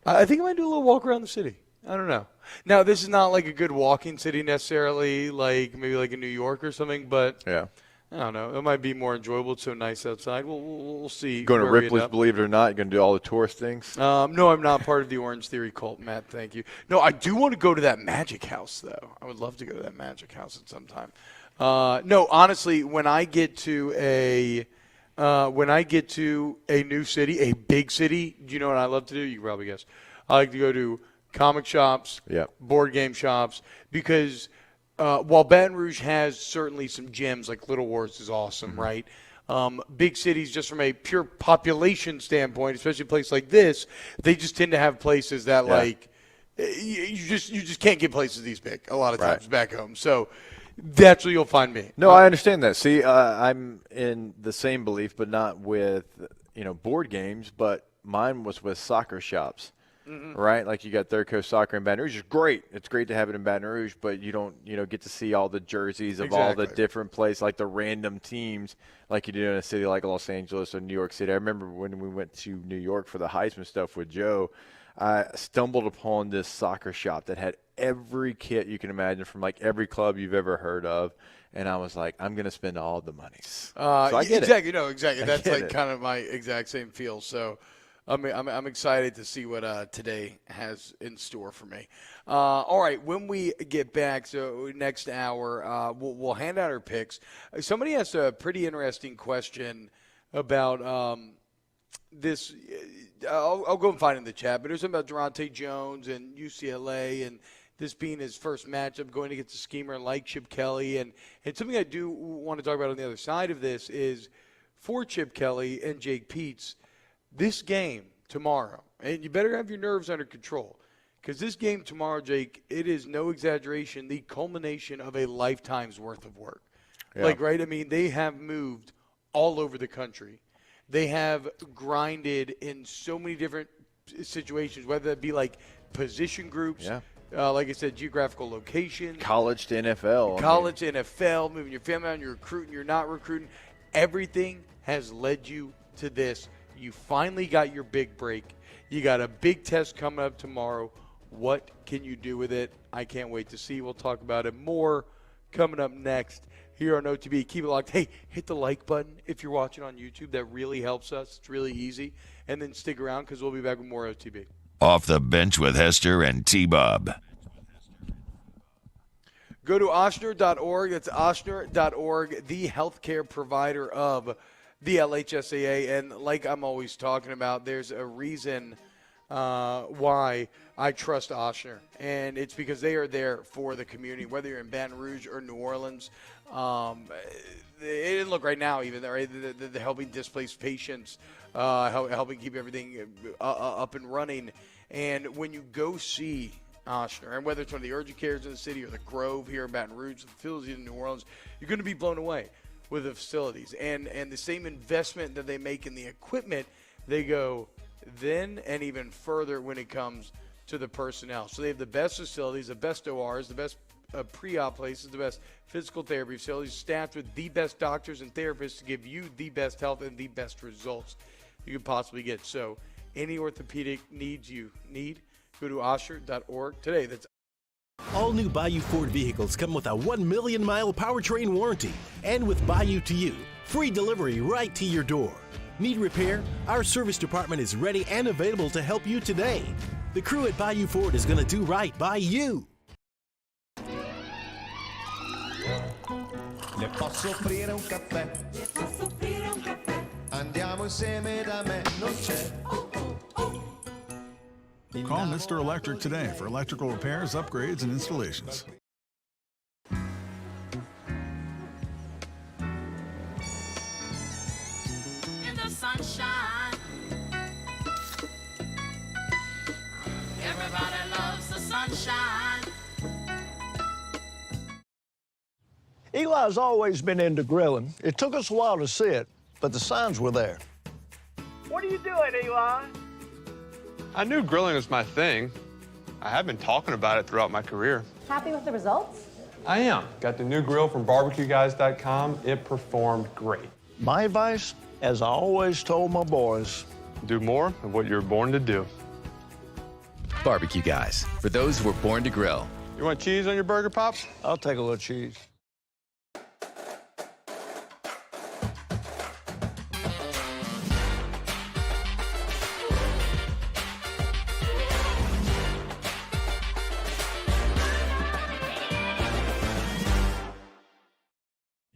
I think I might do a little walk around the city. I don't know. Now, this is not like a good walking city necessarily, like maybe like in New York or something, but I don't know. It might be more enjoyable. It's so nice outside. We'll see. Going to Ripley's, believe it or not, you're going to do all the tourist things? No, I'm not part of the Orange Theory cult, Matt. Thank you. No, I do want to go to that Magic House, though. I would love to go to that Magic House at some time. No, honestly, when I get to a new city, a big city, do you know what I love to do? You can probably guess. I like to go to comic shops, board game shops, because while Baton Rouge has certainly some gems, like Little Wars is awesome, right? Big cities, just from a pure population standpoint, especially a place like this, they just tend to have places that like you just can't get places these big a lot of times back home. So that's where you'll find me. No, I understand that. See, I'm in the same belief, but not with board games. But mine was with soccer shops, right? Like you got Third Coast Soccer in Baton Rouge. It's great. It's great to have it in Baton Rouge, but you don't get to see all the jerseys of all the different places, like the random teams, like you do in a city like Los Angeles or New York City. I remember when we went to New York for the Heisman stuff with Joe, I stumbled upon this soccer shop that had every kit you can imagine from like every club you've ever heard of. And I was like, I'm going to spend all the monies. So I get exactly, it. No, exactly. That's like kind of my exact same feel. So I'm excited to see what today has in store for me. All right, when we get back, so next hour, we'll hand out our picks. Somebody asked a pretty interesting question about this. I'll go and find it in the chat, but it was about Durante Jones and UCLA and this being his first matchup going against a schemer like Chip Kelly. And something I do want to talk about on the other side of this is for Chip Kelly and Jake Peetz, this game tomorrow, and you better have your nerves under control, because this game tomorrow, Jake, it is no exaggeration, the culmination of a lifetime's worth of work. Like, right? I mean, they have moved all over the country. They have grinded in so many different situations, whether it be like position groups, like I said, geographical location. College to NFL. College to NFL, moving your family around, you're recruiting, you're not recruiting. Everything has led you to this. You finally got your big break. You got a big test coming up tomorrow. What can you do with it? I can't wait to see. We'll talk about it more coming up next here on OTB. Keep it locked. Hey, hit the like button if you're watching on YouTube. That really helps us. It's really easy. And then stick around because we'll be back with more OTB. Off the Bench with Hester and T-Bob. Go to Ochsner.org. That's Ochsner.org, the healthcare provider of the LHSAA. And like I'm always talking about, there's a reason why I trust Ochsner. And it's because they are there for the community, whether you're in Baton Rouge or New Orleans. It didn't look right now even. Right? They're helping displaced patients, helping keep everything up and running. And when you go see Ochsner, and whether it's one of the urgent cares in the city or the Grove here in Baton Rouge, the facilities in New Orleans, you're going to be blown away with the facilities. And the same investment that they make in the equipment, they go then and even further when it comes to the personnel. So they have the best facilities, the best ORs, the best pre-op places, the best physical therapy facilities, staffed with the best doctors and therapists to give you the best health and the best results you could possibly get. So any orthopedic needs you need, go to Ochsner.org today. That's all new Bayou Ford vehicles come with a 1 million mile powertrain warranty. And with Bayou to You, free delivery right to your door. Need repair? Our service department is ready and available to help you today. The crew at Bayou Ford is going to do right by you. Le posso offrire un caffè? Andiamo insieme da me, non c'è. Call Mr. Electric today for electrical repairs, upgrades, and installations. In the sunshine, everybody loves the sunshine. Eli's always been into grilling. It took us a while to see it, but the signs were there. What are you doing, Eli? I knew grilling was my thing. I have been talking about it throughout my career. Happy with the results? I am. Got the new grill from barbecueguys.com. It performed great. My advice, as I always told my boys, do more of what you're born to do. Barbecue Guys, for those who were born to grill. You want cheese on your burger, Pops? I'll take a little cheese.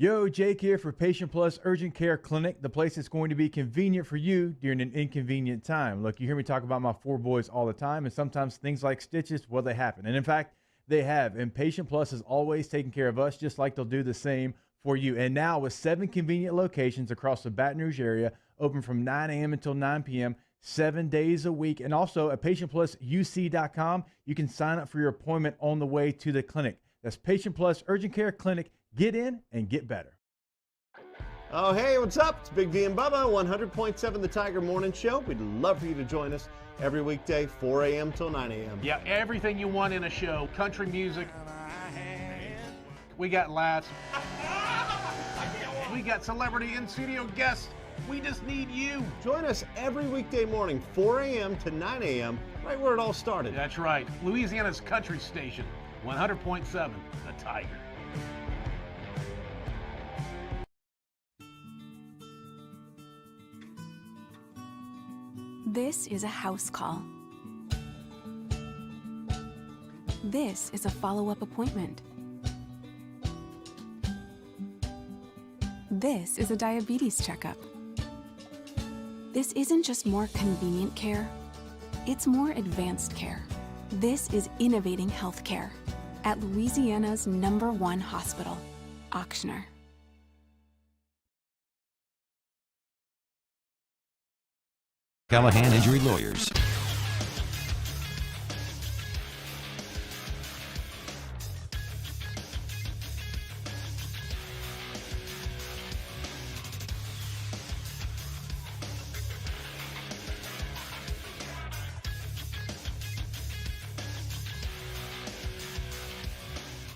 Yo, Jake here for Patient Plus Urgent Care Clinic, the place that's going to be convenient for you during an inconvenient time. Look, you hear me talk about my 4 boys all the time, and sometimes things like stitches, well, they happen. And in fact, they have. And Patient Plus is always taking care of us, just like they'll do the same for you. And now with 7 convenient locations across the Baton Rouge area, open from 9 a.m. until 9 p.m., 7 days a week. And also at patientplusuc.com, you can sign up for your appointment on the way to the clinic. That's Patient Plus Urgent Care Clinic. Get in and get better. Oh, hey, what's up? It's Big V and Bubba, 100.7 The Tiger Morning Show. We'd love for you to join us every weekday, 4 a.m. till 9 a.m. Yeah, everything you want in a show. Country music. We got laughs. We got celebrity in-studio guests. We just need you. Join us every weekday morning, 4 a.m. to 9 a.m., right where it all started. That's right. Louisiana's country station, 100.7 The Tiger. This is a house call. This is a follow-up appointment. This is a diabetes checkup. This isn't just more convenient care, it's more advanced care. This is innovating healthcare at Louisiana's #1 hospital, Ochsner. Callahan Injury Lawyers.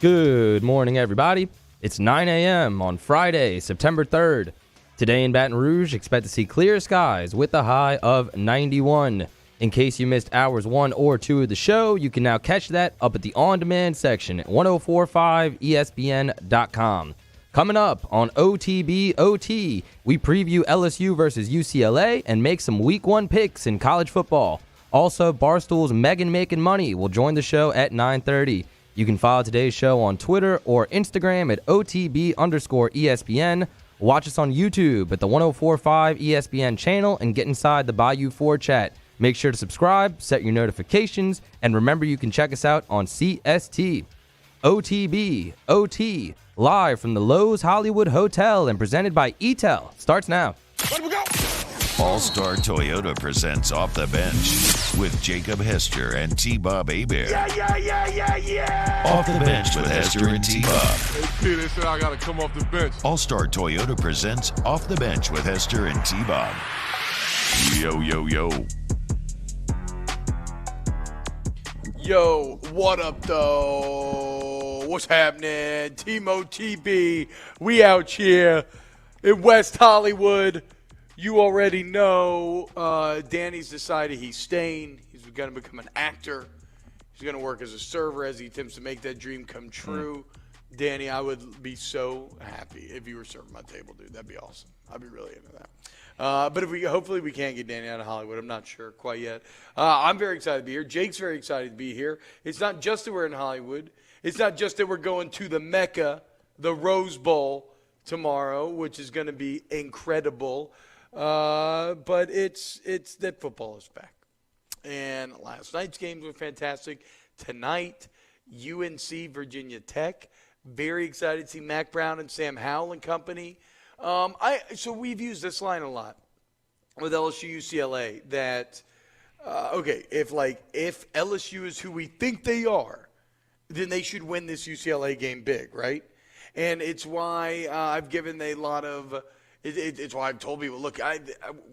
Good morning, everybody. It's 9 a.m. on Friday, September 3rd. Today in Baton Rouge, expect to see clear skies with a high of 91. In case you missed hours 1 or 2 of the show, you can now catch that up at the on-demand section at 1045ESPN.com. Coming up on OTB OT, we preview LSU versus UCLA and make some Week 1 picks in college football. Also, Barstool's Megan Making Money will join the show at 9:30. You can follow today's show on Twitter or Instagram at OTB_ESPN. Watch us on YouTube at the 1045 ESPN channel and get inside the Bayou 4 chat. Make sure to subscribe, set your notifications, and remember you can check us out on CST. OTB OT, live from the Lowe's Hollywood Hotel and presented by ETEL, starts now. All-Star Toyota presents Off the Bench with Jacob Hester and T-Bob Hebert. Yeah. Off the Bench with Hester and T-Bob. Hey, P, they said I got to come off the bench. All-Star Toyota presents Off the Bench with Hester and T-Bob. Yo, yo, yo. Yo, what up, though? What's happening? Timo TB. We out here in West Hollywood. You already know Danny's decided he's staying. He's going to become an actor. He's going to work as a server as he attempts to make that dream come true. Danny, I would be so happy if you were serving my table, dude. That'd be awesome. I'd be really into that. But hopefully we can get Danny out of Hollywood. I'm not sure quite yet. I'm very excited to be here. Jake's very excited to be here. It's not just that we're in Hollywood. It's not just that we're going to the Mecca, the Rose Bowl tomorrow, which is going to be incredible. But it's that football is back. And last night's games were fantastic. Tonight, UNC, Virginia Tech. Very excited to see Mac Brown and Sam Howell and company. So we've used this line a lot with LSU UCLA that, if LSU is who we think they are, then they should win this UCLA game big, right? And it's why I've given a lot of it's why I've told people, look,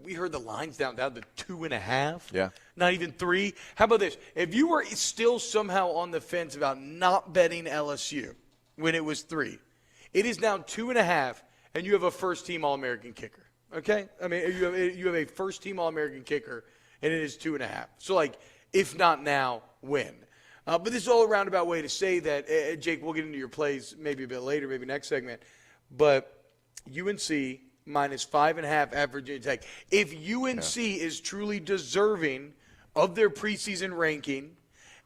we heard the lines down to 2.5. Yeah. Not even 3. How about this? If you were still somehow on the fence about not betting LSU when it was 3, it is now 2.5, and you have a first-team All-American kicker. Okay? I mean, you have a first-team All-American kicker, and it is 2.5. So, if not now, when? But this is all a roundabout way to say that, Jake, we'll get into your plays maybe a bit later, maybe next segment, but UNC minus 5.5 at Virginia Tech. If UNC is truly deserving of their preseason ranking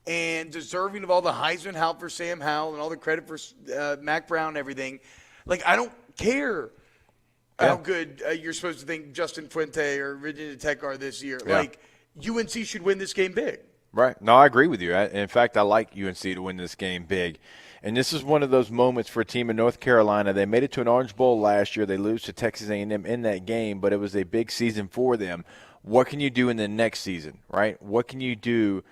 and deserving of all the Heisman help for Sam Howell and all the credit for Mac Brown and everything, I don't care how good you're supposed to think Justin Fuente or Virginia Tech are this year. Yeah. Like, UNC should win this game big. Right. No, I agree with you. In fact, I like UNC to win this game big. And this is one of those moments for a team in North Carolina. They made it to an Orange Bowl last year. They lose to Texas A&M in that game, but it was a big season for them. What can you do in the next season, right? What can you do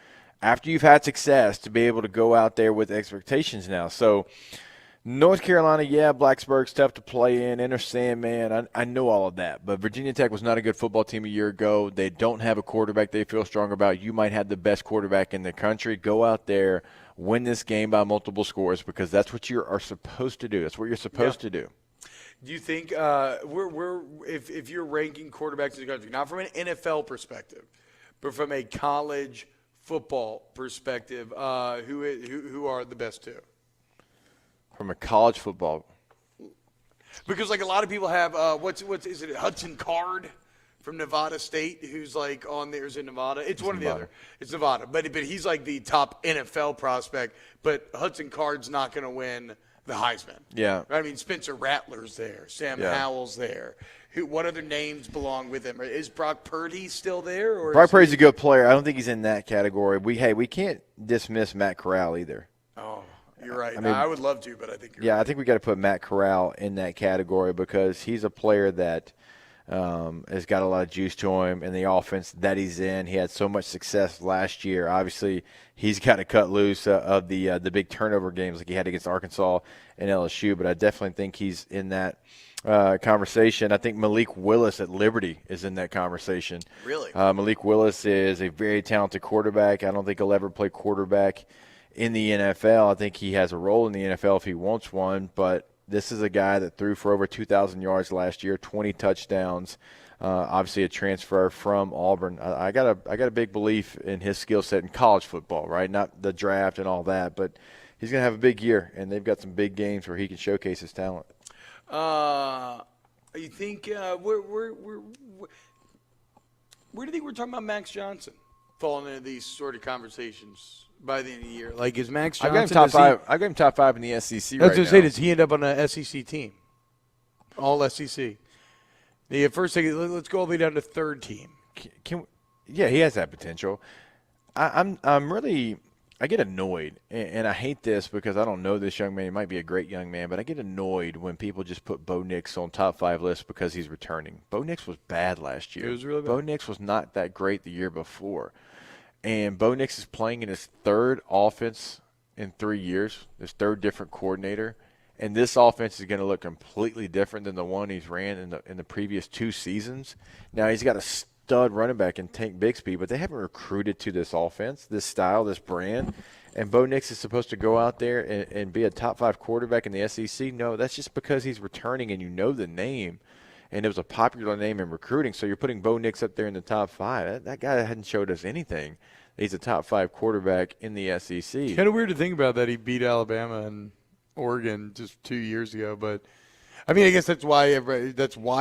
after you've had success to be able to go out there with expectations now? So North Carolina, Blacksburg's tough to play in. Enter Sandman. I know all of that. But Virginia Tech was not a good football team a year ago. They don't have a quarterback they feel strong about. You might have the best quarterback in the country. Go out there, win this game by multiple scores, because that's what you are supposed to do. That's what you're supposed to do. Do you think if you're ranking quarterbacks in the country, not from an NFL perspective, but from a college football perspective, who are the best two? From a college football. Because like a lot of people have is it Hudson Card from Nevada State, who's like on theirs in Nevada. It's one Nevada. or the other. It's Nevada, but he's like the top NFL prospect. But Hudson Card's not going to win the Heisman. Yeah. I mean, Spencer Rattler's there. Sam Howell's there. What other names belong with him? Is Brock Purdy still there? Or Brock Purdy's a good player. I don't think he's in that category. We can't dismiss Matt Corral either. Oh, you're right. I mean, I would love to, but I think you're right. I think we got to put Matt Corral in that category because he's a player that has got a lot of juice to him in the offense that he's in. He had so much success last year. Obviously, he's got to cut loose of the big turnover games like he had against Arkansas and LSU, but I definitely think he's in that conversation. I think Malik Willis at Liberty is in that conversation. Really? Malik Willis is a very talented quarterback. I don't think he'll ever play quarterback in the NFL. I think he has a role in the NFL if he wants one, but this is a guy that threw for over 2,000 yards last year, 20 touchdowns. Obviously, a transfer from Auburn. I got a big belief in his skill set in college football, right? Not the draft and all that, but he's going to have a big year, and they've got some big games where he can showcase his talent. You think where do you think we're talking about Max Johnson falling into these sort of conversations by the end of the year? Like, is Max Johnson? I got him top five in the SEC. I was going to say, does he end up on an SEC team? All SEC. The first thing, let's go all the way down to third team. Yeah, he has that potential. I'm really. I get annoyed, and I hate this because I don't know this young man. He might be a great young man, but I get annoyed when people just put Bo Nix on top 5 lists because he's returning. Bo Nix was bad last year. It was really bad. Bo Nix was not that great the year before. And Bo Nix is playing in his third offense in 3 years, his third different coordinator. And this offense is going to look completely different than the one he's ran in the previous 2 seasons. Now, he's got a stud running back in Tank Bigsby, but they haven't recruited to this offense, this style, this brand. And Bo Nix is supposed to go out there and be a top 5 quarterback in the SEC. No, that's just because he's returning and you know the name. And it was a popular name in recruiting, so you're putting Bo Nix up there in the top 5. That guy hadn't showed us anything. He's a top 5 quarterback in the SEC. Kind of weird to think about that he beat Alabama and Oregon just 2 years ago, but I mean, I guess that's why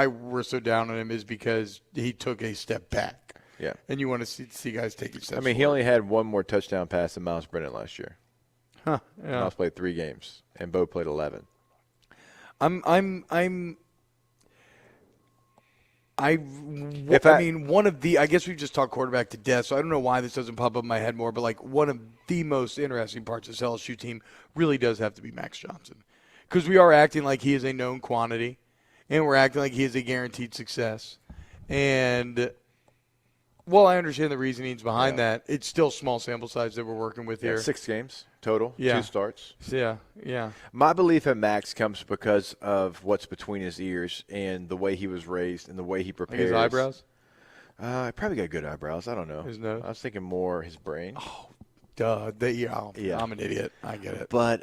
we're so down on him is because he took a step back. Yeah, and you want to see guys take steps. I mean, he only had one more touchdown pass than Miles Brennan last year. Huh? Yeah. Miles played 3 games, and Bo played 11. I mean, one of the – I guess we've just talked quarterback to death, so I don't know why this doesn't pop up in my head more, but, like, one of the most interesting parts of this LSU team really does have to be Max Johnson because we are acting like he is a known quantity, and we're acting like he is a guaranteed success. And, well, I understand the reasonings behind that. It's still small sample size that we're working with here. 6 games total, 2 starts. Yeah. My belief in Max comes because of what's between his ears and the way he was raised and the way he prepares. Like his eyebrows? Probably got good eyebrows. I don't know. His nose? I was thinking more his brain. Oh, duh. I'm an idiot. I get it. But,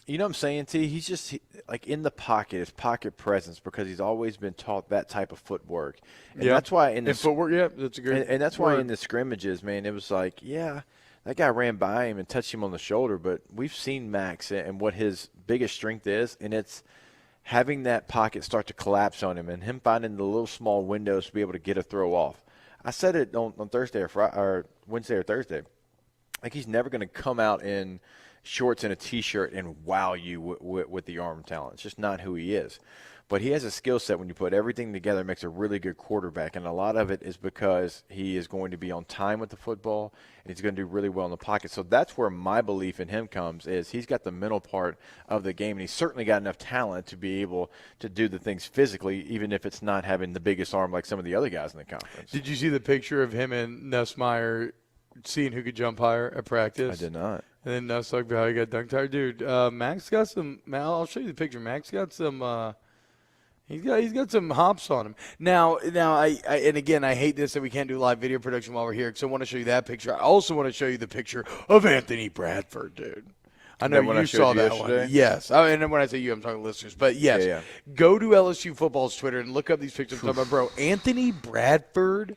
you know what I'm saying, T? He's just like in the pocket, his pocket presence, because he's always been taught that type of footwork. And that's why in the footwork, that's a great and that's why in the scrimmages, man, it was like, that guy ran by him and touched him on the shoulder, but we've seen Max and what his biggest strength is, and it's having that pocket start to collapse on him and him finding the little small windows to be able to get a throw off. I said it on Thursday or Wednesday or Thursday. Like, he's never going to come out and shorts and a T-shirt and wow you with the arm talent. It's just not who he is. But he has a skill set when you put everything together, makes a really good quarterback. And a lot of it is because he is going to be on time with the football and he's going to do really well in the pocket. So that's where my belief in him comes, is he's got the mental part of the game, and he's certainly got enough talent to be able to do the things physically, even if it's not having the biggest arm like some of the other guys in the conference. Did you see the picture of him and Nussmeier seeing who could jump higher at practice? I did not. And then Nuss talked about how he got dunked higher. Dude, Max got some – I'll show you the picture. Max got some he's got some hops on him. Now I and again, I hate this that we can't do live video production while we're here because I want to show you that picture. I also want to show you the picture of Anthony Bradford, dude. I know you saw that one. Yes. And then when I say you, I'm talking listeners. But, yes, yeah. Go to LSU Football's Twitter and look up these pictures. I'm talking about, bro, Anthony Bradford,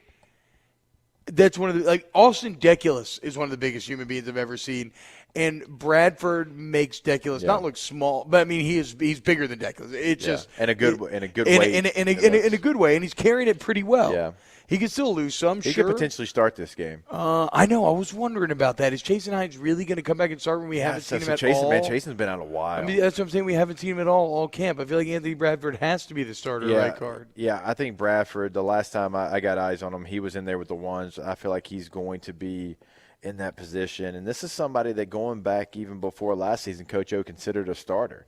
that's one of the – like, Austin Deculus is one of the biggest human beings I've ever seen. And Bradford makes Deculus not look small, but I mean he's bigger than Deculus. It's just in a good way. In a good way, and he's carrying it pretty well. Yeah. He could still lose some. He could potentially start this game. I know. I was wondering about that. Is Jason Hines really going to come back and start when we haven't seen him at all? Man, Jason's been out a while. I mean, that's what I'm saying. We haven't seen him at all camp. I feel like Anthony Bradford has to be the starter right guard. Yeah, I think Bradford. The last time I got eyes on him, he was in there with the ones. I feel like he's going to be in that position. And this is somebody that going back even before last season, Coach O considered a starter.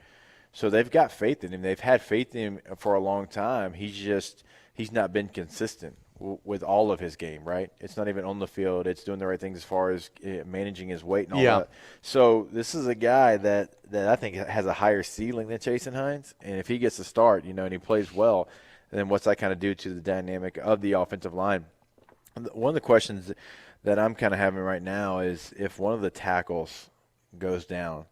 So they've got faith in him. They've had faith in him for a long time. He's not been consistent with all of his game, right? It's not even on the field. It's doing the right things as far as managing his weight and all that. So this is a guy that I think has a higher ceiling than Jason Hines. And if he gets to start, and he plays well, then what's that kind of do to the dynamic of the offensive line? One of the questions that I'm kind of having right now is if one of the tackles goes down.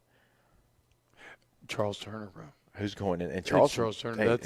Charles Turner, bro. Who's going in? And Charles Turner.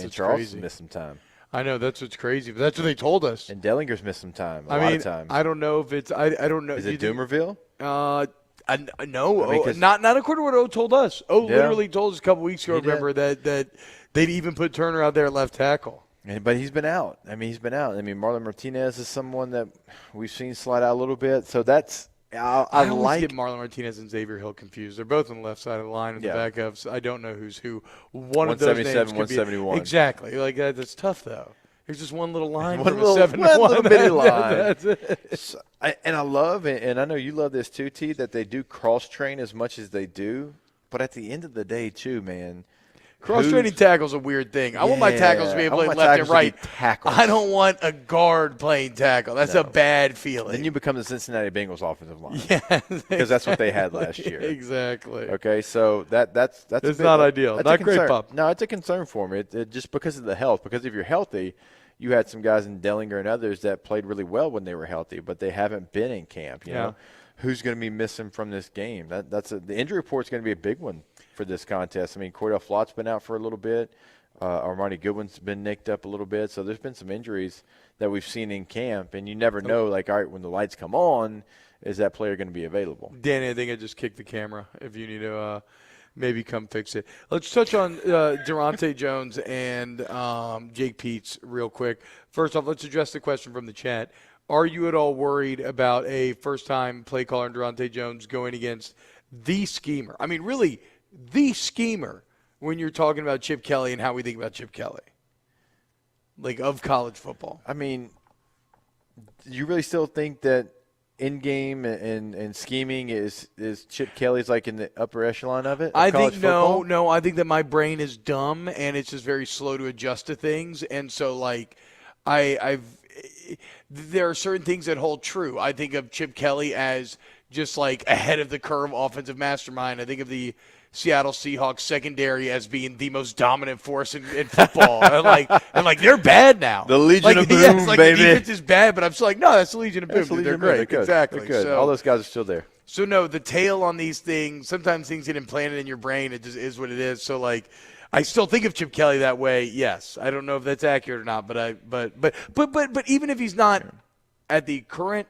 Charles crazy. missed some time. I know, that's what's crazy, but that's what they told us. And Dellinger's missed some time, a lot of time. I don't know if it's I don't know. Is it Doomerville? No, I mean, not according to what O told us. Literally told us a couple weeks ago, remember, that they'd even put Turner out there at left tackle. But he's been out. Marlon Martinez is someone that we've seen slide out a little bit. So that's I always like get Marlon Martinez and Xavier Hill confused. They're both on the left side of the line with the backups. I don't know who's who. One of those names could 171. be exactly. Like that's tough though. There's just one little line one from little, a 7 one little bitty line. That's it. So, and I love it, and I know you love this too, T, that they do cross train as much as they do. But at the end of the day, too, man. Cross-training tackle's a weird thing. I want my tackles to be able to play left and right. I don't want a guard playing tackle. That's a bad feeling. Then you become the Cincinnati Bengals offensive line. Yeah, because that's what they had last year. Exactly. Okay, so that's it's not ideal. That's not great, Pop. No, it's a concern for me. It just because of the health. Because if you're healthy, you had some guys in Dellinger and others that played really well when they were healthy, but they haven't been in camp. You know, who's going to be missing from this game? The injury report's going to be a big one for this contest. I mean, Cordell Flott's been out for a little bit. Armani Goodwin's been nicked up a little bit. So there's been some injuries that we've seen in camp, and you never know, like, all right, when the lights come on, is that player going to be available? Danny, I think I just kicked the camera if you need to maybe come fix it. Let's touch on Durante Jones and Jake Peets real quick. First off, let's address the question from the chat. Are you at all worried about a first-time play caller in Durante Jones going against the schemer? I mean, really – the schemer when you're talking about Chip Kelly and how we think about Chip Kelly, like of college football. I mean, do you really still think that in-game and scheming is Chip Kelly's like in the upper echelon of it? I think no. I think that my brain is dumb and it's just very slow to adjust to things. And so like there are certain things that hold true. I think of Chip Kelly as just like ahead of the curve offensive mastermind. I think of the Seattle Seahawks secondary as being the most dominant force in football. and like they're bad now. The Legion of Boom, baby. The defense is bad, but I'm just like, no, that's the Legion of Boom. They're great. Exactly. So, all those guys are still there. So, no, the tail on these things, sometimes things get implanted in your brain. It just is what it is. So, like, I still think of Chip Kelly that way, yes. I don't know if that's accurate or not, but even if he's not at the current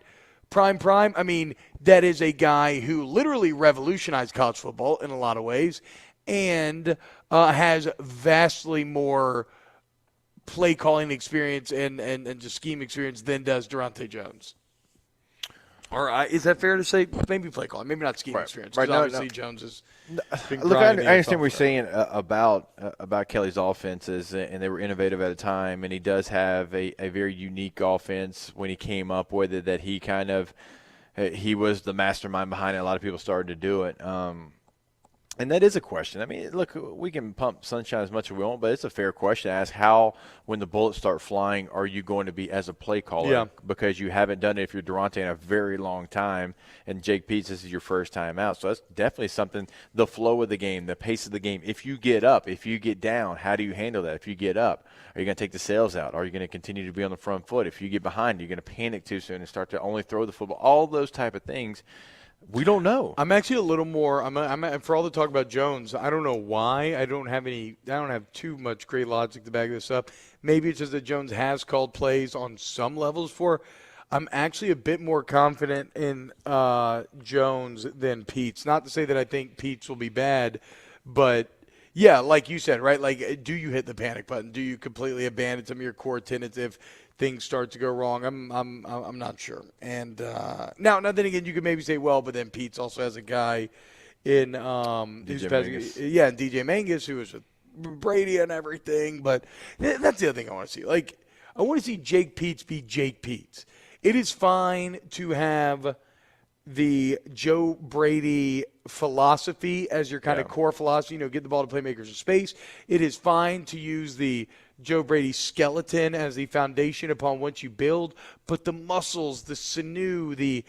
prime, I mean, that is a guy who literally revolutionized college football in a lot of ways and has vastly more play calling experience and just scheme experience than does Durante Jones. Or is that fair to say? Maybe play calling, maybe not scheme experience. Right. Obviously, Jones is. Look, I understand what you're saying about Kelly's offenses, and they were innovative at a time, and he does have a very unique offense when he came up with it that he was the mastermind behind it. A lot of people started to do it. And that is a question. I mean, look, we can pump Sunshine as much as we want, but it's a fair question to ask how, when the bullets start flying, are you going to be as a play caller? Yeah. Because you haven't done it if you're Durante in a very long time, and Jake Peets, this is your first time out. So that's definitely something, the flow of the game, the pace of the game. If you get up, if you get down, how do you handle that? If you get up, are you going to take the sails out? Are you going to continue to be on the front foot? If you get behind, you're going to panic too soon and start to only throw the football. All those type of things. We don't know. I'm actually a little more. I'm for all the talk about Jones. I don't know why. I don't have too much great logic to back this up. Maybe it's just that Jones has called plays on some levels for. I'm actually a bit more confident in Jones than Peets. Not to say that I think Peets will be bad, but yeah, like you said, right? Like, do you hit the panic button? Do you completely abandon some of your core tenets if things start to go wrong? I'm not sure. And now then again, you could maybe say, well, but then Peets also has a guy in DJ Mangus, who was with Brady and everything. But that's the other thing I want to see. Like, I want to see Jake Peets be Jake Peets. It is fine to have the Joe Brady philosophy as your kind of core philosophy, get the ball to playmakers in space. It is fine to use the Joe Brady skeleton as the foundation upon which you build, but the muscles, the sinew, the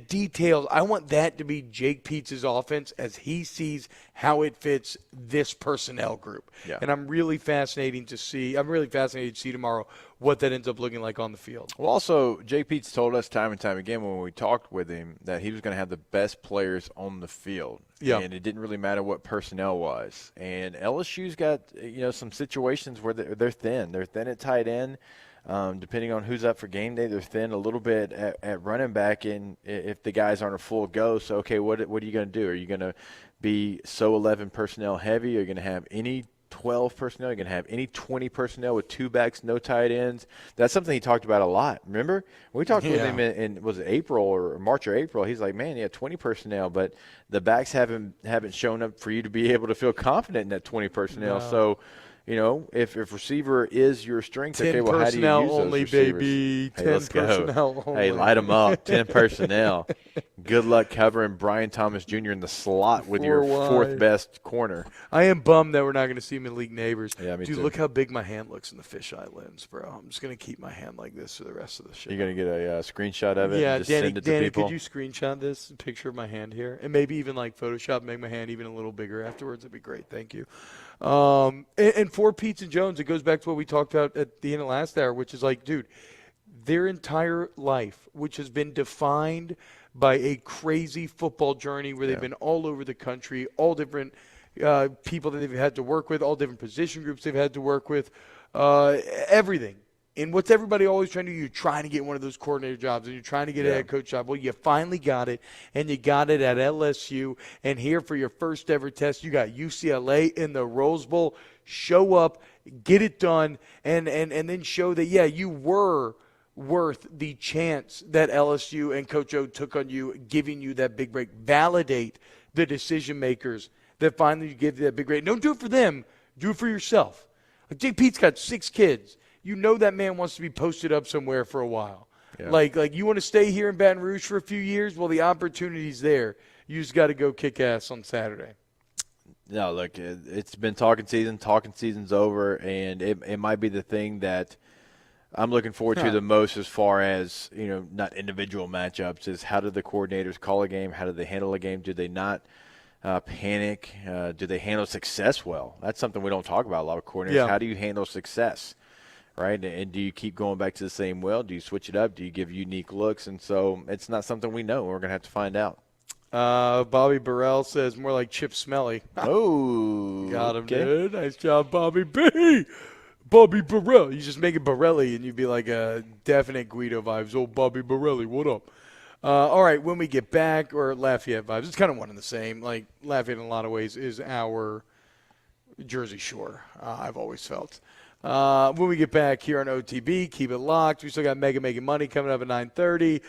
details, I want that to be Jake Peets' offense as he sees how it fits this personnel group. Yeah. And I'm really fascinated to see tomorrow what that ends up looking like on the field. Well, also, Jake Peets told us time and time again when we talked with him that he was going to have the best players on the field. Yeah. And it didn't really matter what personnel was. And LSU's got, some situations where they're thin. They're thin at tight end. Depending on who's up for game day, they're thin a little bit at running back. And if the guys aren't a full go, so, okay, what are you going to do? Are you going to be so 11 personnel heavy? Are you going to have any 12 personnel? You're going to have any 20 personnel with two backs, no tight ends? That's something he talked about a lot. Remember? When we talked with him in was it April or March or April, he's like, man, 20 personnel, but the backs haven't shown up for you to be able to feel confident in that 20 personnel. No. So, if receiver is your strength, okay, well, how do you use only, those receivers? Baby. Hey, 10 let's go. personnel only. Hey, light them up. 10 personnel. Good luck covering Brian Thomas Jr. in the slot with your fourth best corner. I am bummed that we're not going to see him in League Neighbors. Yeah, me Dude, too. look how big my hand looks in the fisheye lens, bro. I'm just going to keep my hand like this for the rest of the show. You're going to get a screenshot of it and just Danny, send it to people? could you screenshot this picture of my hand here? And maybe even like Photoshop, make my hand even a little bigger afterwards. That'd be great. Thank you. And for Peets and Jones, it goes back to what we talked about at the end of last hour, which is like, dude, their entire life, which has been defined by a crazy football journey where they've been all over the country, all different people that they've had to work with, all different position groups they've had to work with, everything. And what's everybody always trying to do? You're trying to get one of those coordinator jobs, and you're trying to get a head coach job. Well, you finally got it, and you got it at LSU. And here for your first ever test, you got UCLA in the Rose Bowl. Show up, get it done, and then show that, you were worth the chance that LSU and Coach O took on you, giving you that big break. Validate the decision makers that finally give you that big break. Don't do it for them. Do it for yourself. Like Jake Peets got 6 kids. You know that man wants to be posted up somewhere for a while. Yeah. Like you want to stay here in Baton Rouge for a few years? Well, the opportunity's there. You just got to go kick ass on Saturday. No, look, it's been talking season. Talking season's over, and it might be the thing that I'm looking forward to the most as far as, not individual matchups, is how do the coordinators call a game? How do they handle a game? Do they not panic? Do they handle success well? That's something we don't talk about a lot of coordinators. Yeah. How do you handle success? Right, and do you keep going back to the same well? Do you switch it up? Do you give unique looks? And so it's not something we know. We're going to have to find out. Bobby Burrell says more like Chip Smelly. Oh. Got him, dude. Nice job, Bobby B. Bobby Burrell. You just make it Borelli, and you'd be like a definite Guido vibes. Oh, Bobby Borelli, what up? All right, when we get back, or Lafayette vibes, it's kind of one and the same. Like, Lafayette in a lot of ways is our Jersey Shore, I've always felt. When we get back here on OTB, keep it locked. We still got Mega Making Money coming up at 9:30.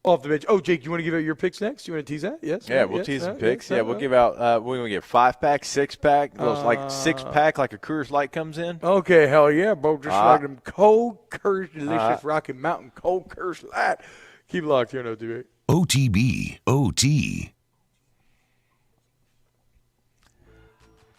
Off the bench. Oh, Jake, you want to give out your picks next? You want to tease that? Yes. Yeah, right, we'll yes, tease some right, picks. yes, Yeah, we'll give out. We're gonna get 5-pack, 6-pack, like 6-pack, like a Coors Light comes in. Okay, hell yeah, bro. Just like them cold, Coors, delicious Rocky Mountain cold Coors Light. Keep it locked here on OTB. OTB, OT.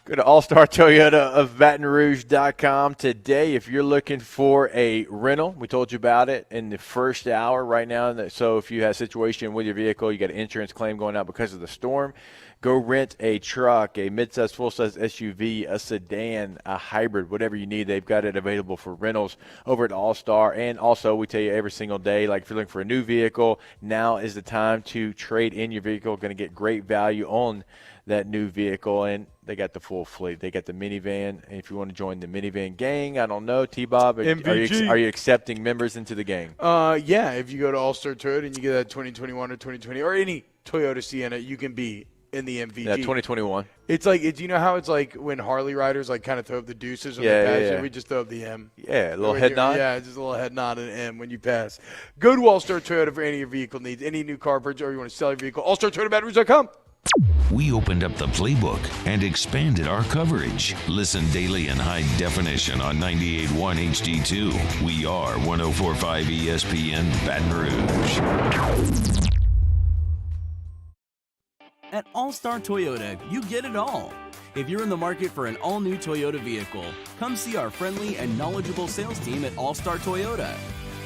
Go to All-Star Toyota of Baton Rouge.com today if you're looking for a rental. We told you about it in the first hour right now. So if you have a situation with your vehicle, you got an insurance claim going out because of the storm, go rent a truck, a midsize, full-size SUV, a sedan, a hybrid, whatever you need. They've got it available for rentals over at All-Star. And also, we tell you every single day, like if you're looking for a new vehicle, now is the time to trade in your vehicle. Going to get great value on that new vehicle, and they got the full fleet. They got the minivan. And if you want to join the minivan gang, I don't know, T-Bob, are you accepting members into the gang? Yeah, if you go to All-Star Toyota and you get that 2021 or 2020 or any Toyota Sienna, you can be in the MVG. Yeah, 2021. It's like, you know how it's like when Harley riders like kind of throw up the deuces when they pass? Yeah. We just throw up the M. Yeah, a little head nod. Yeah, just a little head nod and M when you pass. Go to All-Star Toyota for any of your vehicle needs, any new car purchase, or you want to sell your vehicle. All-Star Toyota, BatonRouge.com. We opened up the playbook and expanded our coverage. Listen daily in high definition on 98.1 HD2. We are 104.5 ESPN Baton Rouge. At All-Star Toyota, you get it all. If you're in the market for an all-new Toyota vehicle, come see our friendly and knowledgeable sales team at All-Star Toyota.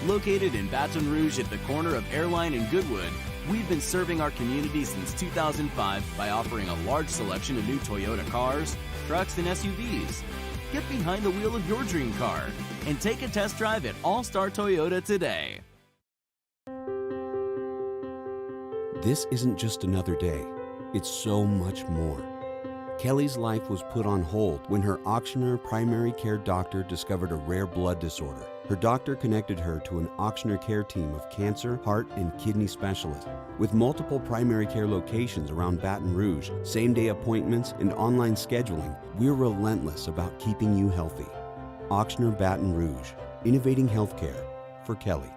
Located in Baton Rouge at the corner of Airline and Goodwood, we've been serving our community since 2005 by offering a large selection of new Toyota cars, trucks, and SUVs. Get behind the wheel of your dream car and take a test drive at All-Star Toyota today. This isn't just another day. It's so much more. Kelly's life was put on hold when her auctioneer primary care doctor discovered a rare blood disorder. Her doctor connected her to an auctioneer care team of cancer, heart, and kidney specialists. With multiple primary care locations around Baton Rouge, same-day appointments, and online scheduling, we're relentless about keeping you healthy. Auctioneer Baton Rouge, innovating healthcare for Kelly.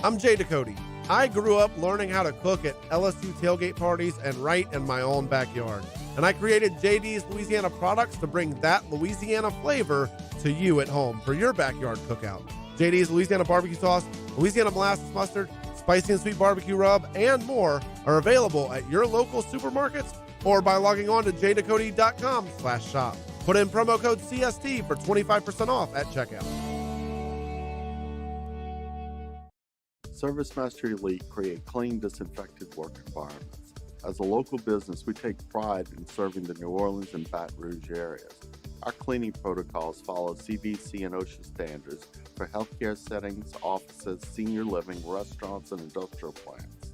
I'm Jay Ducote. I grew up learning how to cook at LSU tailgate parties and right in my own backyard. And I created JD's Louisiana products to bring that Louisiana flavor to you at home for your backyard cookout. JD's Louisiana barbecue sauce, Louisiana molasses mustard, spicy and sweet barbecue rub, and more are available at your local supermarkets or by logging on to jducote.com/shop. Put in promo code CST for 25% off at checkout. ServiceMaster Elite create clean, disinfected work environments. As a local business, we take pride in serving the New Orleans and Baton Rouge areas. Our cleaning protocols follow CDC and OSHA standards for healthcare settings, offices, senior living, restaurants, and industrial plants.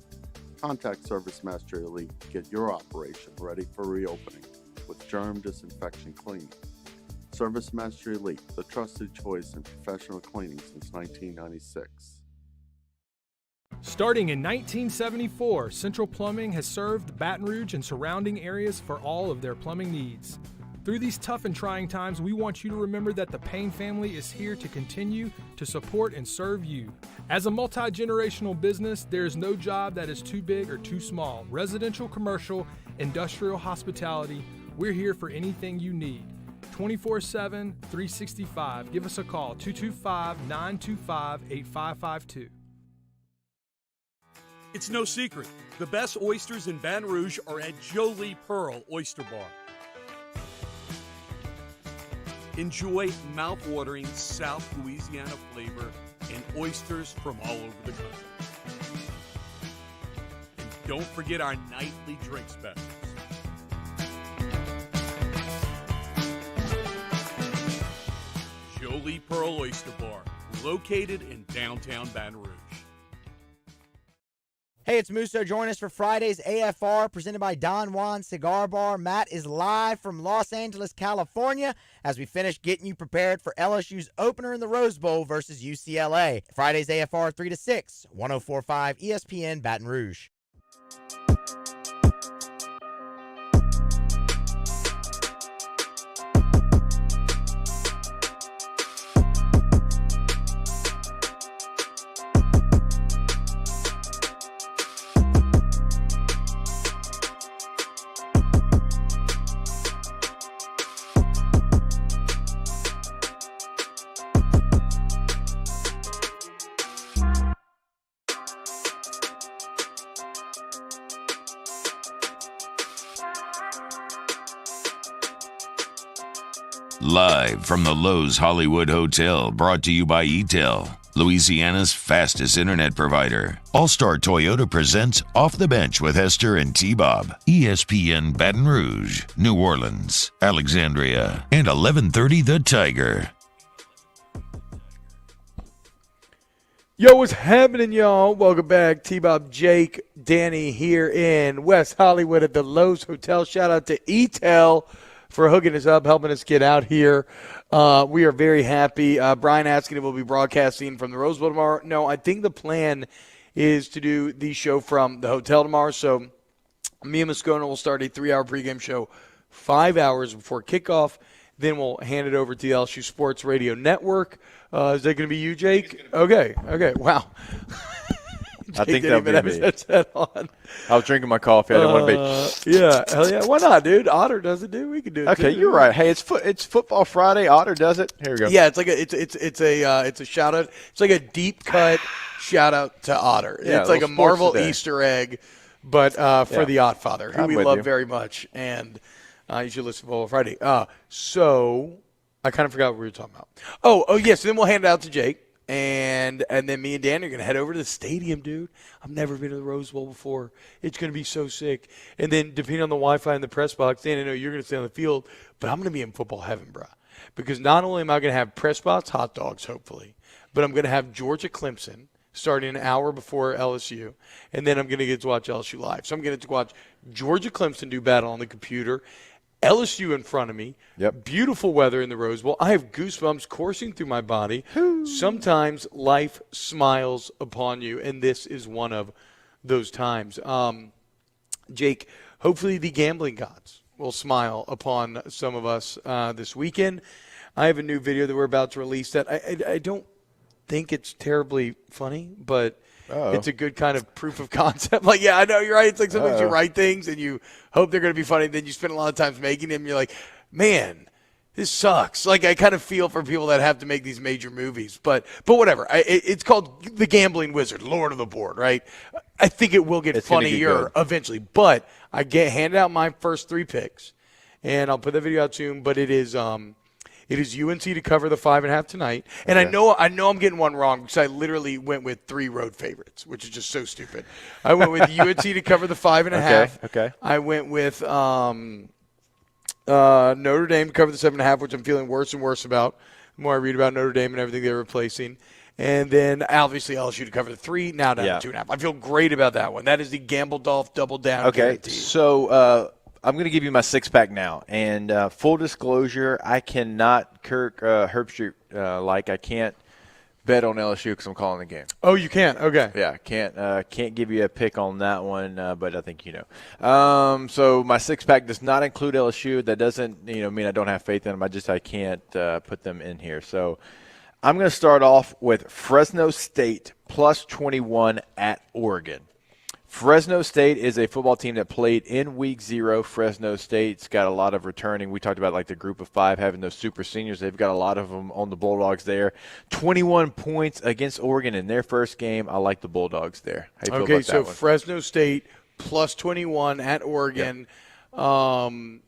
Contact ServiceMaster Elite to get your operation ready for reopening with germ disinfection cleaning. ServiceMaster Elite, the trusted choice in professional cleaning since 1996. Starting in 1974, Central Plumbing has served Baton Rouge and surrounding areas for all of their plumbing needs. Through these tough and trying times, we want you to remember that the Payne family is here to continue to support and serve you. As a multi-generational business, there is no job that is too big or too small. Residential, commercial, industrial, hospitality, we're here for anything you need. 24/7, 365. Give us a call, 225-925-8552. It's no secret. The best oysters in Baton Rouge are at Jolie Pearl Oyster Bar. Enjoy mouth-watering South Louisiana flavor and oysters from all over the country. And don't forget our nightly drink specials. Jolie Pearl Oyster Bar, located in downtown Baton Rouge. Hey, it's Musso. Join us for Friday's AFR presented by Don Juan Cigar Bar. Matt is live from Los Angeles, California, as we finish getting you prepared for LSU's opener in the Rose Bowl versus UCLA. Friday's AFR 3 to 6, 104.5 ESPN Baton Rouge. Live from the Lowe's Hollywood Hotel, brought to you by ETEL, Louisiana's fastest internet provider. All-Star Toyota presents Off the Bench with Hester and T-Bob. ESPN Baton Rouge, New Orleans, Alexandria, and 1130 The Tiger. Yo, what's happening, y'all? Welcome back. T-Bob, Jake, Danny here in West Hollywood at the Lowe's Hotel. Shout out to ETEL for hooking us up, helping us get out here. We are very happy. Brian asking if we'll be broadcasting from the Rose Bowl tomorrow. No, I think the plan is to do the show from the hotel tomorrow. So me and Moscona will start a 3-hour pregame show 5 hours before kickoff. Then we'll hand it over to the LSU Sports Radio Network. Is that going to be you, Jake? Okay. Wow. I think that'll be me. Headset on. I was drinking my coffee. I didn't want to be. Yeah, hell yeah. Why not, dude? Otter does it, dude. We can do it. Okay, too. You're right. Hey, it's Football Friday. Otter does it. Here we go. Yeah, it's like it's a shout out. It's like a deep cut shout out to Otter. Yeah, it's like a Marvel today. Easter egg, but for the Oddfather, who we love very much, and you should listen to Football Friday. So I kind of forgot what we were talking about. Oh yes. Then we'll hand it out to Jake. And then me and Dan are going to head over to the stadium, dude. I've never been to the Rose Bowl before. It's going to be so sick. And then depending on the Wi-Fi in the press box, Dan, I know you're going to stay on the field, but I'm going to be in football heaven, bro. Because not only am I going to have press box hot dogs, hopefully, but I'm going to have Georgia-Clemson starting an hour before LSU, and then I'm going to get to watch LSU live. So I'm going to get to watch Georgia-Clemson do battle on the computer, LSU in front of me. Yep. Beautiful weather in the Rose Bowl. I have goosebumps coursing through my body. Sometimes life smiles upon you, and this is one of those times. Jake, hopefully the gambling gods will smile upon some of us this weekend. I have a new video that we're about to release that I don't think it's terribly funny, but it's a good kind of proof of concept. Like, yeah, I know you're right. It's like sometimes you write things and you hope they're going to be funny. Then you spend a lot of times making them. And you're like, man, this sucks. Like, I kind of feel for people that have to make these major movies. But whatever. It's called The Gambling Wizard, Lord of the Board, right? I think it will get funnier eventually. But I handed out my first 3 picks, and I'll put the video out soon. But it is UNC to cover the 5.5 tonight. And I know I'm getting one wrong because I literally went with 3 road favorites, which is just so stupid. I went with UNC to cover the 5.5. Okay. I went with Notre Dame to cover the 7.5, which I'm feeling worse and worse about the more I read about Notre Dame and everything they're replacing. And then obviously LSU to cover the 3, now down to 2.5. I feel great about that one. That is the Gamble Dolph double down guarantee. So I'm going to give you my 6-pack now. And full disclosure, I cannot Kirk Herbstreit I can't bet on LSU because I'm calling the game. Oh, you can't? Okay. Yeah, can't give you a pick on that one, but I think you know. So my 6-pack does not include LSU. That doesn't mean I don't have faith in them. I can't put them in here. So I'm going to start off with Fresno State plus 21 at Oregon. Fresno State is a football team that played in Week 0. Fresno State's got a lot of returning. We talked about the group of 5 having those super seniors. They've got a lot of them on the Bulldogs there. 21 points against Oregon in their first game. I like the Bulldogs there. How you feel about that one? Fresno State plus 21 at Oregon. Yep.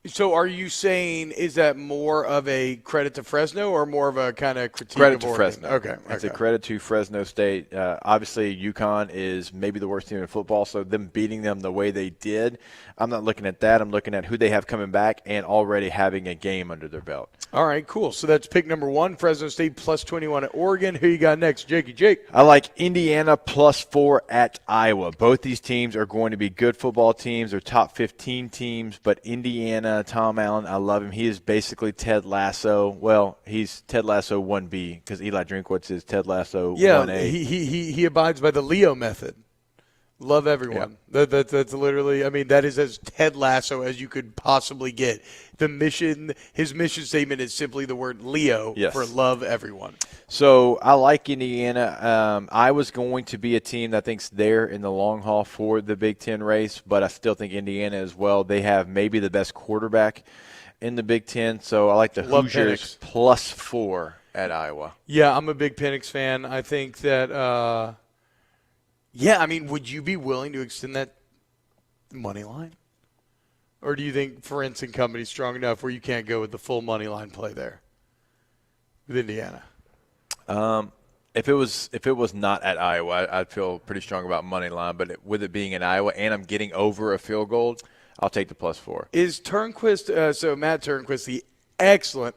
So are you saying, is that more of a credit to Fresno or more of a kind of critique credit of to Oregon? Fresno. Okay. It's a credit to Fresno State. Obviously, UConn is maybe the worst team in football, so them beating them the way they did, I'm not looking at that. I'm looking at who they have coming back and already having a game under their belt. All right, cool. So that's pick number 1, Fresno State plus 21 at Oregon. Who you got next, Jake? I like Indiana plus 4 at Iowa. Both these teams are going to be good football teams. They're top 15 teams, but Indiana, Tom Allen, I love him. He is basically Ted Lasso. Well, he's Ted Lasso 1B because Eli Drinkwitz is Ted Lasso 1A. Yeah, he abides by the Leo method. Love everyone. Yeah. That's literally, that is as Ted Lasso as you could possibly get. His mission statement is simply the word Leo for love everyone. So I like Indiana. I was going to be a team that thinks they're in the long haul for the Big Ten race, but I still think Indiana as well. They have maybe the best quarterback in the Big Ten, so I like the Hoosiers plus 4 at Iowa. Yeah, I'm a big Penix fan. I think that would you be willing to extend that money line? Or do you think Ferentz and company's strong enough where you can't go with the full money line play there with Indiana? If it was not at Iowa, I'd feel pretty strong about money line. But with it being in Iowa and I'm getting over a field goal, I'll take the +4. Is Turnquist so Matt Turnquist, the excellent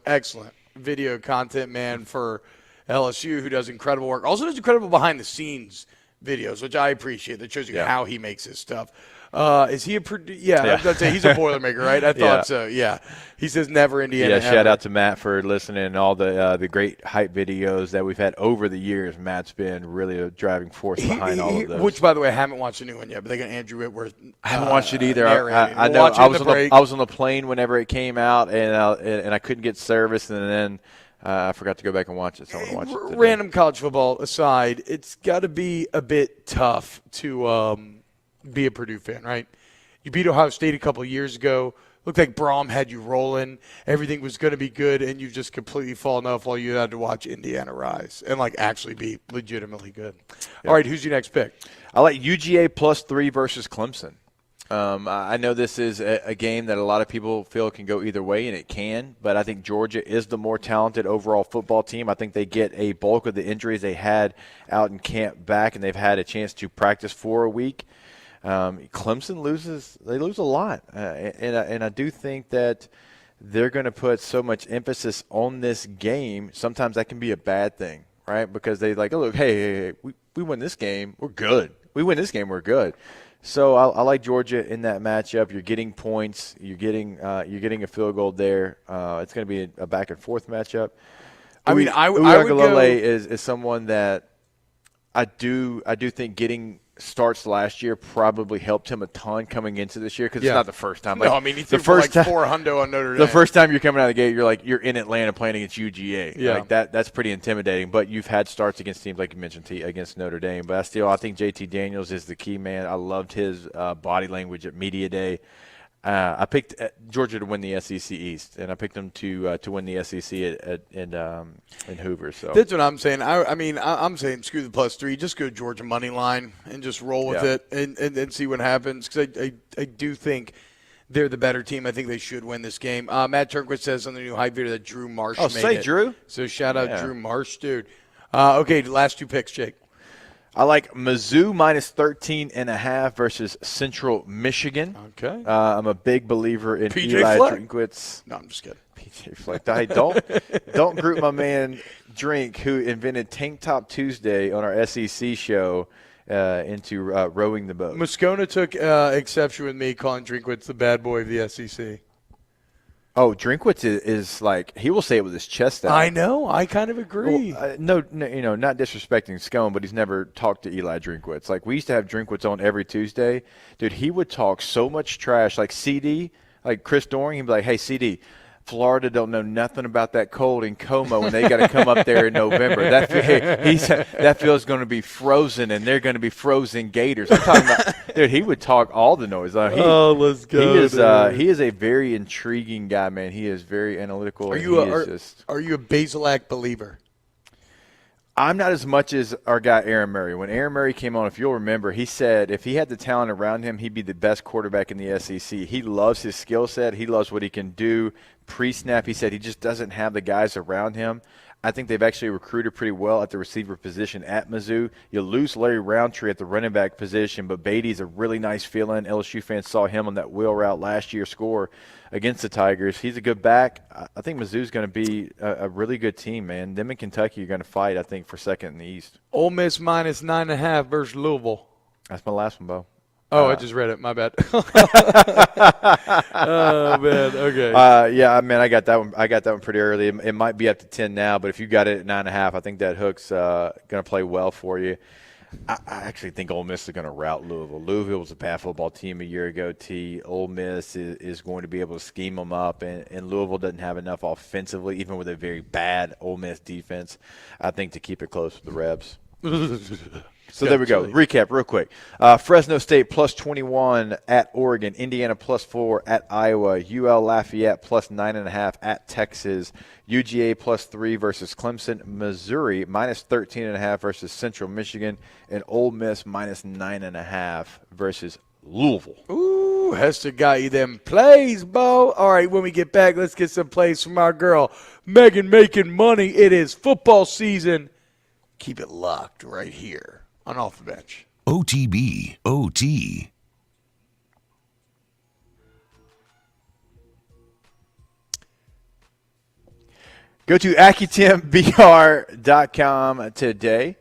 video content man for LSU, who does incredible work, also does incredible behind the scenes videos, which I appreciate. That shows you how he makes his stuff. Is he a yeah, I was about to say he's a Boilermaker, right? I thought so. Yeah, he says never Indiana. Yeah, shout out to Matt for listening and all the great hype videos that we've had over the years. Matt's been really a driving force behind all of those. Which, by the way, I haven't watched the new one yet, but they got Andrew Whitworth. I haven't watched it either. I know I was on the plane whenever it came out, and I couldn't get service, and then I forgot to go back and watch it. So I want to watch it today. Random college football aside, it's got to be a bit tough to be a Purdue fan, right? You beat Ohio State a couple of years ago. Looked like Braum had you rolling. Everything was going to be good, and you've just completely fallen off while you had to watch Indiana rise and, actually be legitimately good. Yep. All right, who's your next pick? I like UGA +3 versus Clemson. I know this is a game that a lot of people feel can go either way, and it can, but I think Georgia is the more talented overall football team. I think they get a bulk of the injuries they had out in camp back, and they've had a chance to practice for a week. Clemson loses a lot, and I do think that they're going to put so much emphasis on this game. Sometimes that can be a bad thing, right? Because they oh, look, hey, we win this game, we're good. We win this game, we're good. So I like Georgia in that matchup. You're getting points. You're getting a field goal there. It's going to be a back and forth matchup. I would go is someone that I do think getting starts last year probably helped him a ton coming into this year because it's not the first time. He threw for 400 on Notre Dame. The first time you're coming out of the gate, you're in Atlanta playing against UGA. Yeah. That's pretty intimidating. But you've had starts against teams like you mentioned against Notre Dame. But I think JT Daniels is the key man. I loved his body language at Media Day. I picked Georgia to win the SEC East, and I picked them to win the SEC in Hoover. So that's what I'm saying. I'm saying screw the +3. Just go Georgia money line and just roll with it and see what happens. Because I do think they're the better team. I think they should win this game. Matt Turnquist says on the new hype video that Drew Marsh made it. Drew. So shout out Drew Marsh, dude. Okay, last two picks, Jake. I like Mizzou -13.5 versus Central Michigan. Okay. I'm a big believer in PJ Eli Fleck. Drinkwitz. No, I'm just kidding. PJ Fleck. Hey, don't group my man Drink, who invented Tank Top Tuesday on our SEC show, into rowing the boat. Moscona took exception with me calling Drinkwitz the bad boy of the SEC. Oh, Drinkwitz is he will say it with his chest out. I know. I kind of agree. Well, no, not disrespecting Scone, but he's never talked to Eli Drinkwitz. We used to have Drinkwitz on every Tuesday. Dude, he would talk so much trash. CD, Chris Doring, he'd be like, hey, CD, Florida don't know nothing about that cold in Como, and they got to come up there in November. That field's going to be frozen, and they're going to be frozen Gators. I'm talking about, dude. He would talk all the noise. Let's go. He is a very intriguing guy, man. He is very analytical. Are you a Basilak believer? I'm not as much as our guy Aaron Murray. When Aaron Murray came on, if you'll remember, he said if he had the talent around him, he'd be the best quarterback in the SEC. He loves his skill set. He loves what he can do pre-snap. He said he just doesn't have the guys around him. I think they've actually recruited pretty well at the receiver position at Mizzou. You lose Larry Roundtree at the running back position, but Beatty's a really nice fill-in. LSU fans saw him on that wheel route last year score against the Tigers. He's a good back. I think Mizzou's going to be a really good team, man. Them and Kentucky are going to fight, I think, for second in the East. Ole Miss -9.5 versus Louisville. That's my last one, Bo. Oh, I just read it. My bad. Oh man. Okay. Yeah, man, I got that one. I got that one pretty early. It might be up to 10 now, but if you got it at 9.5, I think that hook's going to play well for you. I actually think Ole Miss is going to rout Louisville. Louisville was a bad football team a year ago. Ole Miss is going to be able to scheme them up, and Louisville doesn't have enough offensively, even with a very bad Ole Miss defense, I think, to keep it close with the Rebs. So there we go. Recap real quick. Fresno State +21 at Oregon. Indiana +4 at Iowa. UL Lafayette +9.5 at Texas. UGA +3 versus Clemson. Missouri -13.5 versus Central Michigan. And Ole Miss -9.5 versus Louisville. Ooh. Ooh, Hester got you them plays, Bo. All right, when we get back, let's get some plays from our girl, Megan Making Money. It is football season. Keep it locked right here on Off the Bench. OTB, OT. Go to AccuTempBR.com today.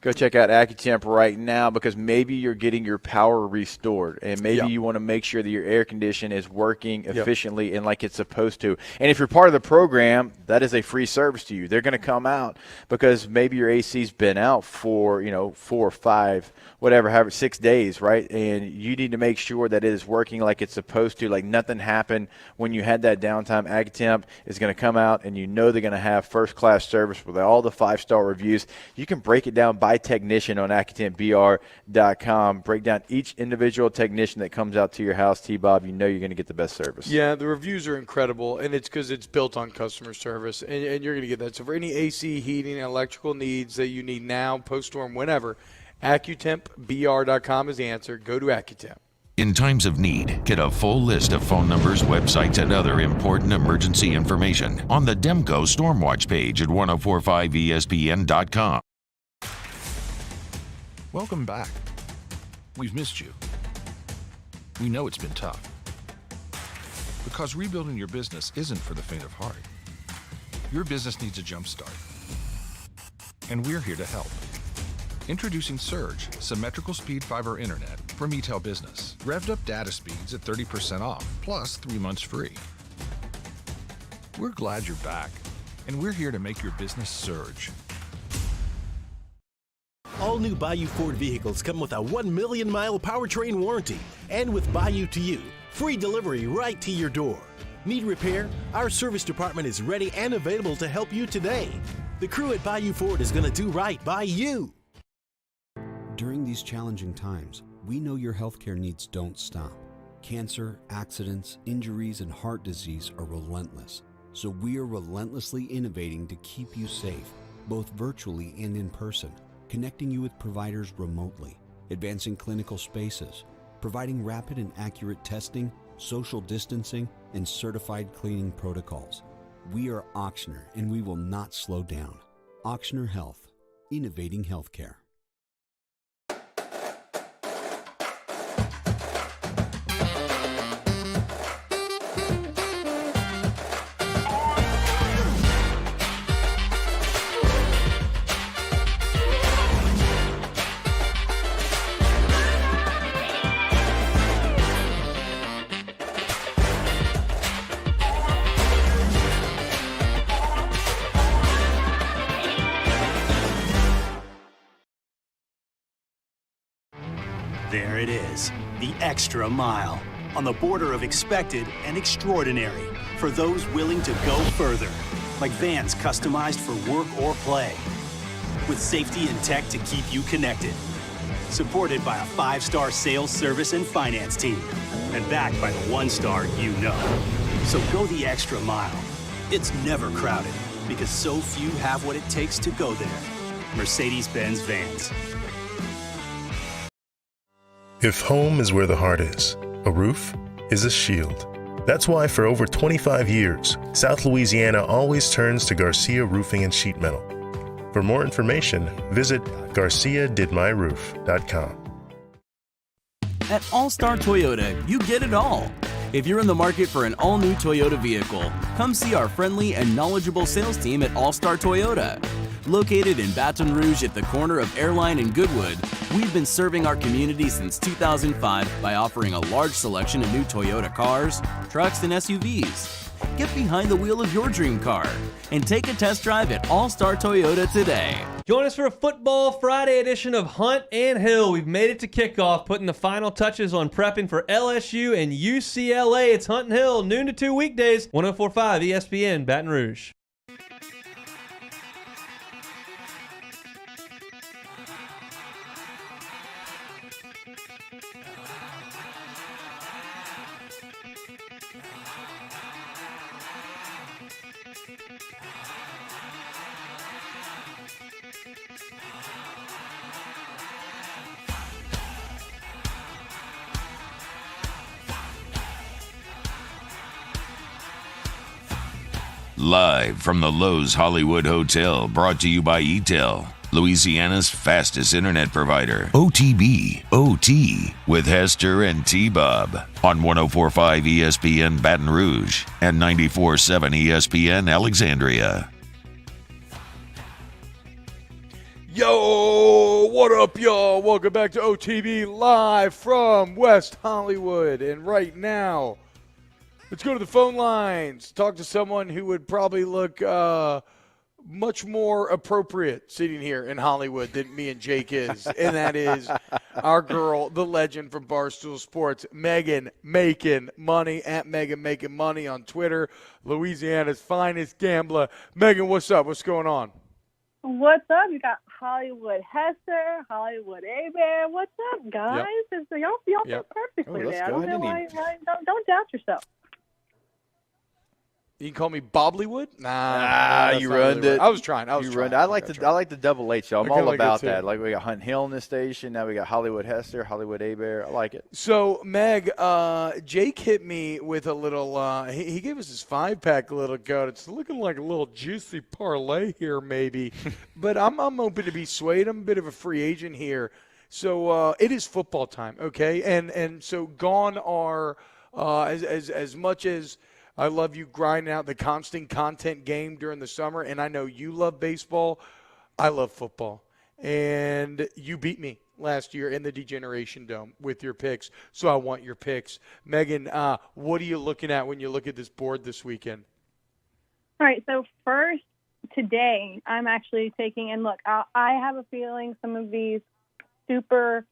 Go check out AccuTemp right now because maybe you're getting your power restored and maybe you want to make sure that your air condition is working efficiently and like it's supposed to. And if you're part of the program, that is a free service to you. They're going to come out because maybe your AC's been out for, 4 or 5, whatever, 6 days, right? And you need to make sure that it is working like it's supposed to, like nothing happened when you had that downtime. AccuTemp is going to come out and they're going to have first-class service with all the 5-star reviews. You can break it down by technician on AccuTempBR.com. Break down each individual technician that comes out to your house, T-Bob. You know you're going to get the best service. Yeah, the reviews are incredible, and it's because it's built on customer service, and you're going to get that. So for any AC, heating, and electrical needs that you need now, post-storm, whenever, AccuTempBR.com is the answer. Go to AccuTemp. In times of need, get a full list of phone numbers, websites, and other important emergency information on the Demco Stormwatch page at 1045ESPN.com. Welcome back. We've missed you. We know it's been tough. Because rebuilding your business isn't for the faint of heart. Your business needs a jump start. And we're here to help. Introducing Surge, symmetrical speed fiber internet from eTel Business. Revved up data speeds at 30% off, plus 3 months free. We're glad you're back, and we're here to make your business surge. All new Bayou Ford vehicles come with a 1 million-mile powertrain warranty. And with Bayou to You, free delivery right to your door. Need repair? Our service department is ready and available to help you today. The crew at Bayou Ford is going to do right by you. During these challenging times, we know your healthcare needs don't stop. Cancer, accidents, injuries, and heart disease are relentless. So we are relentlessly innovating to keep you safe, both virtually and in person. Connecting you with providers remotely, advancing clinical spaces, providing rapid and accurate testing, social distancing, and certified cleaning protocols. We are Auctioner, and we will not slow down. Auctioner Health, innovating healthcare. There it is, the extra mile, on the border of expected and extraordinary for those willing to go further, like vans customized for work or play, with safety and tech to keep you connected, supported by a 5-star sales, service, and finance team, and backed by the 1-star you know. So go the extra mile. It's never crowded, because so few have what it takes to go there. Mercedes-Benz Vans. If home is where the heart is, a roof is a shield. That's why for over 25 years, South Louisiana always turns to Garcia Roofing and Sheet Metal. For more information, visit garciadidmyroof.com. At All Star Toyota, you get it all. If you're in the market for an all-new Toyota vehicle, come see our friendly and knowledgeable sales team at All Star Toyota. Located in Baton Rouge at the corner of Airline and Goodwood, we've been serving our community since 2005 by offering a large selection of new Toyota cars, trucks, and SUVs. Get behind the wheel of your dream car and take a test drive at All Star Toyota today. Join us for a Football Friday edition of Hunt and Hill. We've made it to kickoff, putting the final touches on prepping for LSU and UCLA. It's Hunt and Hill, noon to 2 weekdays, 104.5 ESPN, Baton Rouge. Live from the Lowe's Hollywood Hotel, brought to you by ETEL, Louisiana's fastest internet provider. OTB, OT, with Hester and T-Bob on 104.5 ESPN Baton Rouge and 94.7 ESPN Alexandria. Yo, what up, y'all? Welcome back to OTB live from West Hollywood. And right now, let's go to the phone lines. Talk to someone who would probably look much more appropriate sitting here in Hollywood than me and Jake is. And that is our girl, the legend from Barstool Sports, Megan Making Money, at Megan Making Money on Twitter, Louisiana's finest gambler. Megan, what's up? What's going on? What's up? You got Hollywood Hester, Hollywood A-Bear. What's up, guys? Yep. Y'all fit perfectly let's there. I go. don't know why don't doubt yourself. You can call me Boblywood? Nah, you ruined it. I was trying. I like the double H. I'm all about that. Like, we got Hunt Hill in this station. Now we got Hollywood Hester, Hollywood A-Bear. I like it. So, Meg, Jake hit me with a little he gave us his 5-pack a little ago. It's looking like a little juicy parlay here, maybe. But I'm open to be swayed. I'm a bit of a free agent here. So it is football time, okay? And so gone are as much as I love you grinding out the constant content game during the summer, and I know you love baseball. I love football. And you beat me last year in the Degeneration Dome with your picks, so I want your picks. Megan, what are you looking at when you look at this board this weekend? All right, so first, today, I'm actually taking, and look, I have a feeling some of these super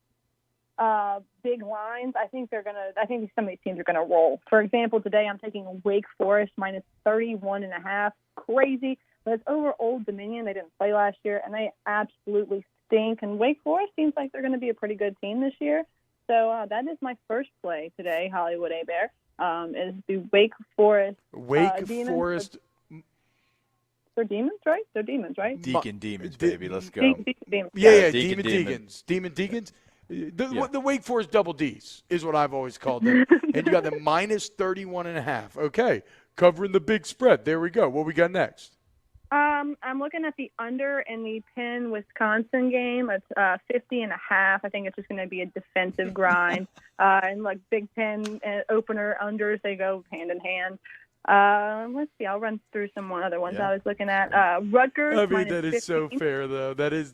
big lines, I think some of these teams are gonna roll. For example, today I'm taking Wake Forest minus 31.5. Crazy, but it's over Old Dominion. They didn't play last year, and they absolutely stink. And Wake Forest seems like they're going to be a pretty good team this year. So that is my first play today. Hollywood A-Bear is the Wake Forest. Demons. Forest. They're demons, right? They're demons, right? Deacon Demons, baby. Let's go. Demons. Yeah, Deacon Demon Deacons. The Wake Forest double Ds is what I've always called them. And you got the minus 31.5. Okay, covering the big spread. There we go. What we got next? I'm looking at the under in the Penn Wisconsin game. It's 50.5. I think it's just going to be a defensive grind. And like Big Ten opener unders, they go hand in hand. Let's see. I'll run through some other ones I was looking at. Rutgers. I mean, that is 15. so fair, though. That is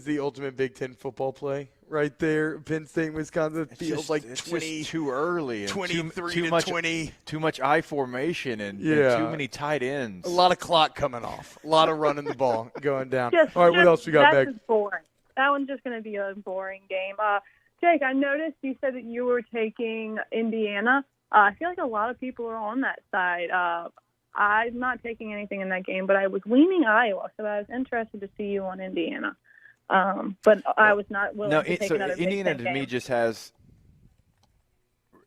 the ultimate Big Ten football play right there. Penn State, Wisconsin feels like 20 too early. And 23 too to much, 20. Too much I formation and too many tight ends. A lot of clock coming off. A lot of running the ball going down. Just, All right, what else we got, Meg? That's just boring. That one's just going to be a boring game. Jake, I noticed you said that you were taking Indiana. I feel like a lot of people are on that side. I'm not taking anything in that game, but I was leaning Iowa, so I was interested to see you on Indiana. But I was not willing to take another Big Indiana Ten to game. me just has.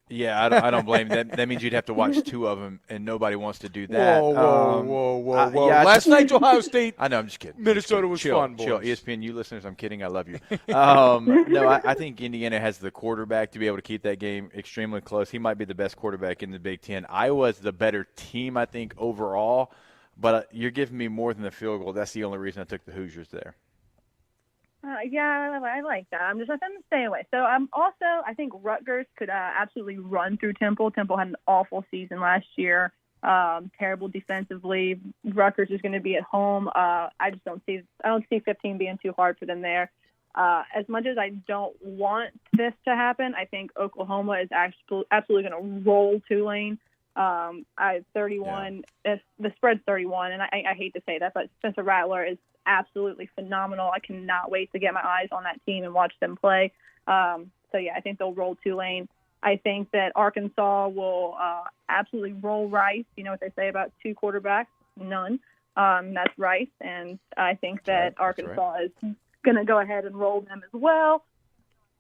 Yeah, I don't blame them. That means you'd have to watch two of them, and nobody wants to do that. Whoa. Last night's Ohio State. I know, I'm just kidding. Minnesota was fun, boys. Chill. ESPN, you listeners, I'm kidding. I love you. No, I think Indiana has the quarterback to be able to keep that game extremely close. He might be the best quarterback in the Big Ten. Iowa's the better team, I think, overall. But you're giving me more than the field goal. That's the only reason I took the Hoosiers there. Yeah, I like that. I'm going to stay away. So I think Rutgers could absolutely run through Temple. Temple had an awful season last year, terrible defensively. Rutgers is going to be at home. I don't see 15 being too hard for them there. As much as I don't want this to happen, I think Oklahoma is absolutely going to roll Tulane. 31. Yeah. The spread's 31, and I hate to say that, but Spencer Rattler is absolutely phenomenal. I cannot wait to get my eyes on that team and watch them play. I think they'll roll Tulane. I think that Arkansas will absolutely roll Rice. You know what they say about two quarterbacks? None. That's Rice, and I think that Arkansas is going to go ahead and roll them as well.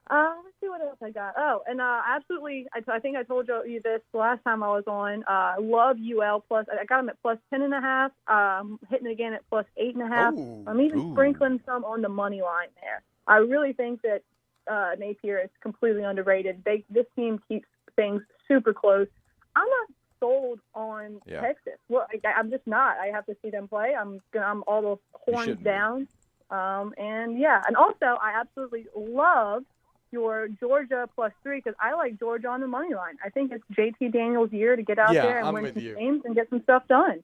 Let's see what else I got. Oh, and absolutely, I think I told you this the last time I was on. I love UL plus. I got them at plus 10.5. Hitting again at plus 8.5. I'm even sprinkling some on the money line there. I really think that Napier is completely underrated. This team keeps things super close. I'm not sold on Texas. Well, I'm just not. I have to see them play. I'm all the horns down. And also I absolutely love your Georgia +3 because I like Georgia on the money line. I think it's JT Daniels' year to get out there and win some games and get some stuff done.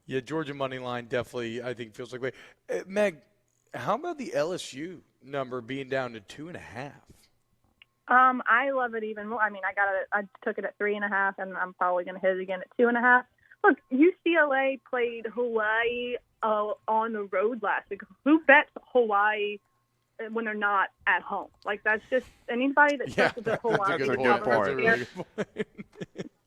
Yeah, Georgia money line definitely, I think, feels like way. Meg, how about the LSU number being down to 2.5? I love it even more. I mean, I took it at 3.5, and I'm probably going to hit it again at 2.5. Look, UCLA played Hawaii on the road last week. Who bets Hawaii when they're not at home? Like, that's just anybody that says that Hawaii is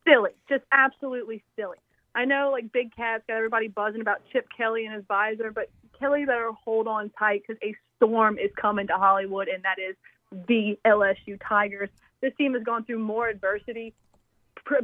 silly, just absolutely silly. I know, like, Big Cat's got everybody buzzing about Chip Kelly and his visor, but Kelly better hold on tight because a storm is coming to Hollywood, and that is the LSU Tigers. This team has gone through more adversity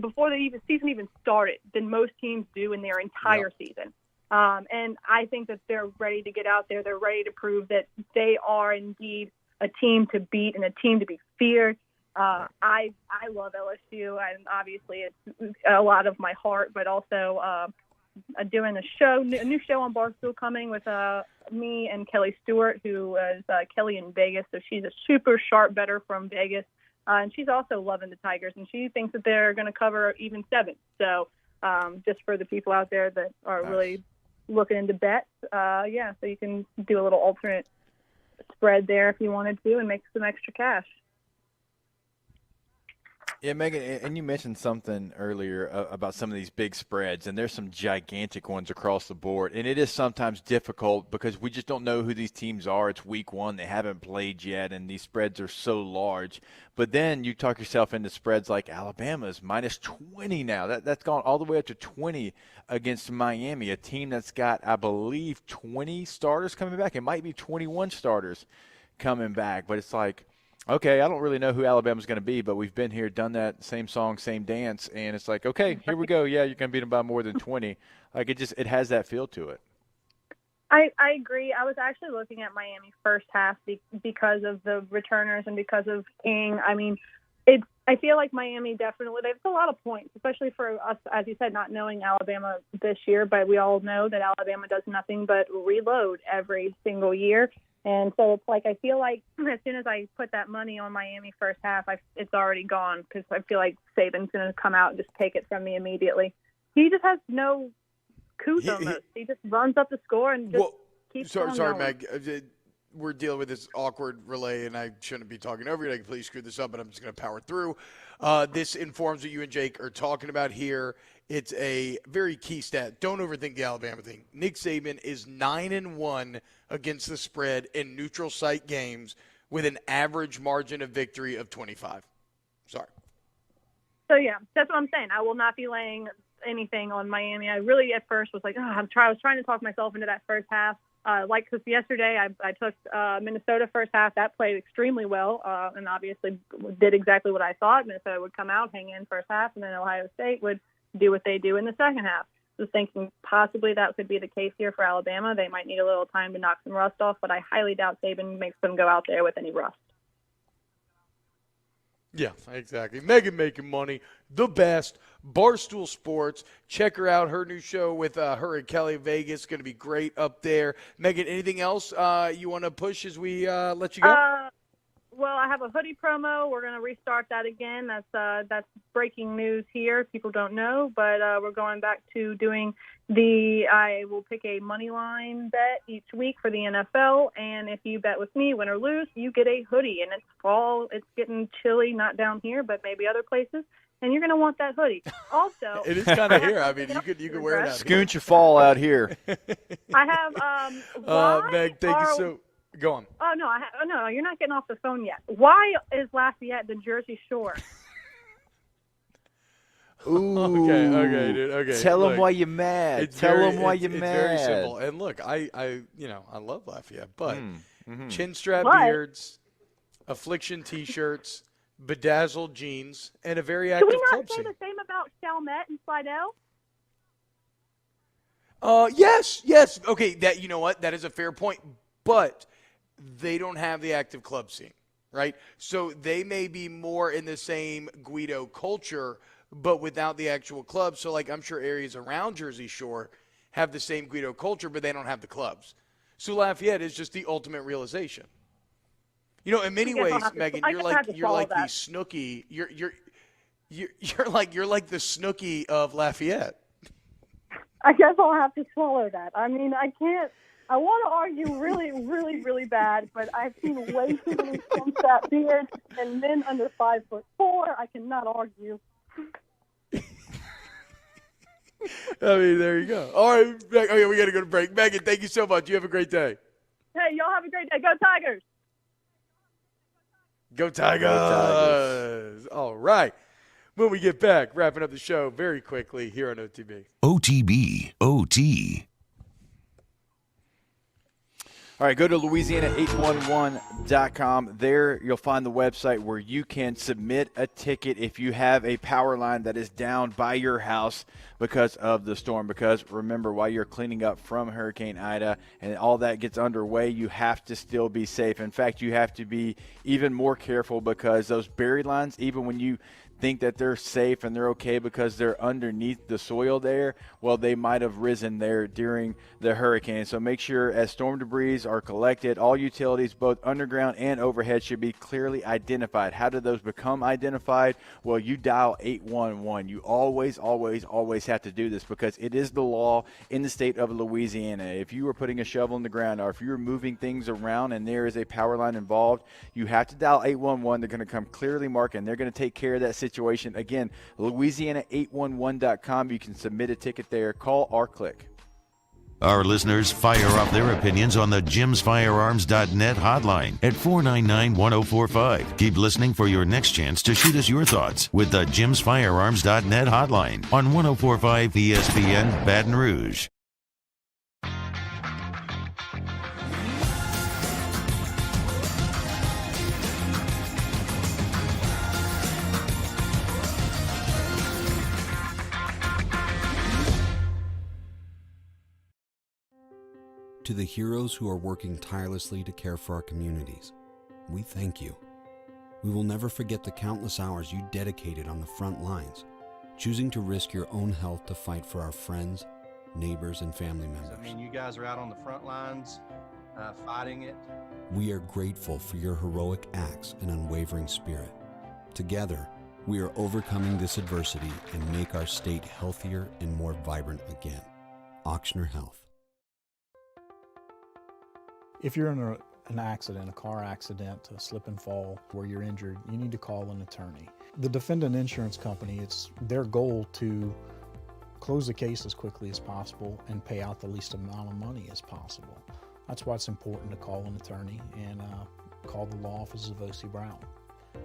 before the season even started than most teams do in their entire season. And I think that they're ready to get out there. They're ready to prove that they are indeed a team to beat and a team to be feared. I love LSU, and obviously it's a lot of my heart, but also doing a new show on Barstool coming with me and Kelly Stewart, who is Kelly in Vegas. So she's a super sharp bettor from Vegas, and she's also loving the Tigers, and she thinks that they're going to cover even 7. So just for the people out there that are really looking into bets, so you can do a little alternate spread there if you wanted to and make some extra cash. Yeah, Megan, and you mentioned something earlier about some of these big spreads, and there's some gigantic ones across the board. And it is sometimes difficult because we just don't know who these teams are. It's week 1. They haven't played yet, and these spreads are so large. But then you talk yourself into spreads like Alabama's -20 now. That's gone all the way up to 20 against Miami, a team that's got, I believe, 20 starters coming back. It might be 21 starters coming back, but it's like, okay, I don't really know who Alabama's going to be, but we've been here, done that, same song, same dance, and it's like, okay, here we go. Yeah, you're going to beat them by more than 20. Like, it has that feel to it. I agree. I was actually looking at Miami first half because of the returners and because of King. I mean, I feel like Miami definitely, there's a lot of points, especially for us, as you said, not knowing Alabama this year, but we all know that Alabama does nothing but reload every single year. And so it's like I feel like as soon as I put that money on Miami first half, it's already gone because I feel like Saban's going to come out and just take it from me immediately. He just has no couth almost. He just runs up the score and just keeps on Sorry, going. Meg. We're dealing with this awkward relay, and I shouldn't be talking over you. I completely screwed this up, but I'm just going to power through. This informs what you and Jake are talking about here. It's a very key stat. Don't overthink the Alabama thing. Nick Saban is 9-1 against the spread in neutral site games with an average margin of victory of 25. Sorry. So, yeah, that's what I'm saying. I will not be laying anything on Miami. I really at first was like, I was trying to talk myself into that first half. Because yesterday I took Minnesota first half. That played extremely well and obviously did exactly what I thought. Minnesota would come out, hang in first half, and then Ohio State would do what they do in the second half. I was thinking possibly that could be the case here for Alabama. They might need a little time to knock some rust off, but I highly doubt Saban makes them go out there with any rust. Yeah, exactly. Megan making money, the best. Barstool Sports. Check her out. Her new show with her and Kelly Vegas going to be great up there. Megan, anything else you want to push as we let you go? Well, I have a hoodie promo. We're going to restart that again. That's breaking news here. People don't know, but we're going back to doing I will pick a money line bet each week for the NFL, and if you bet with me, win or lose, you get a hoodie. And it's fall. It's getting chilly, not down here, but maybe other places. And you're going to want that hoodie. Also, it is kind of here. I mean, you could wear it out. Scoot your fall out here. I have Meg, thank you so. Go on. Oh no, you're not getting off the phone yet. Why is Lafayette the Jersey Shore? Ooh. Okay, dude. Okay. Tell them why you're mad. Tell them why you're mad. It's very simple. And look, I love Lafayette, but chin strap beards, affliction T-shirts, bedazzled jeans, and a very active club scene. Can we not say the same about Chalmette and Slidell? Yes. Okay, you know what? That is a fair point, but they don't have the active club scene. right? So they may be more in the same Guido culture, but without the actual club. So, like, I'm sure areas around Jersey Shore have the same Guido culture, but they don't have the clubs. So Lafayette is just the ultimate realization. You know, in many ways, Megan, you're like the Snooki. You're like the Snooki of Lafayette. I guess I'll have to swallow that. I mean, I can't. I want to argue really, really, really bad, but I've seen way too many stumps that beard and men under 5'4". I cannot argue. I mean, there you go. All right, okay, we got to go to break. Megan, thank you so much. You have a great day. Hey, y'all have a great day. Go Tigers. Go Tigers. Go Tigers. All right. When we get back, wrapping up the show very quickly here on OTB. OTB, OT. All right, go to Louisiana811.com. There you'll find the website where you can submit a ticket if you have a power line that is down by your house because of the storm. Because remember, while you're cleaning up from Hurricane Ida and all that gets underway, you have to still be safe. In fact, you have to be even more careful because those buried lines, even when you think that they're safe and they're okay because they're underneath the soil there, well, they might have risen there during the hurricane. So make sure as storm debris are collected, all utilities, both underground and overhead, should be clearly identified. How do those become identified? Well, you dial 811. You always, always, always have to do this because it is the law in the state of Louisiana. If you are putting a shovel in the ground or if you're moving things around and there is a power line involved, you have to dial 811. They're going to come clearly marked and they're going to take care of that situation. Again, Louisiana811.com. You can submit a ticket there. Call or click. Our listeners fire off their opinions on the jimsfirearms.net hotline at 499-1045. Keep listening for your next chance to shoot us your thoughts with the jimsfirearms.net hotline on 1045 ESPN Baton Rouge. To the heroes who are working tirelessly to care for our communities, we thank you. We will never forget the countless hours you dedicated on the front lines, choosing to risk your own health to fight for our friends, neighbors, and family members. I mean, you guys are out on the front lines fighting it. We are grateful for your heroic acts and unwavering spirit. Together, we are overcoming this adversity and make our state healthier and more vibrant again. Ochsner Health. If you're in an accident, a car accident, a slip and fall where you're injured, you need to call an attorney. The defendant insurance company, it's their goal to close the case as quickly as possible and pay out the least amount of money as possible. That's why it's important to call an attorney and call the law office of O.C. Brown.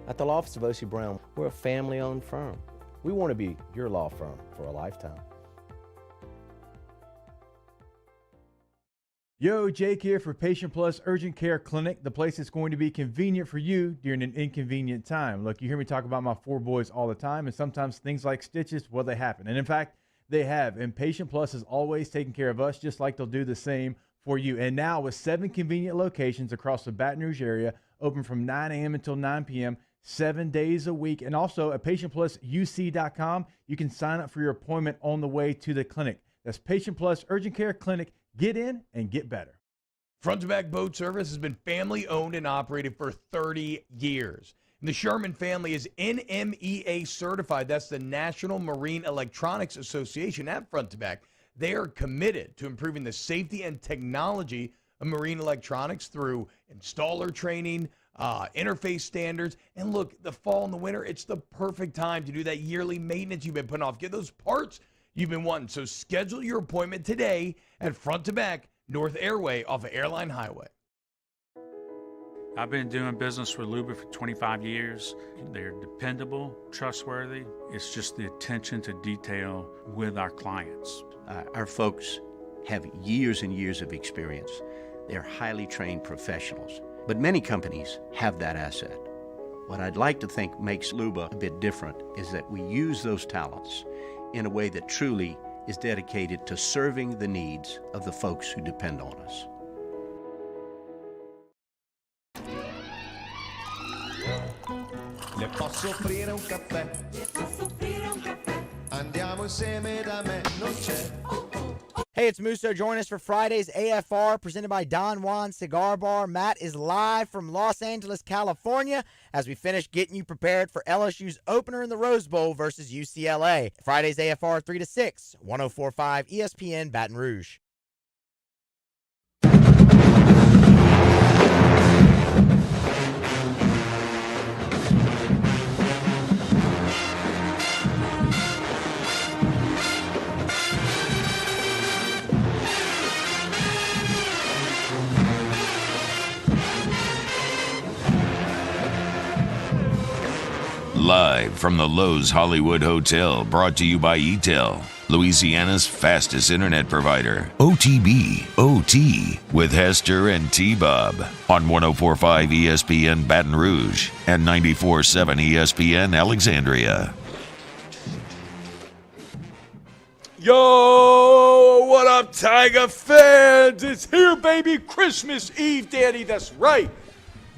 At the law office of O.C. Brown, we're a family-owned firm. We want to be your law firm for a lifetime. Yo, Jake here for Patient Plus Urgent Care Clinic, the place that's going to be convenient for you during an inconvenient time. Look, you hear me talk about my 4 boys all the time, and sometimes things like stitches, well, they happen. And in fact, they have. And Patient Plus is always taking care of us, just like they'll do the same for you. And now with 7 convenient locations across the Baton Rouge area, open from 9 a.m. until 9 p.m., 7 days a week. And also at PatientPlusUC.com, you can sign up for your appointment on the way to the clinic. That's Patient Plus Urgent Care Clinic. Get in and get better. Front to Back Boat Service has been family owned and operated for 30 years. And the Sherman family is NMEA certified. That's the National Marine Electronics Association at Front to Back. They are committed to improving the safety and technology of marine electronics through installer training, interface standards. And look, the fall and the winter, it's the perfect time to do that yearly maintenance you've been putting off. Get those parts you've been wanting. So schedule your appointment today at Front to Back North Airway off of Airline Highway. I've been doing business with Luba for 25 years. They're dependable, trustworthy. It's just the attention to detail with our clients. Our folks have years and years of experience. They're highly trained professionals, but many companies have that asset. What I'd like to think makes Luba a bit different is that we use those talents in a way that truly is dedicated to serving the needs of the folks who depend on us. Le posso offrire un caffè? Andiamo insieme da me, non c'è. Hey, it's Musso. Join us for Friday's AFR presented by Don Juan Cigar Bar. Matt is live from Los Angeles, California, as we finish getting you prepared for LSU's opener in the Rose Bowl versus UCLA. Friday's AFR 3 to 6, 104.5 ESPN Baton Rouge. Live from the Lowe's Hollywood Hotel, brought to you by ETEL, Louisiana's fastest internet provider. OTB, OT, with Hester and T-Bob on 104.5 ESPN Baton Rouge and 94.7 ESPN Alexandria. Yo, what up, Tiger fans? It's here, baby. Christmas Eve, Daddy. That's right.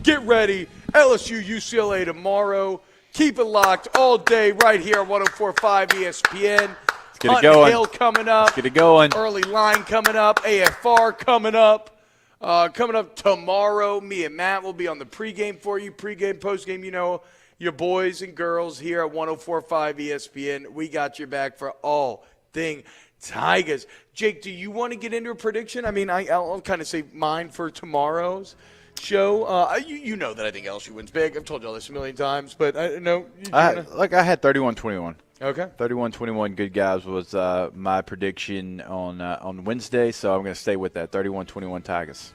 Get ready. LSU UCLA tomorrow. Keep it locked all day right here on 104.5 ESPN. Let's get it going. Hill coming up. Let's get it going. Early line coming up. AFR coming up. Coming up tomorrow. Me and Matt will be on the pregame for you. Pregame, postgame, you know, your boys and girls here at 104.5 ESPN. We got your back for all thing Tigers. Jake, do you want to get into a prediction? I mean, I'll kind of say mine for tomorrow's show. You know that I think LSU wins big. I've told you all this a million times, but I know. I had 31-21. Okay. 31-21 good guys was my prediction on Wednesday, so I'm going to stay with that. 31-21 Tigers.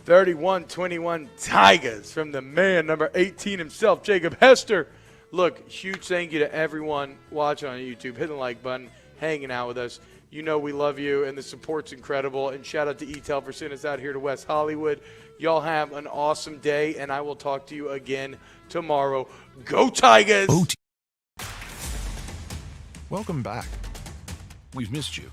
31-21 Tigers from the man, number 18 himself, Jacob Hester. Look, huge thank you to everyone watching on YouTube. Hit the like button, hanging out with us. You know we love you, and the support's incredible. And shout out to ETEL for sending us out here to West Hollywood. Y'all have an awesome day, and I will talk to you again tomorrow. Go Tigers! Welcome back. We've missed you.